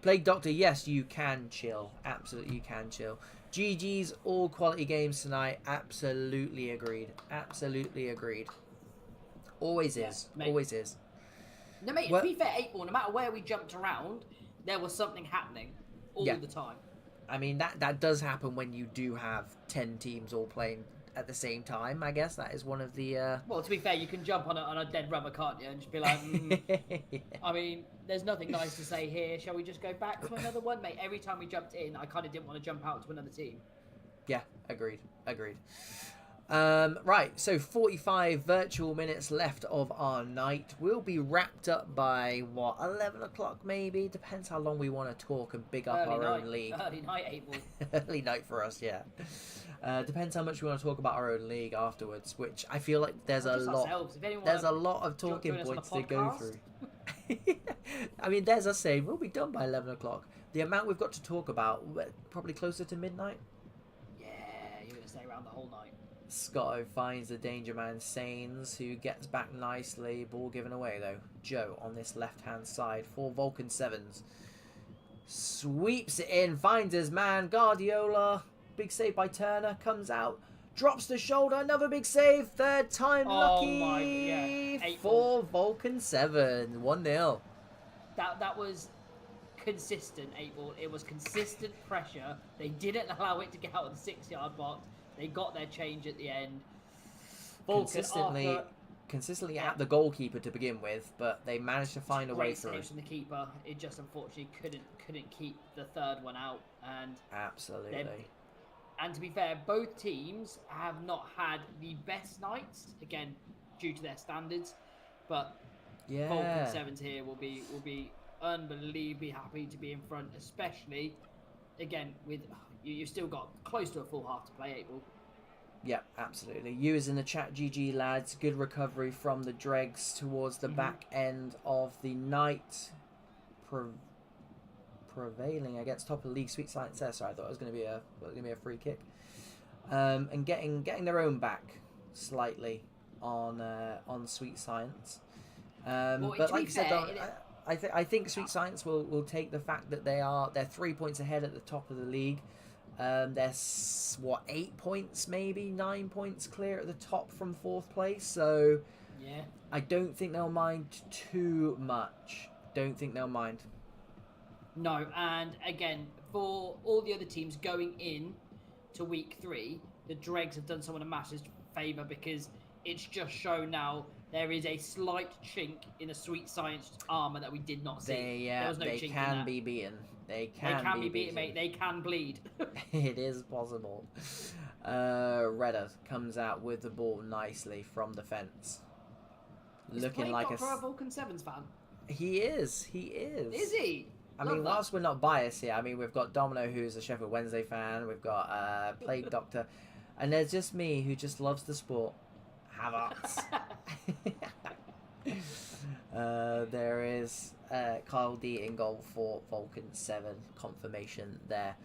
Plague Doctor, yes, you can chill. Absolutely, you can chill. GG's, all quality games tonight. Absolutely agreed. Absolutely agreed. Always is. Always is. No, mate, to be fair, 8-ball, no matter where we jumped around, there was something happening all the time. I mean, that does happen when you do have 10 teams all playing at the same time. I guess that is one of the... Well, to be fair, you can jump on a dead rubber, can't you? And just be like, yeah. I mean, there's nothing nice to say here. Shall we just go back to another one? Mate, every time we jumped in, I kind of didn't want to jump out to another team. Yeah, agreed. Right, so 45 virtual minutes left of our night. We'll be wrapped up by, 11 o'clock maybe? Depends how long we want to talk and big up our own league. Early night, 8-ball. Early night for us, yeah. Depends how much we want to talk about our own league afterwards, which I feel like there's a lot of talking points to go through. I mean, there's us saying we'll be done by 11 o'clock. The amount we've got to talk about, probably closer to midnight. Yeah, you're going to stay around the whole night. Scotto finds the danger man Sains, who gets back nicely. Ball given away though. Joe on this left hand side for Vulcan 7s. Sweeps it in, finds his man. Guardiola, big save by Turner, comes out, drops the shoulder, another big save. Third time lucky for Vulcan 7. 1-0. That was consistent, 8-ball. It was consistent pressure. They didn't allow it to get out of the 6-yard box. They got their change at the end. Vulcan consistently at the goalkeeper to begin with, but they managed to find a way through. Great saves from the keeper. It just unfortunately couldn't keep the third one out. And absolutely. And to be fair, both teams have not had the best nights, again due to their standards. But Vulcan 7s here will be unbelievably happy to be in front, especially again with. You've still got close to a full half to play, 8-ball. Yeah, absolutely. You is in the chat, GG lads. Good recovery from the Dregs towards the back end of the night. Prevailing against top of the league. Sweet Science there. Sorry, I thought it was going to be a free kick. And getting their own back slightly. on Sweet Science. Well, But to like be you said, fair, Dom, I think Sweet Science will take the fact that they're 3 points ahead at the top of the league. They're 8 points, maybe 9 points clear at the top from fourth place. So yeah. I don't think they'll mind too much. Don't think they'll mind. No, and again, for all the other teams going in to week 3, the Dregs have done someone a massive favour because it's just shown now there is a slight chink in the Sweet Science armour that we did not see. There was no they chink can in that. be beaten. They can be beaten, mate. They can bleed. It is possible. Redder comes out with the ball nicely from the fence. Looking like a Vulcan Sevens fan. He is. He is. Is he? I mean, whilst we're not biased here, I mean, we've got Domino, who's a Sheffield Wednesday fan. We've got Plague Doctor. And there's just me, who just loves the sport. Havertz. There is Kyle D in goal for Vulcan 7. Confirmation there.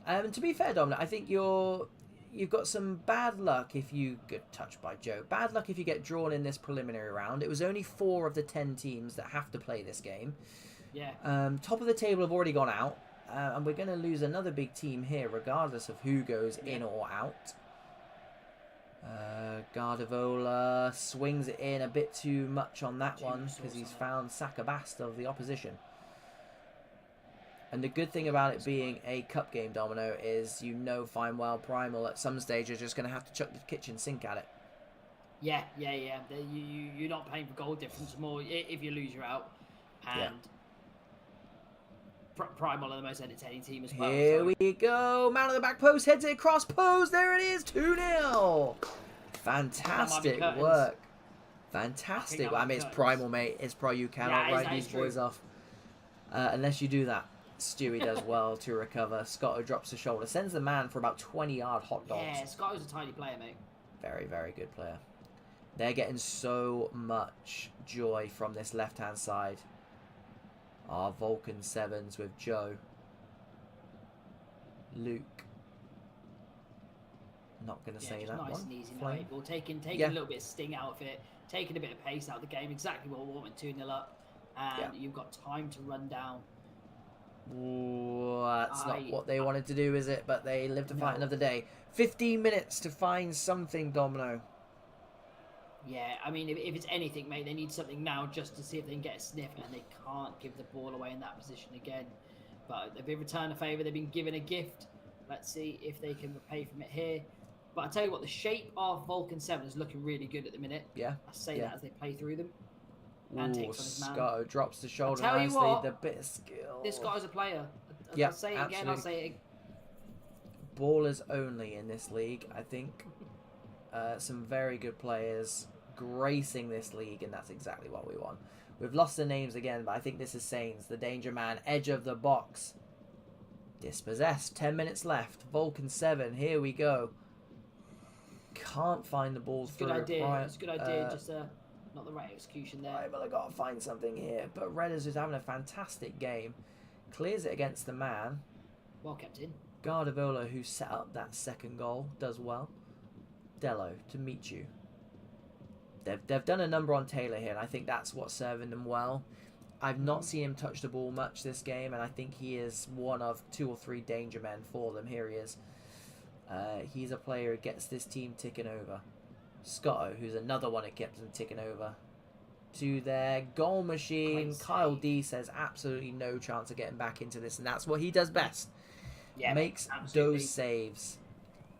To be fair, Domino, I think you've got some bad luck if you get touched by Joe. Bad luck if you get drawn in this preliminary round. It was only 4 of the 10 teams that have to play this game. Yeah. Top of the table have already gone out, and we're going to lose another big team here, regardless of who goes in or out. Gardivola swings it in a bit too much on that one because he's found Sakabast of the opposition. And the good thing about it being a cup game, Domino, is fine well Primal at some stage are just going to have to chuck the kitchen sink at it. Yeah. You're not paying for goal difference more if you lose, you're out. And Primal are the most entertaining team as well. Here we go. Man on the back post, heads it across, pose. There it is, 2-0. Fantastic work. Fantastic. I mean, it's Primal, mate. It's Pro. You cannot write these boys off. Unless you do that. Stewie does well to recover. Scotto drops the shoulder. Sends the man for about 20-yard hot dogs. Yeah, Scotto's a tiny player, mate. Very, very good player. They're getting so much joy from this left-hand side. Our Vulcan 7s with Joe. Luke. Not going to say that nice one. And easy now, April. Taking a little bit of sting out of it. Taking a bit of pace out of the game. Exactly what we wanted, 2-0 up. And you've got time to run down. Ooh, that's not what they wanted to do, is it? But they live to fight another day. 15 minutes to find something, Domino. Yeah, I mean, if it's anything, mate, they need something now just to see if they can get a sniff, and they can't give the ball away in that position again. But they've been returned a favour, they've been given a gift. Let's see if they can repay from it here. But I tell you what, the shape of Vulcan 7 is looking really good at the minute. Yeah. I say that as they play through them. And takes on his man. Scotto drops the shoulder tell you nicely, what, the bit of skill. This guy's a player. Yeah, I'll say it again, I'll say it. Ballers only in this league, I think. Some very good players gracing this league, and that's exactly what we want. We've lost the names again, but I think this is Sainz, the danger man, edge of the box. Dispossessed, 10 minutes left. Vulcan 7, here we go. Can't find the ball through. Good idea, it's a good idea, just not the right execution there. Right, well, I got to find something here. But Redders is having a fantastic game. Clears it against the man. Well kept in. Gardivola, who set up that second goal, does well. Dello, to meet you. They've done a number on Taylor here, and I think that's what's serving them well. I've not seen him touch the ball much this game, and I think he is one of 2 or 3 danger men for them. Here he is. He's a player who gets this team ticking over. Scotto, who's another one that kept them ticking over. To their goal machine. Kyle D says absolutely no chance of getting back into this, and that's what he does best. Yeah, makes absolutely. Those saves.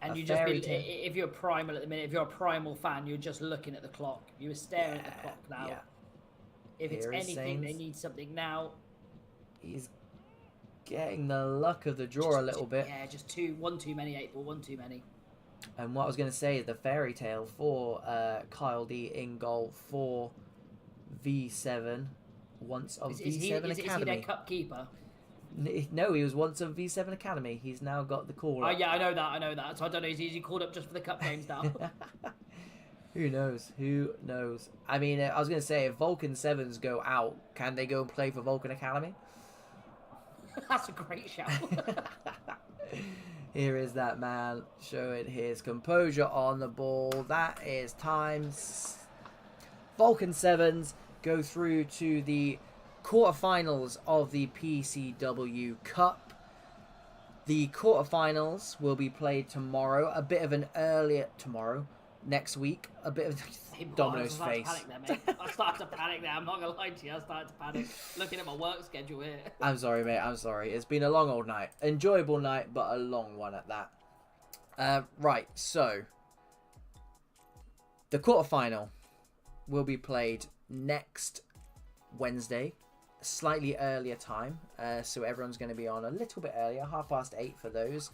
And you just if you're Primal at the minute, if you're a Primal fan, you're just looking at the clock. You're staring at the clock now. Yeah. If it's anything, they need something now. He's getting the luck of the draw a little bit. Yeah, just one too many, 8 ball, one too many. And what I was going to say is the fairy tale for Kyle D in goal for V7, once of V7 Academy. Is he their cup keeper? No, he was once of V7 Academy. He's now got the call. Oh yeah, I know that. So I don't know, is he called up just for the cup games now? Who knows? I mean, I was going to say, if Vulcan 7s go out, can they go and play for Vulcan Academy? That's a great shout. Here is that man showing his composure on the ball. That is times. Vulcan Sevens go through to the quarterfinals of the PCW Cup. The quarterfinals will be played tomorrow. A bit of an earlier tomorrow. Next week, a bit of Domino's face. I started to panic there. I'm not gonna lie to you. I started to panic looking at my work schedule here. I'm sorry, mate. I'm sorry. It's been a long old night. Enjoyable night, but a long one at that. Right. So the quarterfinal will be played next Wednesday, slightly earlier time. So everyone's going to be on a little bit earlier, 8:30 for those.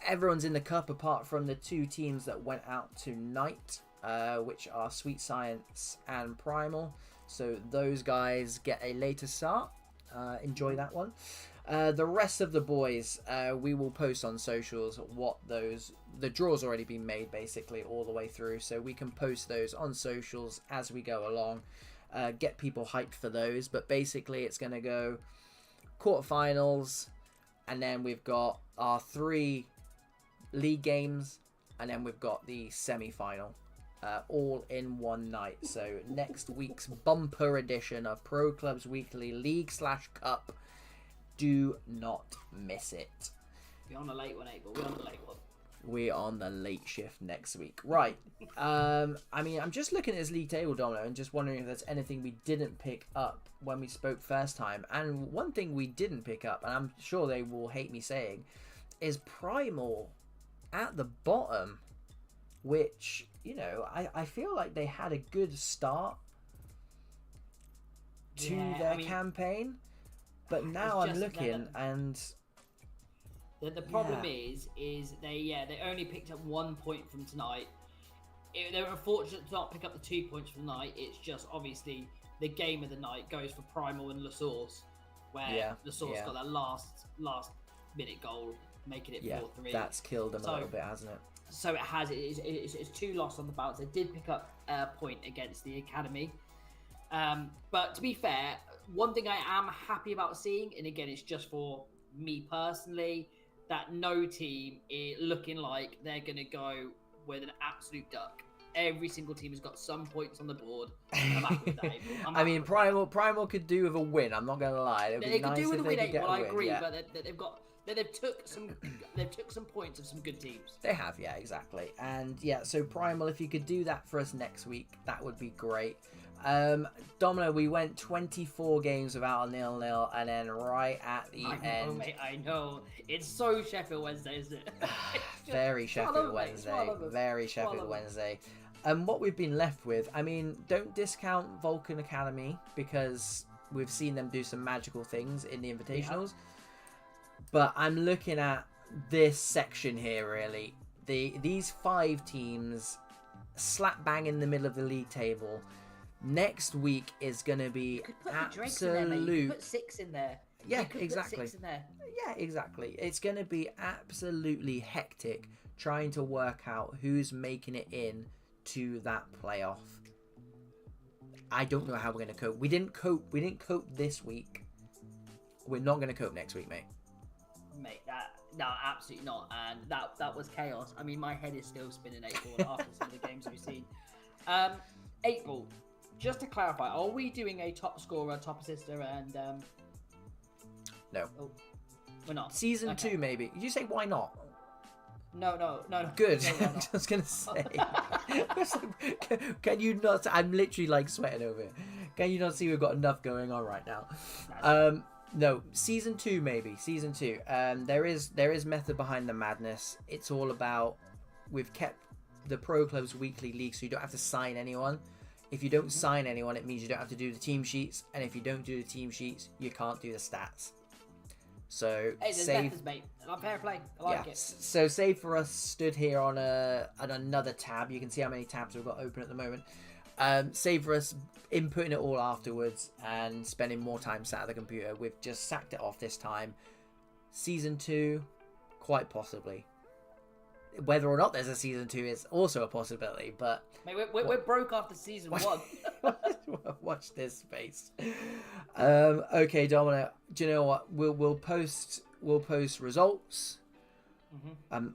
Everyone's in the cup apart from the two teams that went out tonight, which are Sweet Science and Primal. So those guys get a later start. Enjoy that one. The rest of the boys, we will post on socials what those... The draw's already been made, basically, all the way through. So we can post those on socials as we go along. Get people hyped for those. But basically, it's going to go quarterfinals. And then we've got our 3... league games, and then we've got the semi-final, all in one night. So next week's bumper edition of Pro Clubs Weekly League/Cup, do not miss it. We're on the late one, April. We're on the late one. We're on the late shift next week. Right. I mean, I'm just looking at this league table, Domino, and just wondering if there's anything we didn't pick up when we spoke first time. And one thing we didn't pick up, and I'm sure they will hate me saying, is Primal at the bottom, which, you know, I feel like they had a good start to their campaign, but now I'm looking and the problem is they only picked up 1 point from tonight. They were unfortunate to not pick up the 2 points from tonight. It's just obviously the game of the night goes for Primal and LaSource, where LaSource got that last minute goal, making it 4-3. That's killed them a little bit, hasn't it? So it has. It's 2 losses on the bounce. They did pick up a point against the Academy. But to be fair, one thing I am happy about seeing, and again, it's just for me personally, that no team is looking like they're going to go with an absolute duck. Every single team has got some points on the board. And I'm happy with that. I mean, Primal could do with a win. I'm not going to lie. They could do with a win. Well, I agree, but they've got. They've took some points of some good teams. They have, yeah, exactly. And yeah, so Primal, if you could do that for us next week, that would be great. Domino, we went 24 games without a 0-0, and then right at the end... Mate, I know. It's so Sheffield Wednesday, isn't it? Very Sheffield Wednesday. Very Sheffield Wednesday. And what we've been left with, I mean, don't discount Vulcan Academy, because we've seen them do some magical things in the Invitationals. Yeah. But I'm looking at this section here, really. These 5 teams slap bang in the middle of the league table. Next week is going to be absolute... You could put 6 in there. Yeah, exactly. Yeah, exactly. It's going to be absolutely hectic trying to work out who's making it in to that playoff. I don't know how we're going to cope. We didn't cope this week. We're not going to cope next week, mate. No, absolutely not. And that was chaos. I mean, my head is still spinning, April, after some of the games we've seen. April, just to clarify, are we doing a top scorer, top assister, and no, we're not. Season 2, maybe. Did you say why not? No. Good. No, I was gonna say. Can you not? I'm literally like sweating over it. Can you not see we've got enough going on right now? No, season 2 maybe. Season 2. There is method behind the madness. It's all about, we've kept the Pro Clubs Weekly League, so you don't have to sign anyone. If you don't sign anyone, it means you don't have to do the team sheets, and if you don't do the team sheets, you can't do the stats. So save, methods, mate. Fair play. I like it. So save for us stood here on another tab. You can see how many tabs we've got open at the moment. Save for us inputting it all afterwards and spending more time sat at the computer. We've just sacked it off this time. Season 2, quite possibly. Whether or not there's a season 2 is also a possibility, but... Mate, we're broke after season 1. Watch this space. Okay, Domino, do you know what? We'll post results.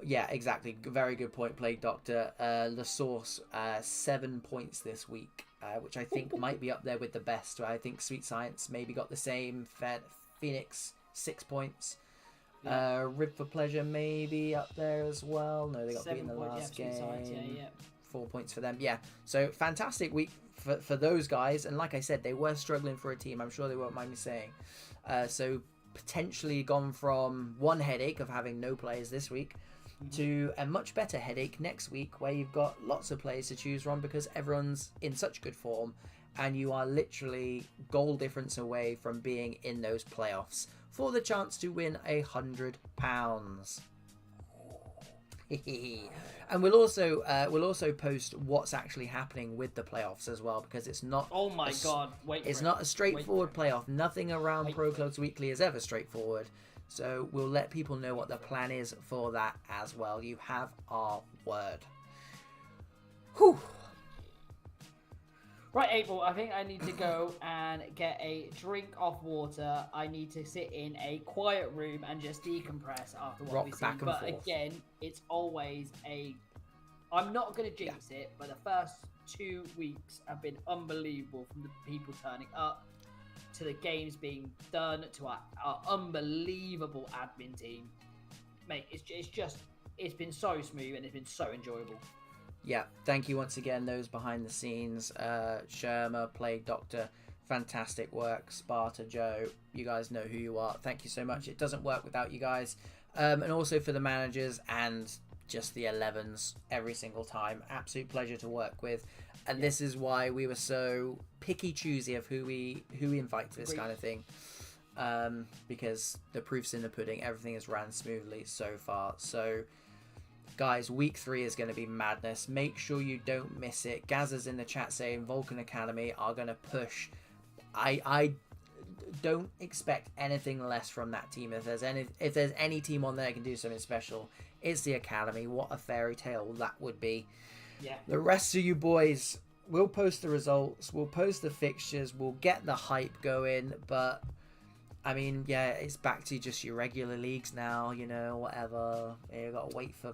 Yeah, exactly. Very good point, Plague Doctor. LaSource, 7 points this week, which I think might be up there with the best. I think Sweet Science maybe got the same. Phoenix, 6 points. Rib for Pleasure maybe up there as well. No, they got beat in the last game. Science, 4 points for them. Yeah, so fantastic week for those guys. And like I said, they were struggling for a team. I'm sure they won't mind me saying. So potentially gone from one headache of having no players this week to a much better headache next week, where you've got lots of players to choose from because everyone's in such good form, and you are literally goal difference away from being in those playoffs for the chance to win £100. And we'll also post what's actually happening with the playoffs as well, because it's not. Oh my god! It's not a straightforward playoff. Nothing around Pro Clubs Weekly is ever straightforward. So we'll let people know what the plan is for that as well. You have our word. Whew. Right, April, I think I need to go and get a drink of water. I need to sit in a quiet room and just decompress after what we see. But again, it's always I'm not going to jinx it, but the first 2 weeks have been unbelievable, from the people turning up to the games being done to our unbelievable admin team. Mate, it's been so smooth and it's been so enjoyable. Yeah, thank you once again, those behind the scenes, Sherma, Plague Doctor, fantastic work, Sparta, Joe, you guys know who you are. Thank you so much. It doesn't work without you guys. And also for the managers and just the 11s every single time. Absolute pleasure to work with. And this is why we were so picky choosy of who we invite to this kind of thing. Because the proof's in the pudding. Everything has ran smoothly so far. So guys, week 3 is going to be madness. Make sure you don't miss it. Gazza's in the chat saying Vulcan Academy are going to push. I don't expect anything less from that team. If there's any team on there that can do something special, it's the Academy. What a fairy tale that would be. Yeah. The rest of you boys, we'll post the results. We'll post the fixtures. We'll get the hype going. But I mean, yeah, it's back to just your regular leagues now. You know, whatever. You gotta wait for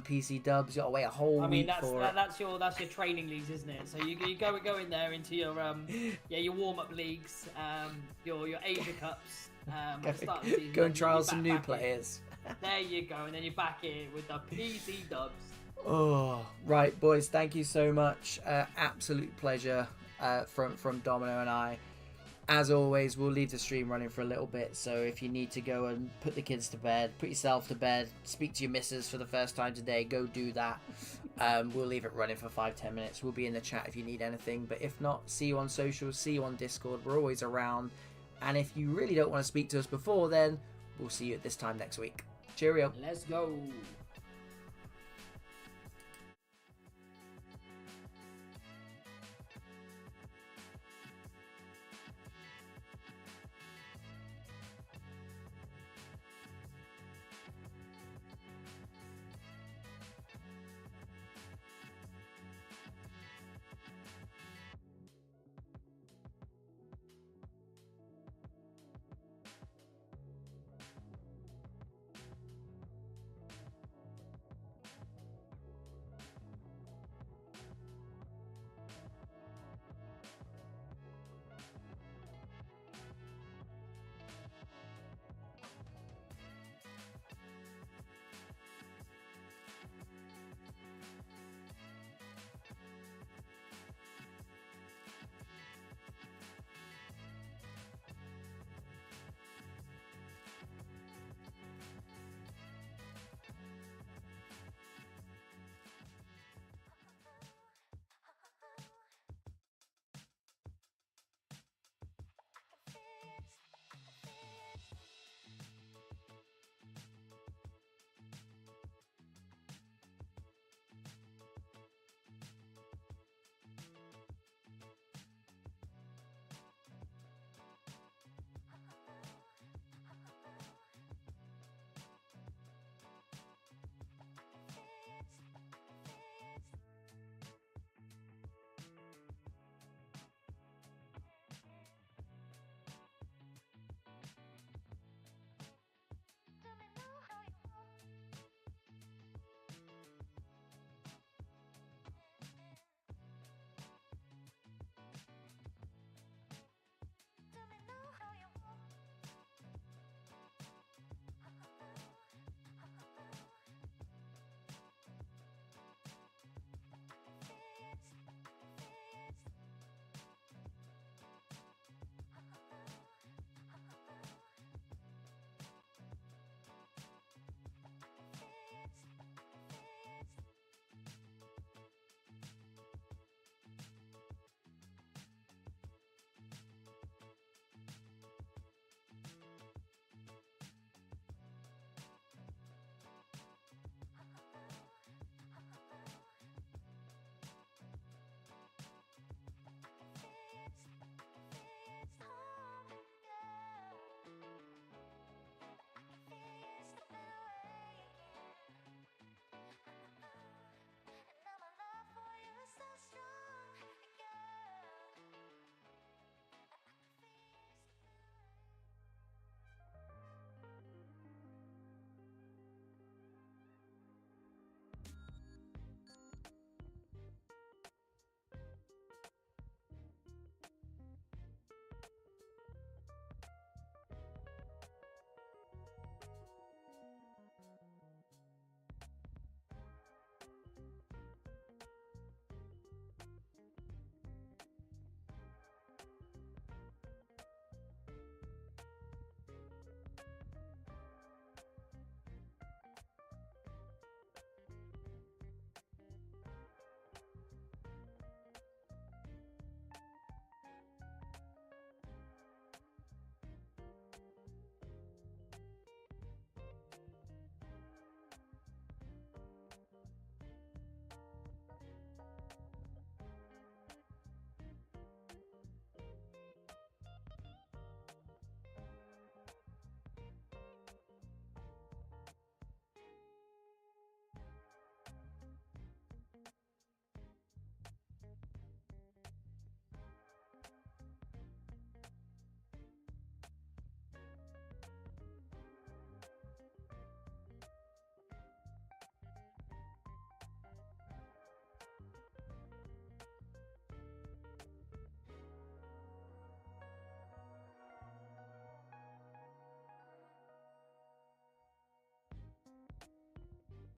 PC dubs. You gotta wait a whole week for it. That's your training leagues, isn't it? So you go in there into your your warm up leagues, your Asia Cups. Go and trial some new players. There you go, and then you're back here with the PC dubs. Oh, right, boys. Thank you so much. Absolute pleasure from Domino and I. As always, we'll leave the stream running for a little bit, so if you need to go and put the kids to bed, put yourself to bed, speak to your missus for the first time today, go do that. We'll leave it running for 5-10 minutes. We'll be in the chat if you need anything, but if not, see you on socials, see you on Discord. We're always around, and if you really don't want to speak to us before then, we'll see you at this time next week. Cheerio. Let's go.